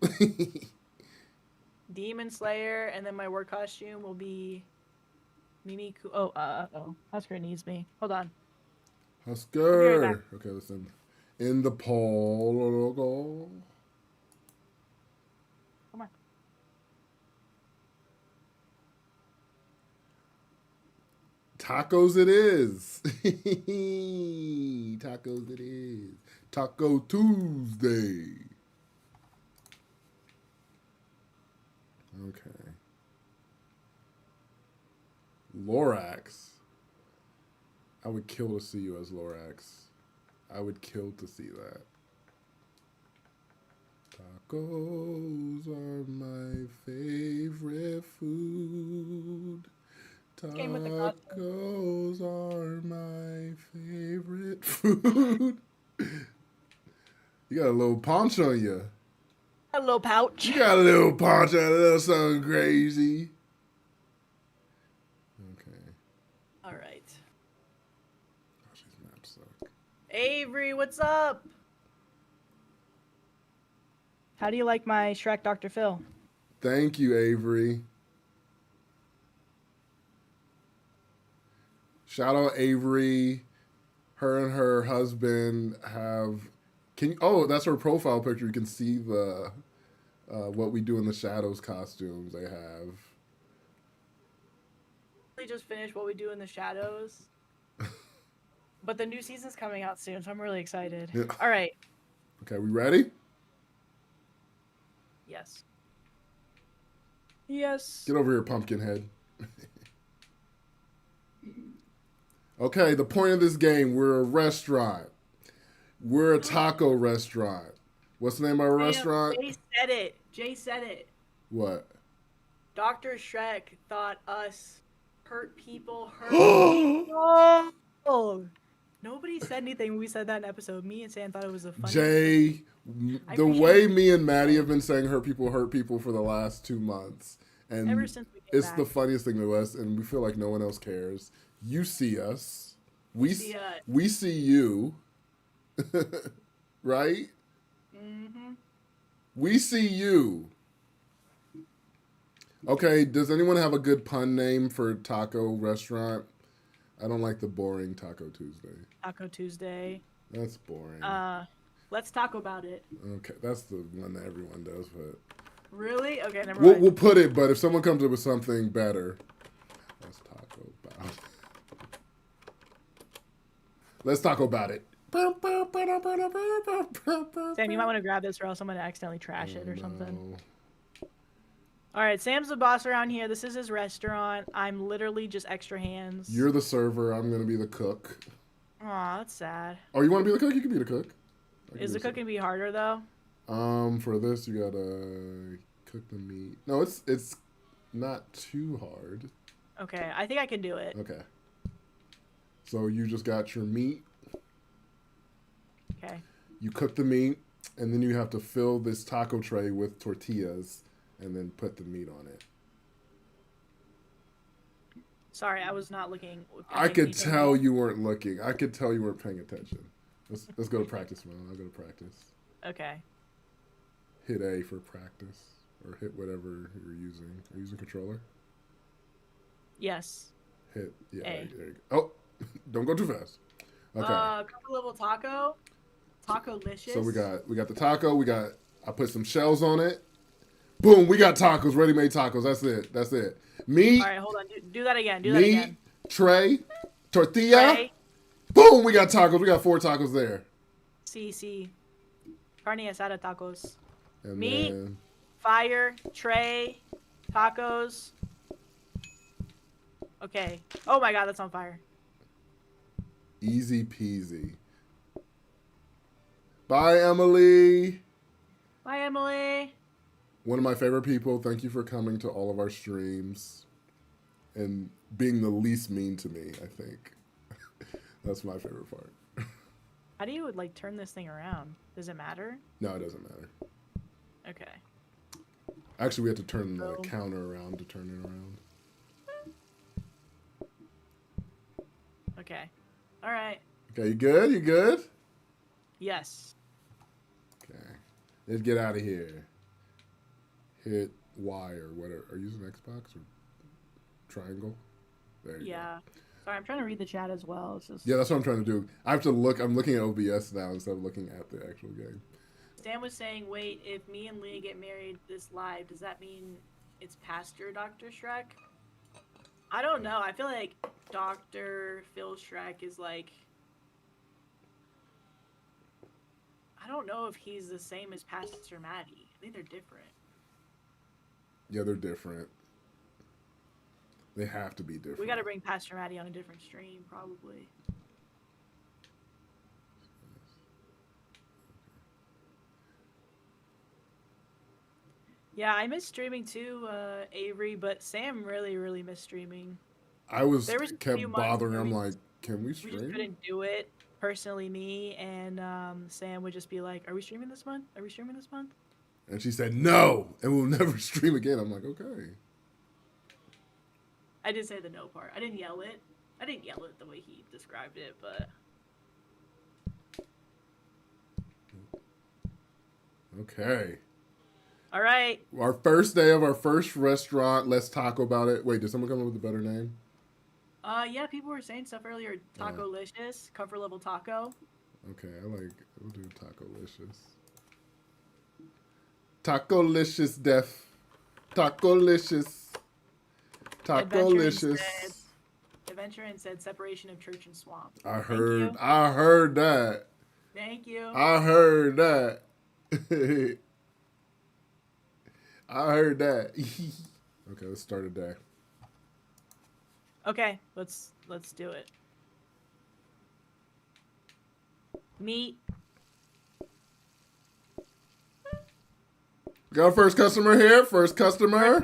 Demon Slayer, and then my work costume will be Mimi. Husker needs me. Hold on. Husker. Right back. Okay, listen. In the poll. Come on. Tacos it is. Tacos it is. Taco Tuesday. Okay. Lorax. I would kill to see you as Lorax. I would kill to see that. Tacos are my favorite food. Came with the costume. Tacos are my favorite food. You got a little paunch on you. A little pouch. You got a little paunch on, a little something crazy. Okay. All right. Gosh, these maps suck. Avery, what's up? How do you like my Shrek Dr. Phil? Thank you, Avery. Shout out Avery. Her and her husband have. That's her profile picture. You can see the what we do in the shadows costumes they have. We just finished What We Do in the Shadows. But the new season's coming out soon, so I'm really excited. Yeah. All right. Okay, we ready? Yes. Yes. Get over here, Pumpkinhead. Okay, the point of this game, we're a restaurant. We're a taco restaurant. What's the name of our restaurant? Jay said it. What? Dr. Shrek thought us hurt people. Oh! Nobody said anything when we said that in episode. Me and Sam thought it was a funny. Jay, the way me and Maddie have been saying hurt people for the last 2 months. And Ever since we came it's back. the funniest thing to us, and we feel like no one else cares. You see us. We see you. Right? Mm-hmm. We see you. Okay, does anyone have a good pun name for taco restaurant? I don't like the boring Taco Tuesday. Taco Tuesday. That's boring. Let's talk about it. Okay, that's the one that everyone does, but... Really? Okay, never mind. We'll put it, but if someone comes up with something better, let's talk about it. Let's talk about it. Sam, you might want to grab this or else I'm going to accidentally trash it or something. No. All right, Sam's the boss around here. This is his restaurant. I'm literally just extra hands. You're the server. I'm going to be the cook. Aw, that's sad. Oh, you want to be the cook? You can be the cook. Is the cooking be harder, though? For this, you got to cook the meat. No, it's not too hard. Okay, I think I can do it. Okay. So you just got your meat. Okay. You cook the meat, and then you have to fill this taco tray with tortillas and then put the meat on it. Sorry, I was not looking. I could tell you weren't looking. I could tell you weren't paying attention. Let's go to practice mode. I'll go to practice. Okay. Hit A for practice, or hit whatever you're using. Are you using controller? Yes. Hit, yeah, A. there you go. Oh, don't go too fast. Okay. Comfort level taco. Taco-licious. So we got the taco. I put some shells on it. Boom, we got tacos, ready-made tacos. That's it. Meat. All right, hold on. Do that again. Do that meat, again. tray, tortilla. Tray. Boom, we got tacos. We got 4 tacos there. Sí. Carne asada tacos. And Meat, then, fire, tray, tacos. Okay. Oh my god, that's on fire. easy peasy. Bye, Emily. Bye, Emily. One of my favorite people. Thank you for coming to all of our streams and being the least mean to me, I think. That's my favorite part. How do you like turn this thing around? Does it matter? No, it doesn't matter. Okay. Actually, we have to turn the counter around to turn it around. Okay. All right. Okay, you good? You good? Yes. Okay. Let's get out of here. Hit Y or whatever. Are you using Xbox or triangle? There you go. Yeah. Sorry, I'm trying to read the chat as well. It's just... Yeah, that's what I'm trying to do. I have to look. I'm looking at OBS now instead of looking at the actual game. Stan was saying, wait, if me and Leah get married this live, does that mean it's Pastor Dr. Shrek? I don't know. I feel like Dr. Phil Shrek is like... I don't know if he's the same as Pastor Madi. I think they're different. Yeah, they're different. They have to be different. We got to bring Pastor Madi on a different stream, probably. Yeah, I miss streaming too, Avery, but Sam really missed streaming. I was There was kept bothering. I'm like, can we We stream? just couldn't do it. Personally, me and Sam would just be like, are we streaming this month? Are we streaming this month? And she said no, and we'll never stream again. I'm like, okay. I did say the no part. I didn't yell it. I didn't yell it the way he described it, but... Okay. All right. Our first day of our first restaurant. Let's talk about it. Wait, did someone come up with a better name? Yeah, people were saying stuff earlier. Taco-licious. Comfort level taco. Okay, we'll do Taco-licious. Taco-licious, Def. Taco-licious. Taco-licious. Adventurin said separation of church and swamp. I heard that. Thank you. I heard that. I heard that. Okay, let's start a day. Okay, let's do it. Meat. Got our first customer here. First customer.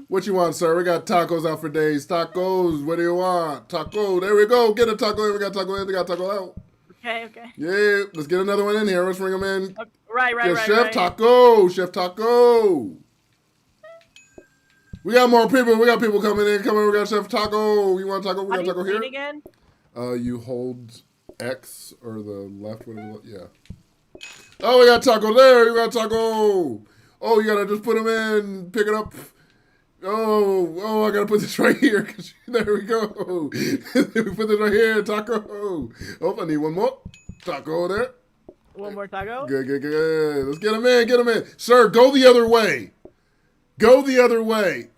What you want, sir? We got tacos out for days. Tacos. What do you want? Taco. There we go. Get a taco in. We got taco in. We got taco out. Okay. Yeah. Let's get another one in here. Let's bring them in. Okay. Right. Chef Taco. Chef Taco. We got more people. We got people coming in. We got Chef Taco. You want taco? We got taco here. Again? You hold X or the left, whatever. Yeah. Oh, we got taco there. You got taco. Oh, you gotta just put them in. Pick it up. Oh, I gotta put this right here. There we go. We put this right here. Taco. Oh, I need one more. Taco there. One more taco? Good. Let's get them in. Get them in. Sir, go the other way. Go the other way.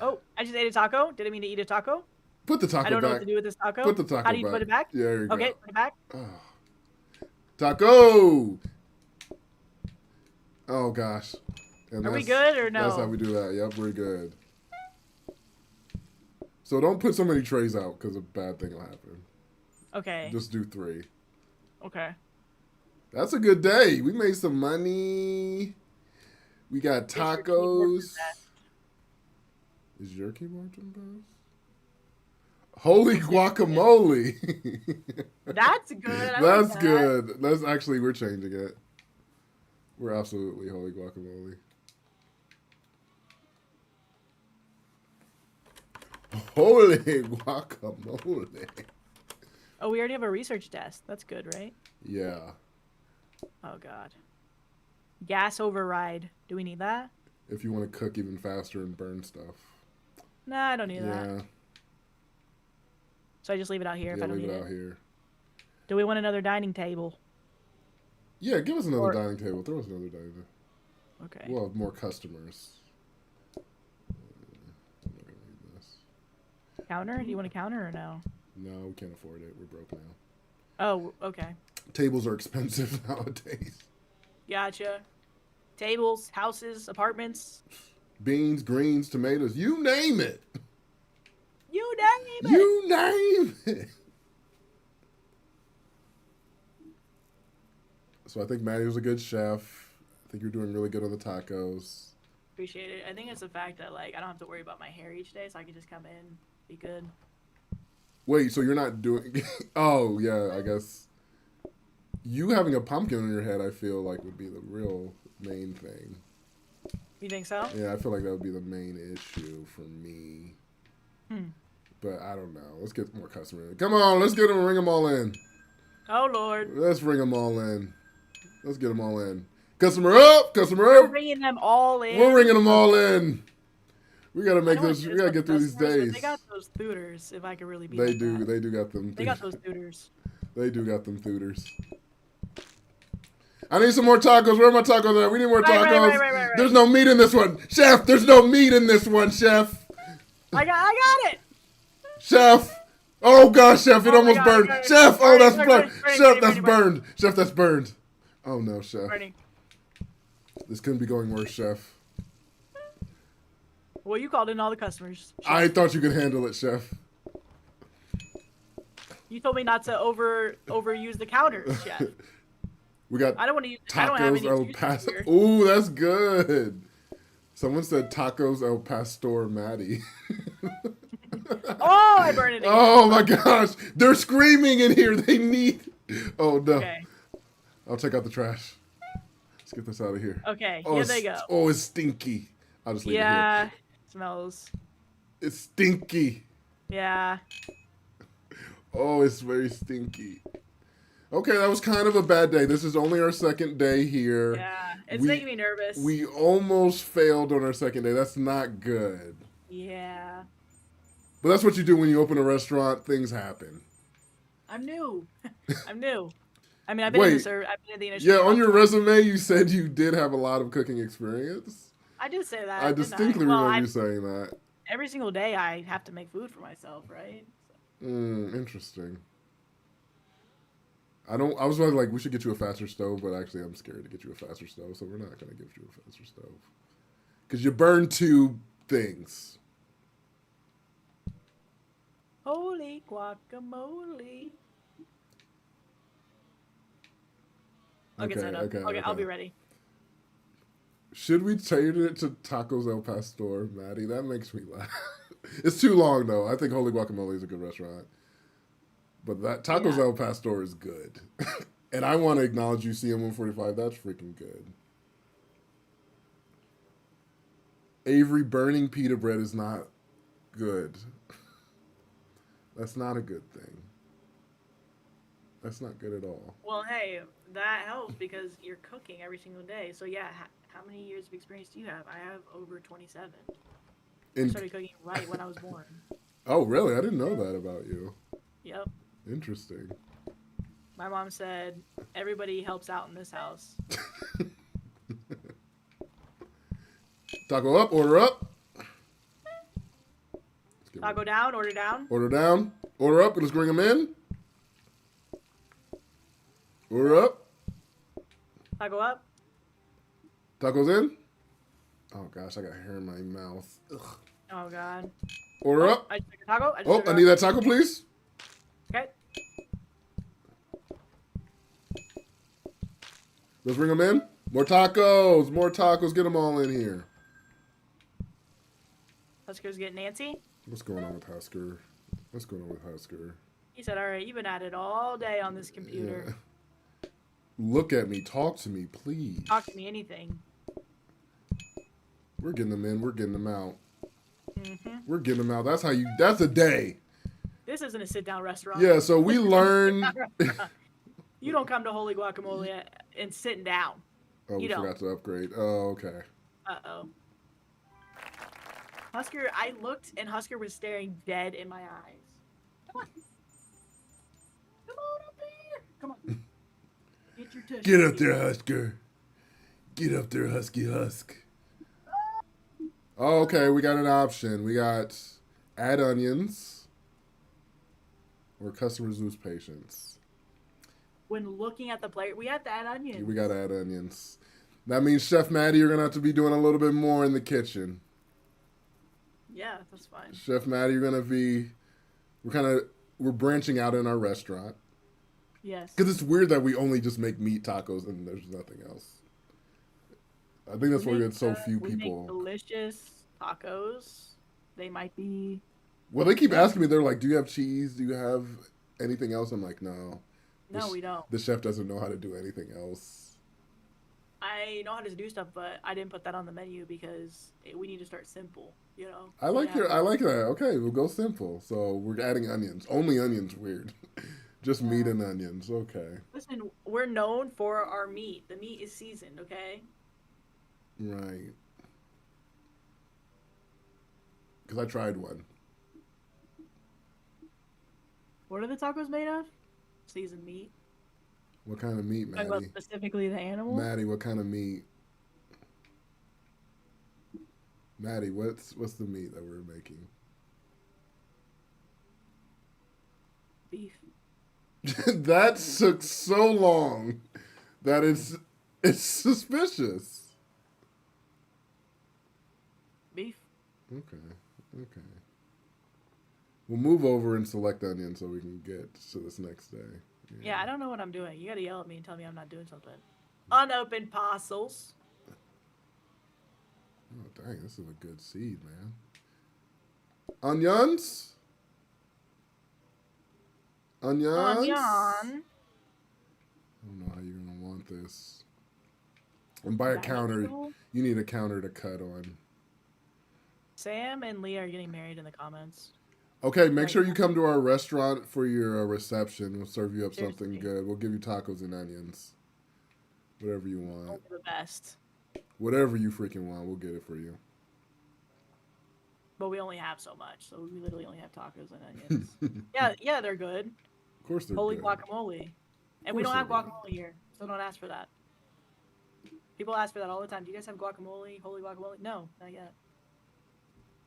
Oh, I just ate a taco. Didn't mean to eat a taco. Put the taco back. I don't know what to do with this taco. Put the taco back. How do you put it back? Yeah, there you go. Okay, put it back. Oh. Taco. Oh, gosh. And Are we good or no? That's how we do that. Yep, we're good. So don't put so many trays out because a bad thing will happen. Okay. Just do 3. Okay. That's a good day. We made some money. We got tacos. Is your keyboard to the best? Holy guacamole. That's good. That's good. That's actually, we're changing it. We're absolutely holy guacamole. Holy guacamole. Oh, we already have a research desk. That's good, right? Yeah. Oh, God. Gas override. Do we need that? If you want to cook even faster and burn stuff. Nah, I don't need that. Yeah. So I just leave it out here if Yeah, I don't leave need it out it. here. Do we want another dining table? Yeah, give us another Or- dining table. Throw us another dining table. Okay. We'll have more customers. I'm not gonna need this. Counter? Do you want a counter or no? No, we can't afford it. We're broke now. Oh, okay. Tables are expensive nowadays. Gotcha. Tables, houses, apartments. Beans, greens, tomatoes, you name it. You name it. You name it. So I think Maddie was a good chef. I think you're doing really good on the tacos. Appreciate it. I think it's the fact that like I don't have to worry about my hair each day, so I can just come in, be good. Wait, so you're not doing... Oh, yeah, I guess... You having a pumpkin on your head, I feel like, would be the real main thing. You think so? Yeah, I feel like that would be the main issue for me. But I don't know. Let's get more customers. Come on, let's get them, ring them all in. Oh Lord. Let's ring them all in. Let's get them all in. Customer up, customer We're up. bringing them all in. We're ringing them all in. We gotta make I don't this. wanna We gotta do get through these customers, but days. They got those theaters. If I could really be. They like do. that. They do got them. They got those theaters. They do got them theaters. I need some more tacos. Where are my tacos at? We need more tacos. Right. There's no meat in this one, chef. There's no meat in this one, chef. I got it. Chef. Oh gosh, chef, it Oh my almost God, burned. okay. Chef, oh that's Burning, burned. burning, Chef, burning, that's burning, burned. Chef, that's burned. Oh no, chef. Burning. This couldn't be going worse, chef. Well, you called in all the customers. I thought you could handle it, chef. You told me not to overuse the counters, chef. We got I don't want to use. I don't have tacos any el excuses pastor. here. Ooh, that's good. Someone said tacos el pastor Madi. Oh, I burned it again. Oh my gosh, they're screaming in here. They need. Oh no. Okay. I'll take out the trash. Let's get this out of here. Okay. Oh, Here they go. Oh, it's stinky. I'll just leave it here. Yeah. Smells. It's stinky. Yeah. Oh, it's very stinky. Okay, that was kind of a bad day. This is only our second day here. Yeah. It's making me nervous. We almost failed on our second day. That's not good. Yeah. But that's what you do when you open a restaurant. Things happen. I'm new. I'm new. I mean, I've been in Wait. I've been in the industry. Yeah, on your resume, you said you did have a lot of cooking experience. I did say that. I didn't distinctly Well, remember you saying that. every single day I have to make food for myself, right? Interesting. I was like, we should get you a faster stove, but actually I'm scared to get you a faster stove, so we're not going to give you a faster stove. Because you burn two things. Holy guacamole. Okay, I'll be ready. Should we change it to Tacos El Pastor, Maddie? That makes me laugh. It's too long, though. I think Holy Guacamole is a good restaurant. But that Tacos El Pastor is good. And I want to acknowledge you, CM145. That's freaking good. Avery, burning pita bread is not good. That's not a good thing. That's not good at all. Well, hey, that helps because you're cooking every single day. So yeah, how many years of experience do you have? I have over 27. I started cooking right when I was born. Oh, really? I didn't know that about you. Yep. Interesting. My mom said everybody helps out in this house. Taco up, order up. Taco down, order down. Order down, order up. Let's bring them in. Order up. Taco up. Tacos in. Oh gosh, I got hair in my mouth. Ugh. Oh god. Order up. I just took a taco. I need that taco, please. Okay. Let's bring them in. More tacos. More tacos. Get them all in here. Husker's getting Nancy. What's going on with Husker? What's going on with Husker? He said, all right, you've been at it all day on this computer. Yeah. Look at me. Talk to me, please. Talk to me anything. We're getting them in. We're getting them out. Mm-hmm. We're getting them out. That's a day. This isn't a sit-down restaurant. Yeah, so we learned. You don't come to Holy Guacamole and sitting down. Oh, we forgot to upgrade. Oh, okay. Uh-oh. Husker, I looked and Husker was staring dead in my eyes. Come on. Get up there, Husker. Get up there, Husky Husk. Oh, okay, we got an option. We got add onions or customers lose patience. When looking at the plate, we have to add onions. We got to add onions. That means Chef Madi, you're going to have to be doing a little bit more in the kitchen. Yeah, that's fine. Chef Madi, you're going to be... We're branching out in our restaurant. Yes. Because it's weird that we only just make meat tacos and there's nothing else. I think that's why we had so few people. Make delicious tacos. They might be... Well, they keep asking me, they're like, do you have cheese? Do you have anything else? I'm like, no. No, we don't. The chef doesn't know how to do anything else. I know how to do stuff, but I didn't put that on the menu because we need to start simple, you know? I like that. Okay, we'll go simple. So we're adding onions. Only onions, weird. Just meat and onions. Okay. Listen, we're known for our meat. The meat is seasoned, okay? Right. Because I tried one. What are the tacos made of? Seasoned meat. What kind of meat, Maddie? Talking about specifically the animal? Maddie, what kind of meat? Maddie, what's the meat that we're making? Beef. That took so long that it's suspicious. Beef. Okay. We'll move over and select onion so we can get to this next day. Yeah, I don't know what I'm doing. You gotta yell at me and tell me I'm not doing something. Unopened parcels. Oh, dang, this is a good seed, man. Onions? Onions? Onion. I don't know how you're going to want this. And by a counter, you need a counter to cut on. Sam and Leah are getting married in the comments. Okay, make sure you come to our restaurant for your reception. We'll serve you up Seriously. something good. We'll give you tacos and onions. Whatever you want. Only the best. Whatever you freaking want, we'll get it for you. But we only have so much, so we literally only have tacos and onions. yeah, they're good. Of course they're Holy good. guacamole. And we don't have guacamole here, so don't ask for that. People ask for that all the time. Do you guys have guacamole? Holy guacamole? No, not yet.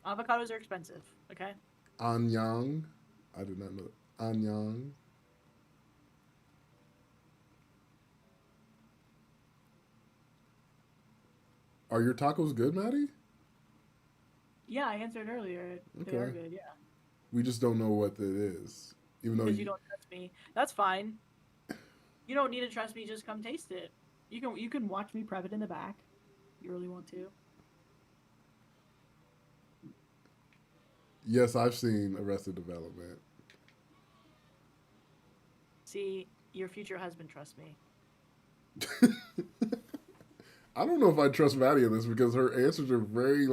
Avocados are expensive, okay? Anyang. I did not know. Anyang. Are your tacos good, Maddie? Yeah, I answered earlier. They are good, yeah. We just don't know what it is. Even though Because you don't trust me. That's fine. You don't need to trust me, just come taste it. You can watch me prep it in the back. If you really want to. Yes, I've seen Arrested Development. See, your future husband trusts me. I don't know if I trust Maddie in this because her answers are very,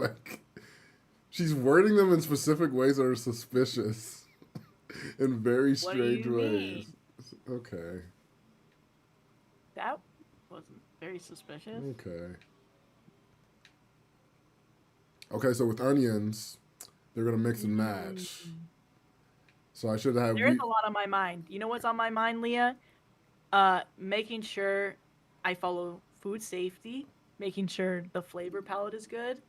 she's wording them in specific ways that are suspicious in very strange ways. Okay. That wasn't very suspicious. Okay, so with onions, they're going to mix and match. So I should have... There is a lot on my mind. You know what's on my mind, Leah? Making sure I follow food safety, making sure the flavor palette is good.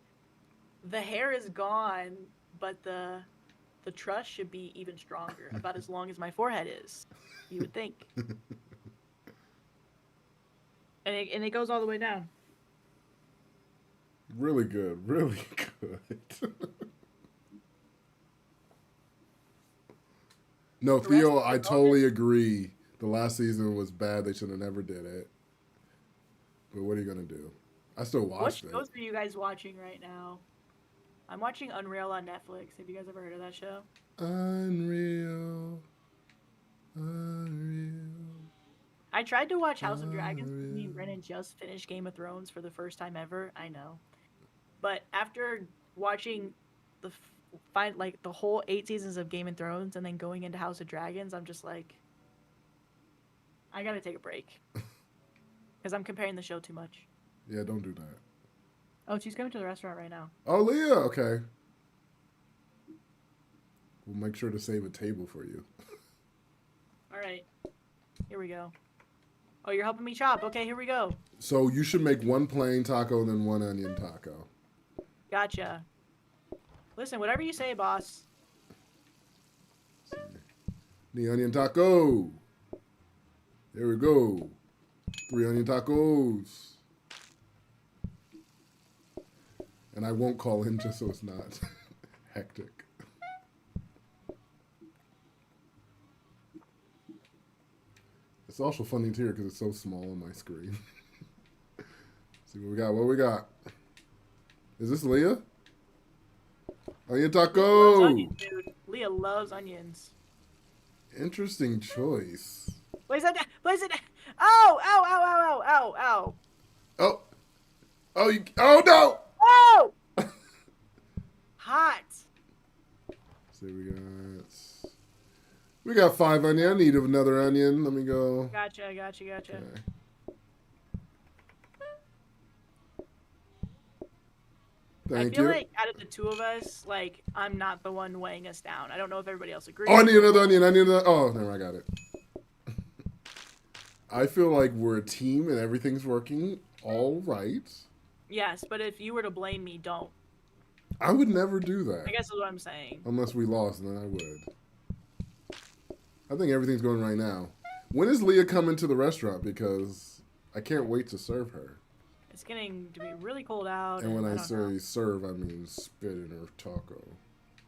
The hair is gone, but the truss should be even stronger, about as long as my forehead is. You would think. And it goes all the way down. Really good, really good. No, Theo, I totally agree. The last season was bad. They should have never did it. But what are you going to do? I still watched it. What shows are you guys watching right now? I'm watching Unreal on Netflix. Have you guys ever heard of that show? Unreal. I tried to watch House of Dragons because me and Brennan just finished Game of Thrones for the first time ever. I know. But after watching the whole 8 seasons of Game of Thrones and then going into House of Dragons, I'm just like, I gotta take a break. Because I'm comparing the show too much. Yeah, don't do that. Oh, she's coming to the restaurant right now. Oh, Leah, okay. We'll make sure to save a table for you. All right. Here we go. Oh, you're helping me chop. Okay, here we go. So you should make one plain taco and then one onion taco. Gotcha. Listen, whatever you say, boss. The onion taco. There we go. 3 onion tacos. And I won't call in just so it's not hectic. It's also funny to hear because it's so small on my screen. See what we got. What we got? Is this Leah? Onion taco. Onions, dude. Leah loves onions. Interesting choice. Place it down. Place it down. Ow! Ow! Ow! Ow! Ow! Ow! Oh. Oh no! Oh! Hot. See, we got 5 onion. I need another onion. Let me go. Gotcha. Okay. Thank I feel you. like out of the two of us, like, I'm not the one weighing us down. I don't know if everybody else agrees. Oh, I need another onion. Oh, never mind, I got it. I feel like we're a team and everything's working all right. Yes, but if you were to blame me, don't. I would never do that. I guess that's what I'm saying. Unless we lost, then I would. I think everything's going right now. When is Leah coming to the restaurant? Because I can't wait to serve her. It's getting to be really cold out. And when I don't say know. serve, I mean spit in her taco.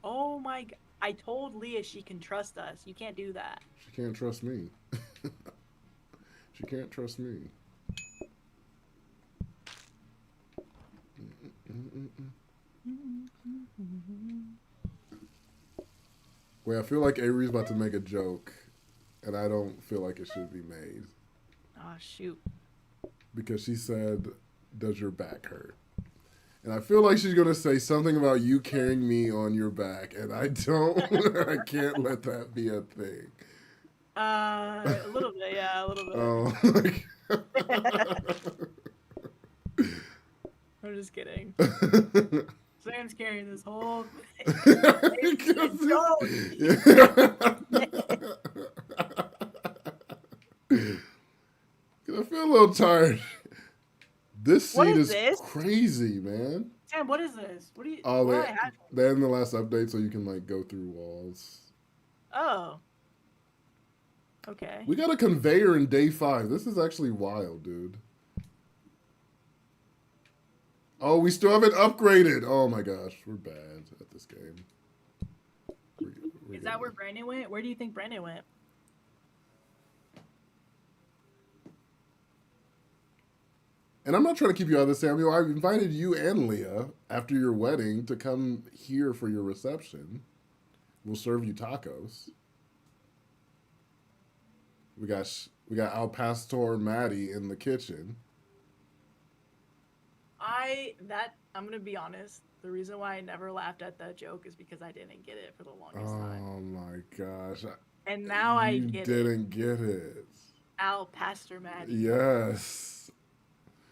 Oh my god. I told Leah she can trust us. You can't do that. She can't trust me. She can't trust me. Wait, I feel like Avery's about to make a joke, and I don't feel like it should be made. Oh, shoot. Because she said, does your back hurt? And I feel like she's going to say something about you carrying me on your back, and I don't, I can't let that be a thing. A little bit, yeah, a little bit. Oh, I'm just kidding. Sam's carrying this whole thing. I feel a little tired. This seat What is is this? crazy, man. Sam, what is this? What do you? Oh, what do I have? they're in the last update, so you can like go through walls. Oh. Okay. We got a conveyor in day 5. This is actually wild, dude. Oh, we still haven't upgraded. Oh my gosh, we're bad at this game. Is that where Brandon went? Where do you think Brandon went? And I'm not trying to keep you out of this, Samuel. I invited you and Leah after your wedding to come here for your reception. We'll serve you tacos. We got Al Pastor Madi in the kitchen. I'm gonna be honest. The reason why I never laughed at that joke is because I didn't get it for the longest time. Oh my gosh. And now I get it. You didn't get it. Al Pastor Madi. Yes.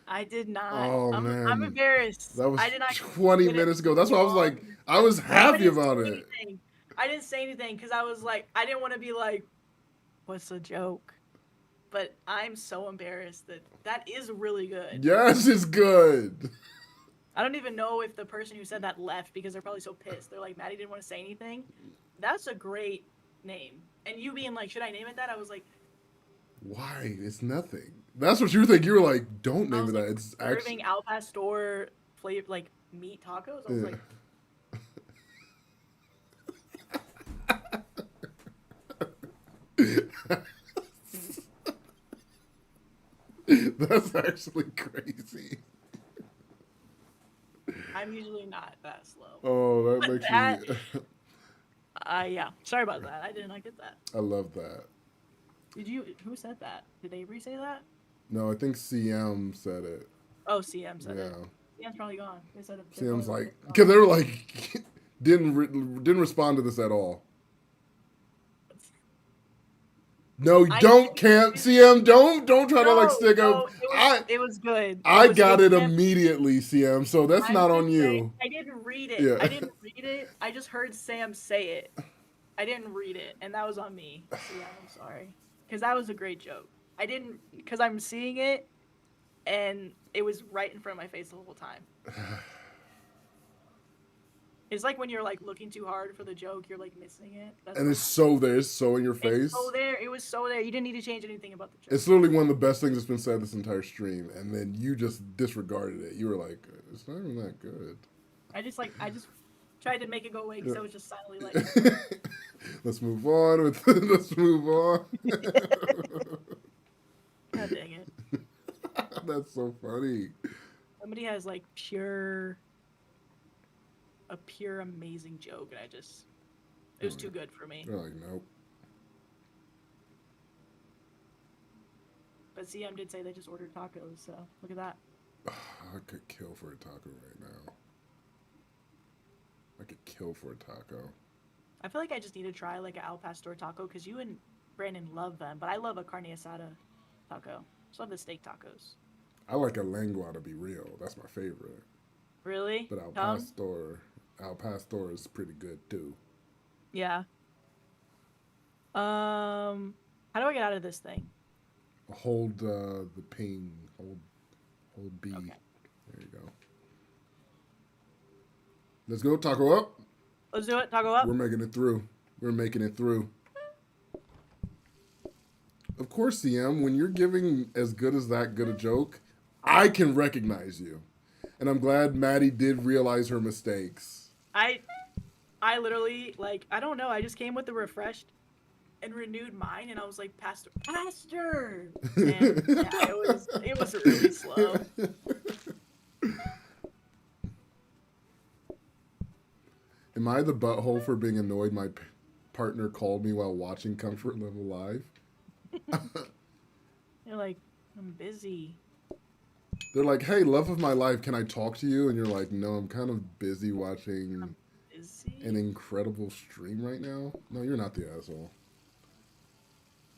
I did not. Oh, I'm man. embarrassed. That was I did not 20 minutes ago. That's why I was like, I was happy about it. I didn't say anything because I was like, I didn't want to be like, what's the joke? But I'm so embarrassed that is really good. Yes, it's good. I don't even know if the person who said that left because they're probably so pissed. They're like, Maddie didn't want to say anything. That's a great name. And you being like, should I name it that? I was like, why? It's nothing. That's what you think. You were like, don't name it that. It's serving actually Al Pastor flavor like meat tacos. I was like, that's actually crazy. I'm usually not that slow. Oh, that makes me. Yeah. Sorry about that. I did not get that. I love that. Did you? Who said that? Did Avery say that? No, I think CM said it. Oh, CM said it. Yeah. CM's probably gone. They said it. CM's like, because they were like, didn't respond to this at all. No, don't camp, CM. Don't try to like stick up. It was good. I got it immediately, CM. So that's not on you. I didn't read it. Yeah. I didn't read it. I just heard Sam say it. I didn't read it, and that was on me. CM, I'm sorry, because that was a great joke. I didn't, because I'm seeing it, and it was right in front of my face the whole time. It's like when you're like looking too hard for the joke, you're like missing it. That's And what it's so there, it's so in your happened. face. It's so there. It was so there. You didn't need to change anything about the joke. It's literally one of the best things that's been said this entire stream, and then you just disregarded it. You were like, "It's not even that good." I just tried to make it go away because I was just silently like, Let's move on. Let's move on. God dang it. That's so funny. Somebody has like a pure amazing joke, and it was too good for me. They're like, nope. But CM did say they just ordered tacos, so look at that. I could kill for a taco right now. I could kill for a taco. I feel like I just need to try like an al pastor taco because you and Brandon love them, but I love a carne asada taco. Just love the steak tacos. I like a lengua, to be real. That's my favorite. Really? But al pastor is pretty good too. Yeah. How do I get out of this thing? Hold the ping. Hold B. Okay. There you go. Let's go, taco up. Let's do it. Taco up. We're making it through. We're making it through. Of course, CM, when you're giving as good as that good a joke, I can recognize you. And I'm glad Madi did realize her mistakes. I literally, like, I don't know. I just came with the refreshed and renewed mine, and I was like, Pastor! And yeah, it was really slow. Am I the butthole for being annoyed my partner called me while watching Comfort Level Live? You're like, I'm busy. They're like, hey, love of my life, can I talk to you? And you're like, no, I'm kind of busy watching an incredible stream right now. No, you're not the asshole.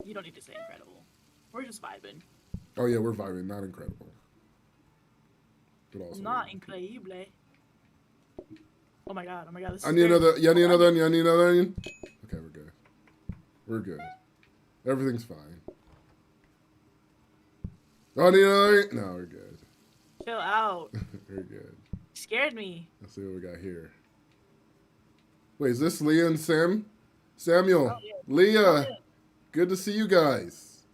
You don't need to say incredible. We're just vibing. Oh, yeah, we're vibing, not incredible. But also Not increíble. Oh my god, this is I need another, you need another onion, I need another onion. Okay, we're good. We're good. Everything's fine. Oh, I need another onion. No, we're good. Chill out. We're good. You scared me. Let's see what we got here. Wait, is this Leah and Sam? Samuel, Oh, yeah. Leah, Oh, yeah. good to see you guys.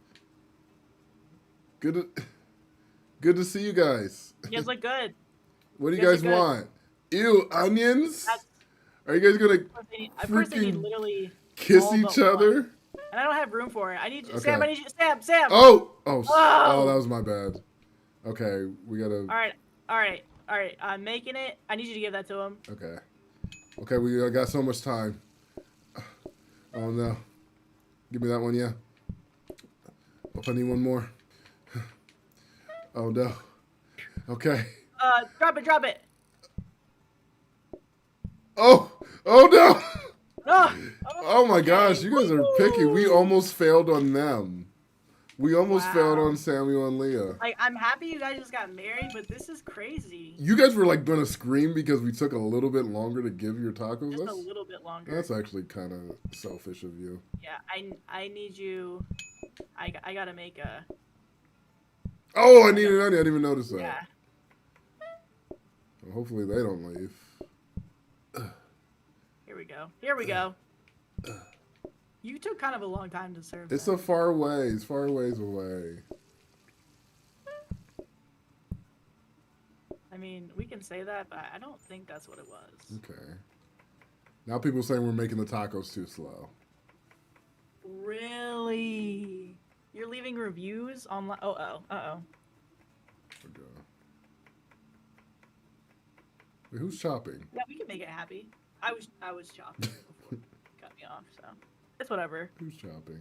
Good to see you guys. You guys look good. What do you You guys guys look good. want? Ew, onions? That's- Are you guys gonna First, I need freaking literally kiss all each but other? one. And I don't have room for it. I need Okay. Sam. I need you, Sam. Oh, Oh! that was my bad. Okay, we gotta. All right. I'm making it. I need you to give that to him. Okay, we got so much time. Oh no, give me that one, yeah. Oh, I need one more. Oh no. Okay. Drop it. Oh no. No. Oh my gosh, you guys are picky. We almost failed on them. We almost failed on Samuel and Leah. Like, I'm happy you guys just got married, but this is crazy. You guys were like gonna scream because we took a little bit longer to give your tacos. Just a little bit longer. That's actually kind of selfish of you. Yeah, I need you. I gotta make a. Oh, I need an onion. I didn't even notice that. Yeah. Well, hopefully they don't leave. Here we go. You took kind of a long time to serve. It's that. a far ways away. I mean, we can say that, but I don't think that's what it was. Okay. Now people saying we're making the tacos too slow. Really? You're leaving reviews online? Uh-oh. Okay. Wait, who's chopping? Yeah, we can make it happy. I was chopping before you cut me off, so it's whatever. Who's chopping?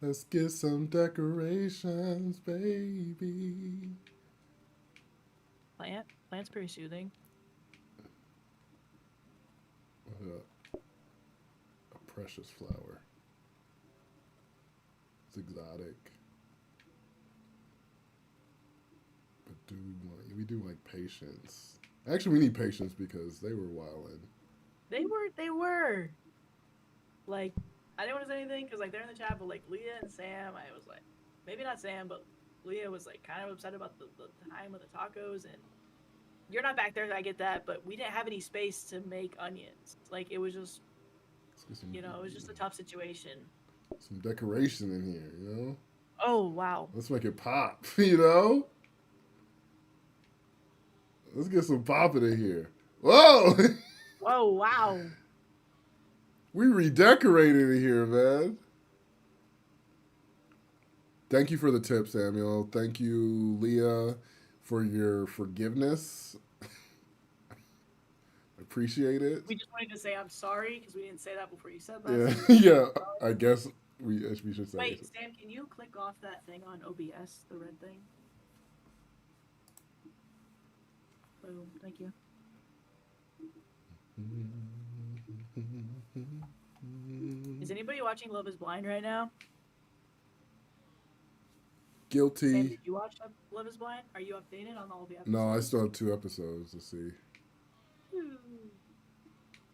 Let's get some decorations, baby. Plant's pretty soothing. A precious flower. It's exotic. But we do like patience. Actually, we need patience because they were wildin'. They were. like, I didn't want to say anything because like they're in the chat, but like Leah and Sam, I was like, maybe not Sam, but Leah was like kind of upset about the time of the tacos, and you're not back there, I get that, but we didn't have any space to make onions. Like it was just, Let's get some, it was just a tough situation. some decoration in here, you know? Oh wow. Let's make it pop, you know? Let's get some popping in here. Whoa! Whoa, wow. We redecorated in here, man. Thank you for the tip, Samuel. Thank you, Leah, for your forgiveness. Appreciate it. We just wanted to say I'm sorry because we didn't say that before you said that. Yeah, So yeah. I guess we should say. wait, It. Sam, can you click off that thing on OBS, the red thing? Boom, thank you. Is anybody watching Love is Blind right now? Guilty. Sam, did you watch Love is Blind? Are you updated on all the episodes? No, I still have 2 episodes to see.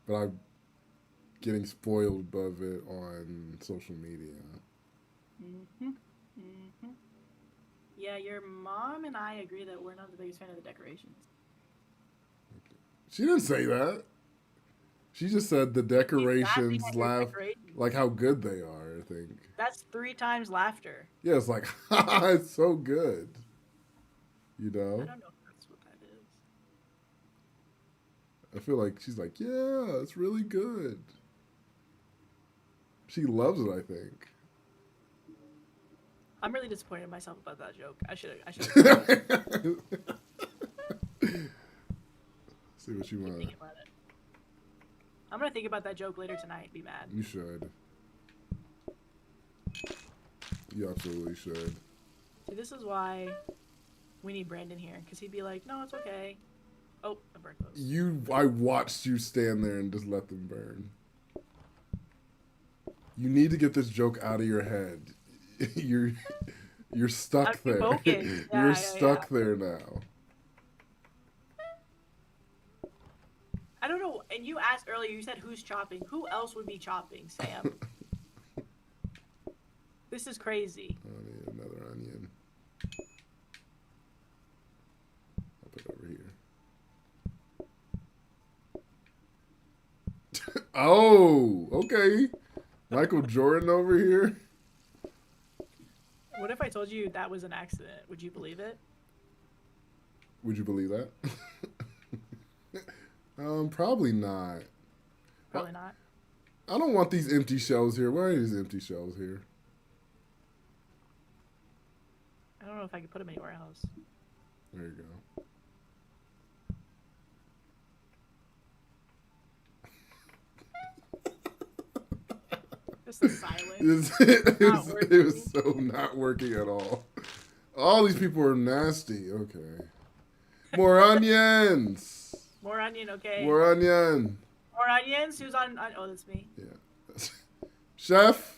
But I'm getting spoiled of it on social media. Yeah, your mom and I agree that we're not the biggest fan of the decorations. She didn't say that. She just said the decorations laugh, like how good they are, I think. That's 3 times laughter. Yeah, it's like, it's so good. You know? I don't know if that's what that is. I feel like she's like, yeah, it's really good. She loves it, I think. I'm really disappointed in myself about that joke. I should have. See what you want. I'm gonna think about that joke later tonight and be mad. You should. You absolutely should. See, this is why we need Brandon here, because he'd be like, no, it's okay. Oh, I burnt those. I watched you stand there and just let them burn. You need to get this joke out of your head. You're stuck there. You're stuck there now. I don't know. And you asked earlier, you said who's chopping. Who else would be chopping, Sam? This is crazy. I need another onion. I'll put it over here. Oh, okay. Michael Jordan over here. What if I told you that was an accident? Would you believe it? Would you believe that? Probably not. Probably not. I don't want these empty shells here. Where are these empty shells here? I don't know if I could put them anywhere else. There you go. Just the silence. It was so not working at all. All these people are nasty. Okay. More onions. More onion, okay. More onion. More onions? Who's on? Oh, that's me. Yeah. Chef.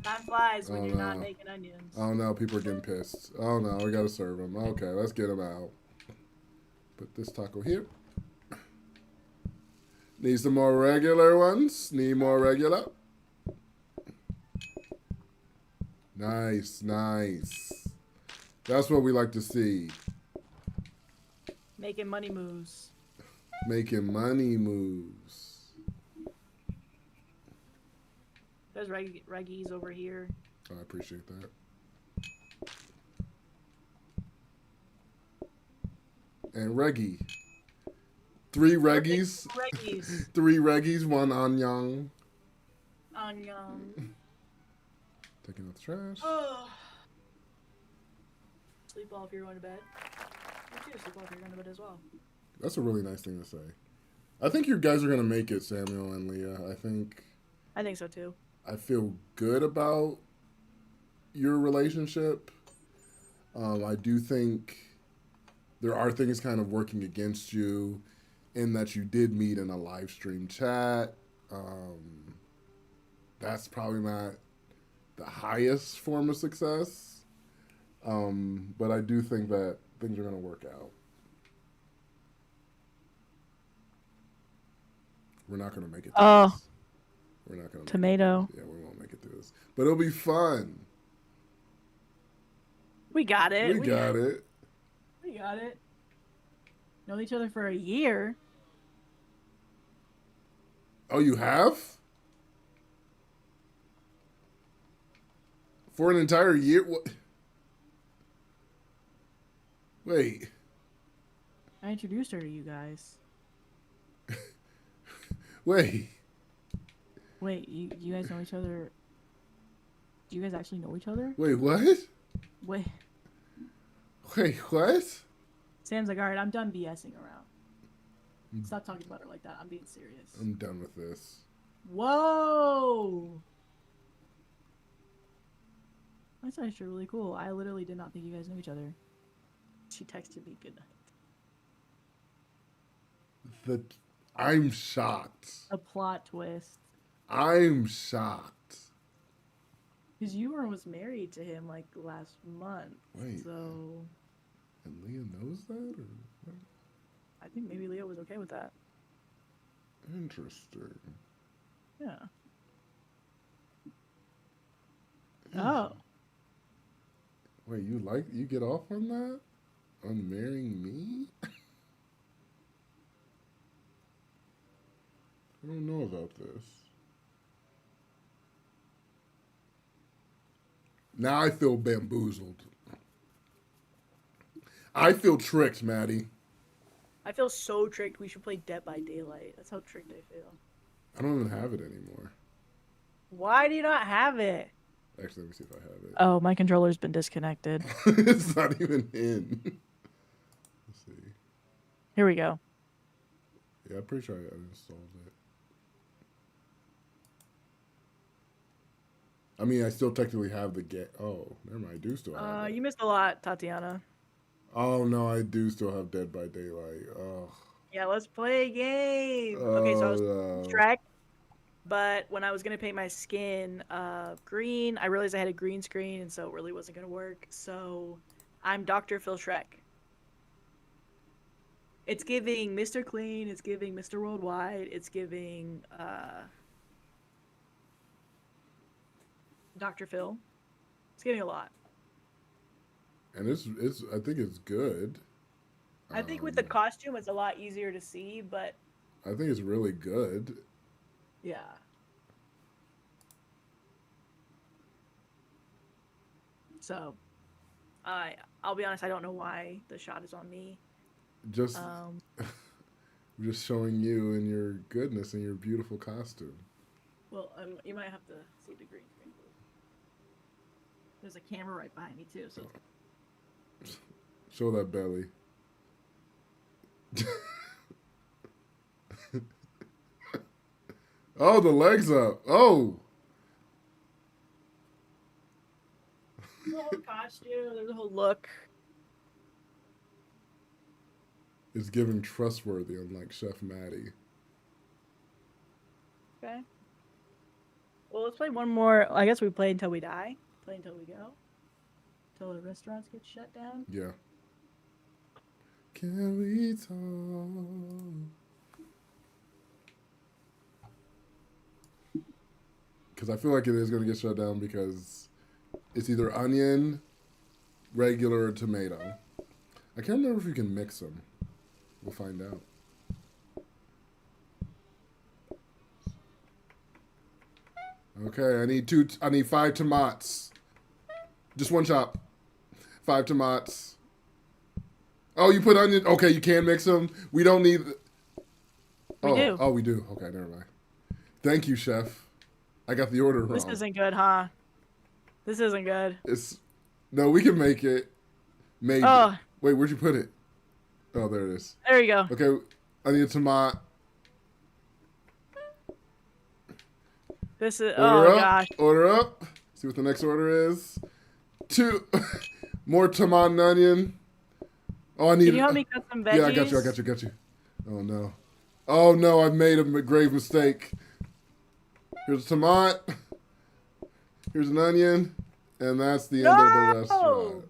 Time flies when you're not making onions. Oh no, people are getting pissed. Oh no, we gotta serve them. Okay, let's get them out. Put this taco here. Need some more regular ones. Need more regular. Nice, nice. That's what we like to see. Making money moves. Making money moves. There's Reggies over here. I appreciate that. And Reggie. 3 Reggies. Reggies. 3 Reggies, 1 onion. Onion. Taking out the trash. Oh. Sleep well if you're going to bed. You too, sleep well if you're going to bed as well. That's a really nice thing to say. I think you guys are going to make it, Samuel and Leah. I think so too. I feel good about your relationship. I do think there are things kind of working against you in that you did meet in a live stream chat. That's probably not the highest form of success. But I do think that things are going to work out. We're not gonna make it through Oh, this. We're not gonna. tomato. Yeah, we won't make it through this. But it'll be fun. We got it. We got it. We got it. Known each other for a year. Oh, you have? For an entire year? What? Wait. I introduced her to you guys. Wait. Wait, you guys know each other? Do you guys actually know each other? Wait, what? Wait. Wait, what? Sam's like, alright, I'm done BSing around. Stop talking about her like that. I'm being serious. I'm done with this. Whoa! That's actually really cool. I literally did not think you guys knew each other. She texted me good night. I'm shocked. A plot twist. I'm shocked. Because you was married to him like last month. Wait. So And Leah knows that? Or what? I think maybe Leo was okay with that. Interesting. Yeah. Oh. Wait, you get off on that? On marrying me? I don't know about this. Now I feel bamboozled. I feel tricked, Maddie. I feel so tricked. We should play Dead by Daylight. That's how tricked I feel. I don't even have it anymore. Why do you not have it? Actually, let me see if I have it. Oh, my controller's been disconnected. It's not even in. Let's see. Here we go. Yeah, I'm pretty sure I installed it. I mean, I still technically have the game. Oh, never mind. I do still have it. You missed a lot, Tatiana. Oh, no, I do still have Dead by Daylight. Oh. Yeah, let's play a game. Okay, so I was no. Shrek, but when I was going to paint my skin green, I realized I had a green screen, and so it really wasn't going to work. So I'm Dr. Phil Shrek. It's giving Mr. Clean, it's giving Mr. Worldwide, it's giving Dr. Phil. It's giving a lot. And it's I think it's good. I think with the costume, it's a lot easier to see, but I think it's really good. yeah. So, I'll be honest, I don't know why the shot is on me. Just just showing you and your goodness and your beautiful costume. Well, you might have to see the green screen. There's a camera right behind me too, so. Show that belly. Oh, the legs up. Oh. There's a whole costume, there's a whole look. It's giving trustworthy, unlike Chef Madi. Okay. Well, let's play one more. I guess we play until we die. Play until we go. Until the restaurants get shut down. Yeah. Can we talk? Because I feel like it is going to get shut down because it's either onion, regular, or tomato. I can't remember if you can mix them. We'll find out. Okay, I need 5 tomatoes. Just one chop. 5 tomatoes. Oh, you put onion. Okay, you can mix them. We don't need. We do. Oh, we do. Okay, never mind. Thank you, chef. I got the order wrong. This isn't good, huh? This isn't good. No, we can make it. Maybe. Oh. Wait, where'd you put it? Oh, there it is. There you go. Okay, I need a tomato. This is. Order Oh up. gosh. Order up. See what the next order is. 2 more tomato and onion. Oh, I need. Can you help me cut some veggies? Yeah, I got you. Oh no. Oh no, I've made a grave mistake. Here's a tomato. Here's an onion, and that's the end of the restaurant.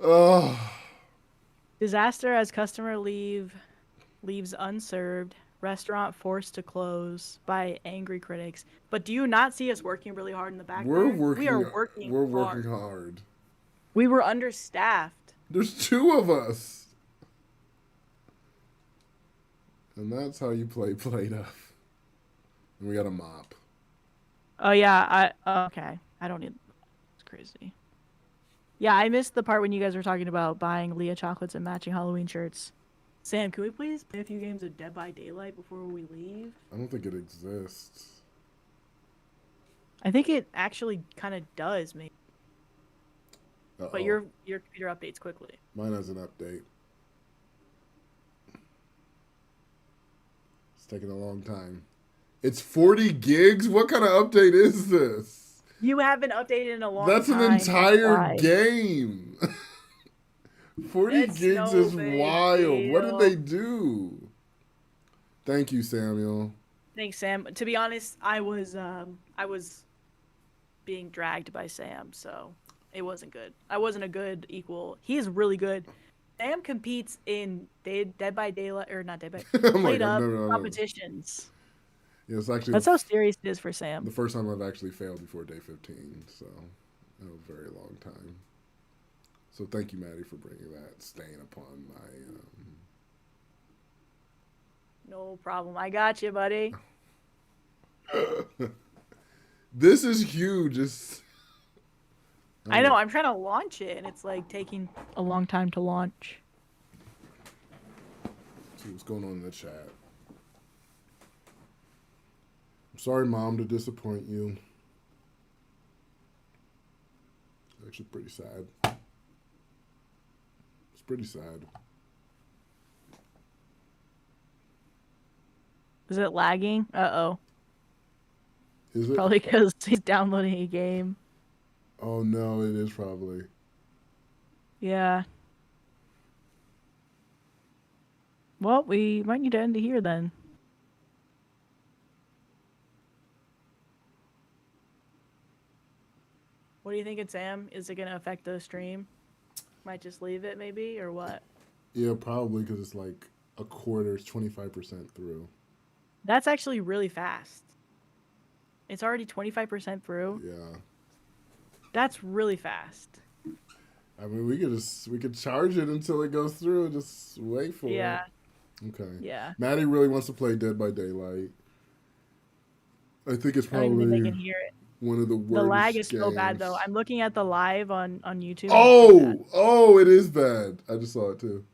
Oh. Disaster as customer leaves unserved. restaurant forced to close by angry critics. But do you not see us working really hard in the back We're there? We are working. working We're hard. working hard. We were understaffed. There's 2 of us, and that's how you play Plateup. And we got a mop. Oh yeah, okay. I don't need. It's crazy. Yeah, I missed the part when you guys were talking about buying Leah chocolates and matching Halloween shirts. Sam, can we please play a few games of Dead by Daylight before we leave? I don't think it exists. I think it actually kind of does, maybe. Uh-oh. But your computer updates quickly. Mine has an update. It's taking a long time. It's 40 gigs? What kind of update is this? You haven't updated in a long That's time. an entire Why? game. 40 That's gigs no is big wild. deal. What did they do? Thank you, Samuel. Thanks, Sam. To be honest, I was being dragged by Sam, so it wasn't good. I wasn't a good equal. He is really good. Sam competes in Dead by Daylight, or not Dead by Plateup competitions. Yeah, it's actually That's how serious it is for Sam. the first time I've actually failed before day 15, so it was a very long time. So thank you, Maddie, for bringing that stain upon my... No problem. I got you, buddy. This is huge. I know. I'm trying to launch it, and it's like taking a long time to launch. See what's going on in the chat. I'm sorry, Mom, to disappoint you. Actually, pretty sad. It's pretty sad. Is it lagging? Uh-oh. Is it? Probably because he's downloading a game. Oh, no, it is probably. Yeah. Well, we might need to end it here then. What do you think, Sam? Is it going to affect the stream? Might just leave it maybe, or what? Yeah, probably, because it's like a quarter, it's 25% through. That's actually really fast. It's already 25% through. Yeah. That's really fast. I mean, we could charge it until it goes through and just wait for it. Okay. Yeah. Maddie really wants to play Dead by Daylight. I think it's I don't even think probably they can hear it. one of the worst The lag is so bad games. though. I'm looking at the live on YouTube. Oh, it is bad. I just saw it too.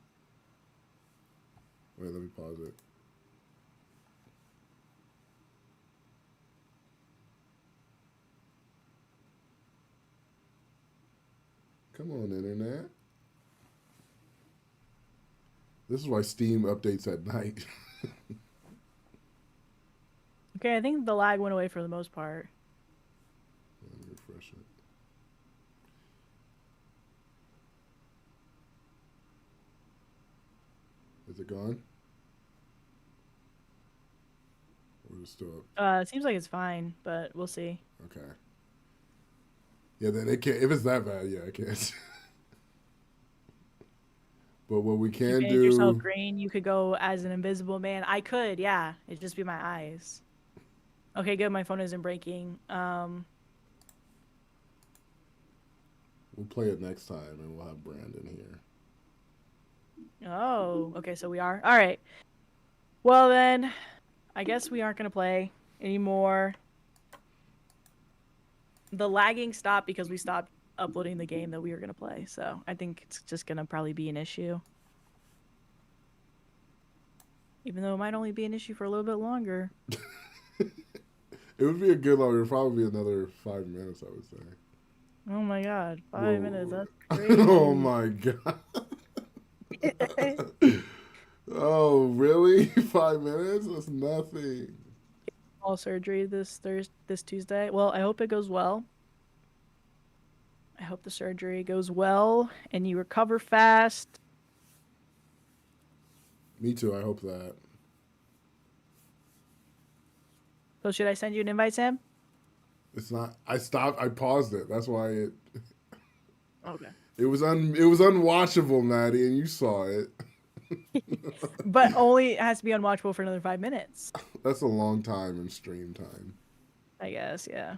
Wait, let me pause it. Come on, internet. This is why Steam updates at night. Okay, I think the lag went away for the most part. Let me refresh it. Is it gone? Or is it still up? It seems like it's fine, but we'll see. Okay. Yeah, then it can't. If it's that bad, yeah, I can't. But what we You can painted do. yourself green. You could go as an invisible man. I could, yeah. It'd just be my eyes. Okay, good. My phone isn't breaking. We'll play it next time, and we'll have Brandon here. Oh, okay. So we are. All right. Well then, I guess we aren't gonna play anymore. The lagging stopped because we stopped uploading the game that we were gonna play. So I think it's just gonna probably be an issue. Even though it might only be an issue for a little bit longer. It would be a good long. It would probably be another 5 minutes, I would say. Oh my god, 5 minutes. That's crazy. Oh my god. Oh, really? 5 minutes? That's nothing. All surgery this Tuesday. Well, I hope it goes well. I hope the surgery goes well and you recover fast. Me too. I hope that. So should I send you an invite, Sam? It's not. I stopped. I paused it. That's why it. Okay. It was unwatchable, Maddie, and you saw it. But only has to be unwatchable for another 5 minutes. That's a long time in stream time. I guess, yeah.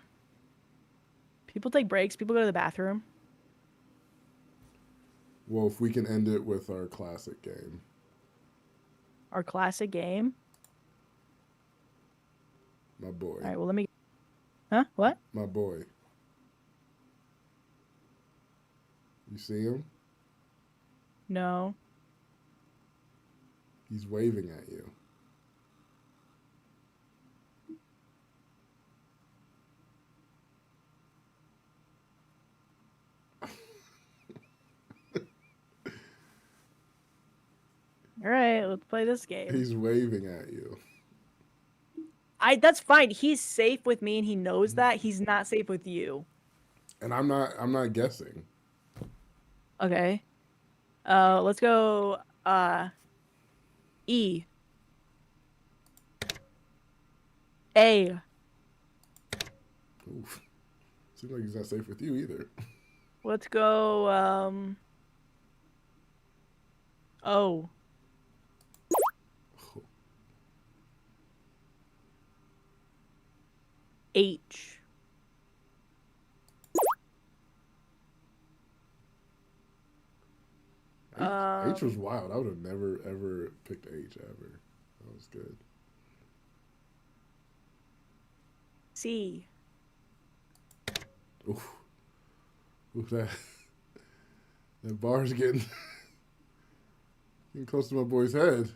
People take breaks. People go to the bathroom. Well, if we can end it with our classic game. Our classic game. My boy. All right, well, let me... Huh? What? My boy. You see him? No. He's waving at you. All right, let's play this game. He's waving at you. That's fine. He's safe with me, and he knows that. He's not safe with you. And I'm not guessing. Okay. Let's go. E. A. Oof. Seems like he's not safe with you either. Let's go. O. H. H was wild. I would have never ever picked H ever. That was good. C. Oof. Oof, that bar's getting close to my boy's head.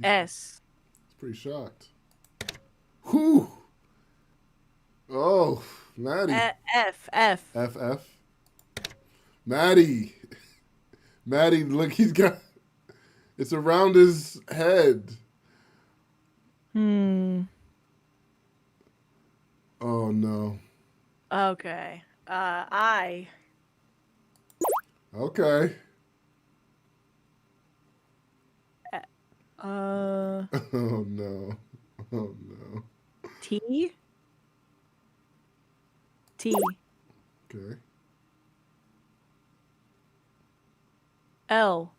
S. He's pretty shocked. Whew. Oh, Maddie. F. FF. Maddie. Maddie, look, he's got... It's around his head. Hmm. Oh, no. Okay. I. Okay. Uh. Oh, no. Oh, no. T. T. Okay. L.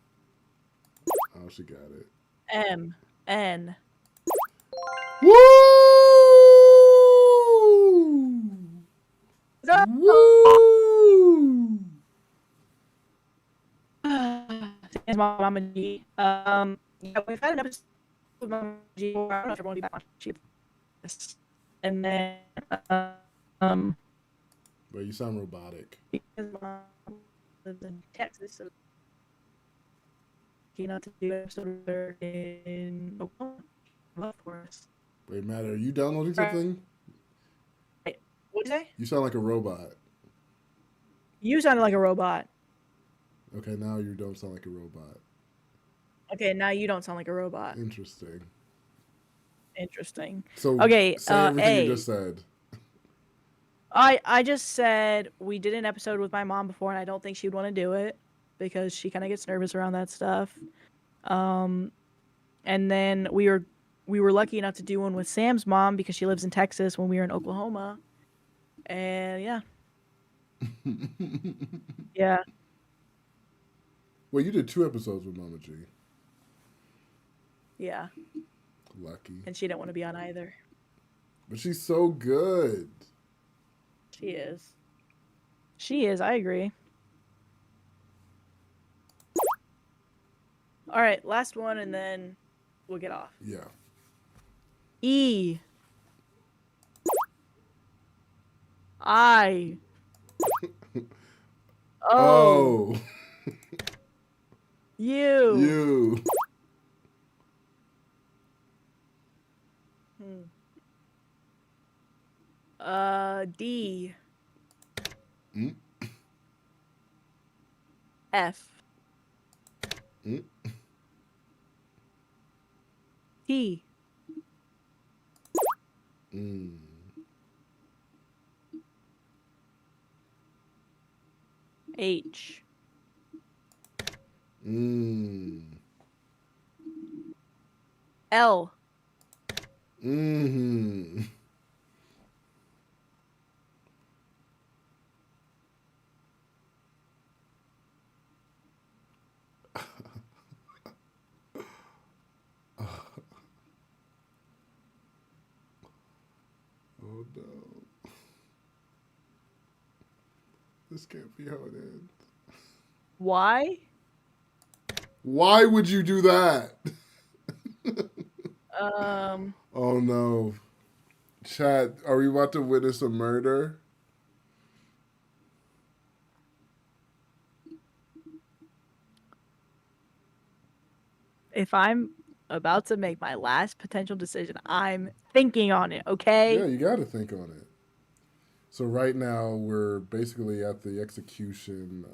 Oh, she got it. M. N. Woo! Woo! It's Mama G. Yeah, we've had an episode with Mama G. I don't know if everyone will be back on this. And then, But you sound robotic. because Mom lives in Texas, so she not to do an episode with her in Oklahoma. Love for us. Wait, Matt, are you downloading something? What'd you say? You sound like a robot. You sounded like a robot. Okay, now you don't sound like a robot. Okay, now you don't sound like a robot. Interesting. Interesting. So, Okay, say everything A. you just said. I just said we did an episode with my mom before, and I don't think she would want to do it because she kind of gets nervous around that stuff. And then we were lucky enough to do one with Sam's mom because she lives in Texas when we were in Oklahoma. And yeah. Yeah. Well, you did 2 episodes with Mama G. Yeah. Lucky. And she didn't want to be on either. But she's so good. She is. She is, I agree. All right, last one and then we'll get off. Yeah. E. I. O. Oh. You. You. D. Mm. F. Mm. T. Mm. H. Mm. L. Mm-hmm. This can't be how it ends. Why? Why would you do that? Um, Oh no. Chat, are we about to witness a murder? if I'm about to make my last potential decision, I'm thinking on it, Yeah, okay? you got to think on it. So right now we're basically at the execution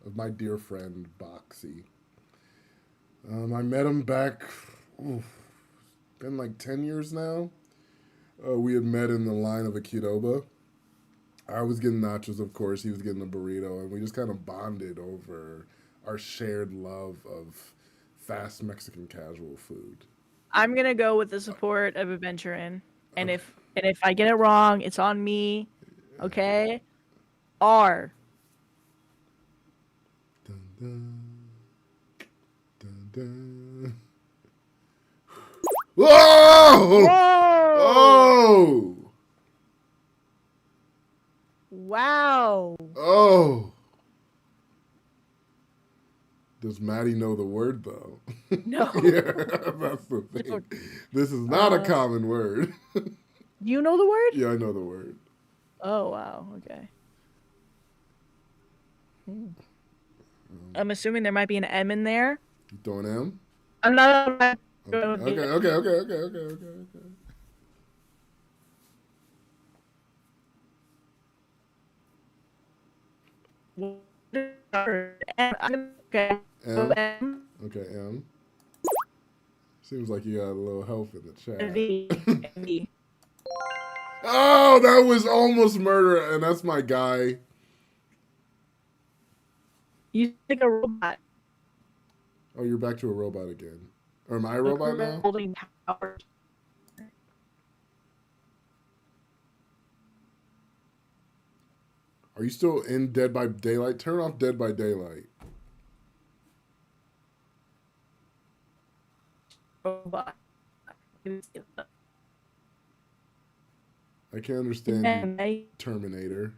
of my dear friend Boxy. I met him back. Oof, been like 10 years now. We had met in the line of a Qdoba. I was getting nachos, of course. He was getting a burrito, and we just kind of bonded over our shared love of fast Mexican casual food. I'm gonna go with the support of adventuring, and Okay. if I get it wrong, it's on me, okay? R. Dun, dun, dun, dun. Whoa! Whoa! Oh! Wow. Oh! Does Maddie know the word though? No. Yeah, that's the thing. This is not a Uh, common word. you know the word? Yeah, I know the word. Oh wow. Okay. I'm assuming there might be an M in there. You throwing M? I'm not. Okay, okay, okay, okay, okay, okay, okay, okay. Okay. M? M Okay, M. Seems like you got a little help in the V chat. V. Oh, that was almost murder, and that's my guy. You like a robot. Oh, you're back to a robot again. Or am I a Like robot now? holding power. Are you still in Dead by Daylight? Turn off Dead by Daylight. Robot. I can't understand you, Terminator.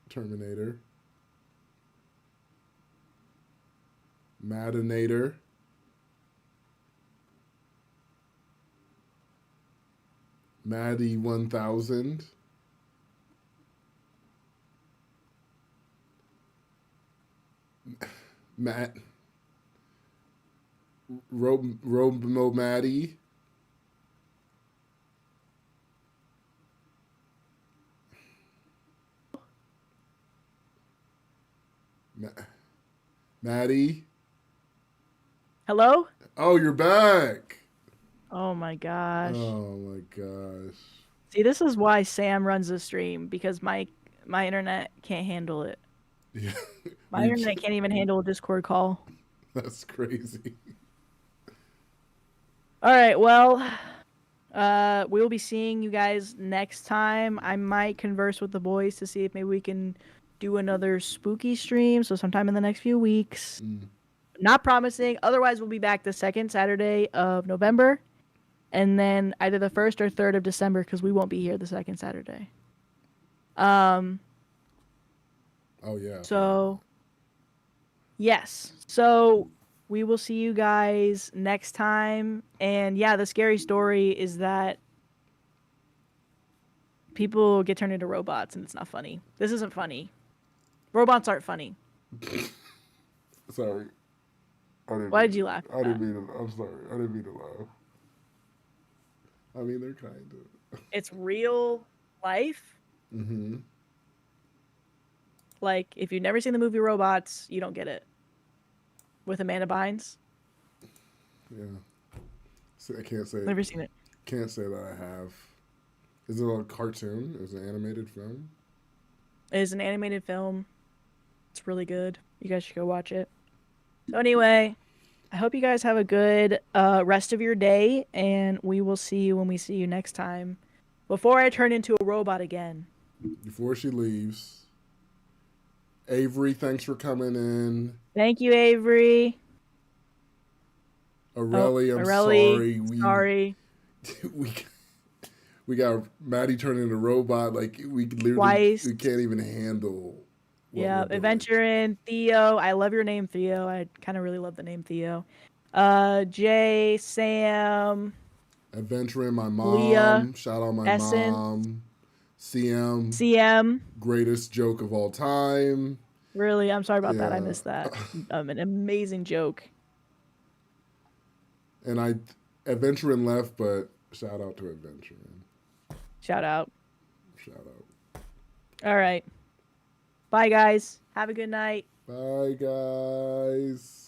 Terminator. Madinator. Maddie 1000. Matt. Robo Maddie. Maddie. Hello? Oh, you're back. Oh my gosh. Oh my gosh. See, this is why Sam runs the stream because my internet can't handle it. Yeah. My internet can't even handle a Discord call. That's crazy. All right, well, we'll be seeing you guys next time. I might converse with the boys to see if maybe we can do another spooky stream, so sometime in the next few weeks. Not promising. Otherwise, we'll be back the second Saturday of November, and then either the 1st or 3rd of December because we won't be here the second Saturday. Oh yeah. So yes. So we will see you guys next time. And yeah, the scary story is that people get turned into robots and it's not funny. This isn't funny. Robots aren't funny. Sorry. Why did you laugh at I didn't that? mean to. I'm sorry. I didn't mean to laugh. I mean, they're kind of. It's real life. Mm-hmm. Like, if you've never seen the movie Robots, you don't get it. With Amanda Bynes. Yeah. So I can't say. Never seen it. Can't say that I have. Is it a cartoon? Is it an animated film? It is an animated film. It's really good. You guys should go watch it. So anyway, I hope you guys have a good rest of your day, and we will see you when we see you next time. Before I turn into a robot again. Before she leaves, Avery, thanks for coming in. Thank you, Avery. Aurelie, I'm Aurelie, sorry. sorry. we we got Maddie turning into a robot. Like we literally Twice. we can't even handle. What Yeah, we're doing. Adventuring, Theo. I love your name, Theo. I kind of really love the name Theo. Jay, Sam, Adventuring, my Leah, mom. Shout out my Essence, mom. CM, CM. greatest joke of all time. Really, I'm sorry about that. I Yeah. missed that. An amazing joke. And Adventuring left, but shout out to Adventuring. Shout out. Shout out. All right. Bye, guys. Have a good night. Bye, guys.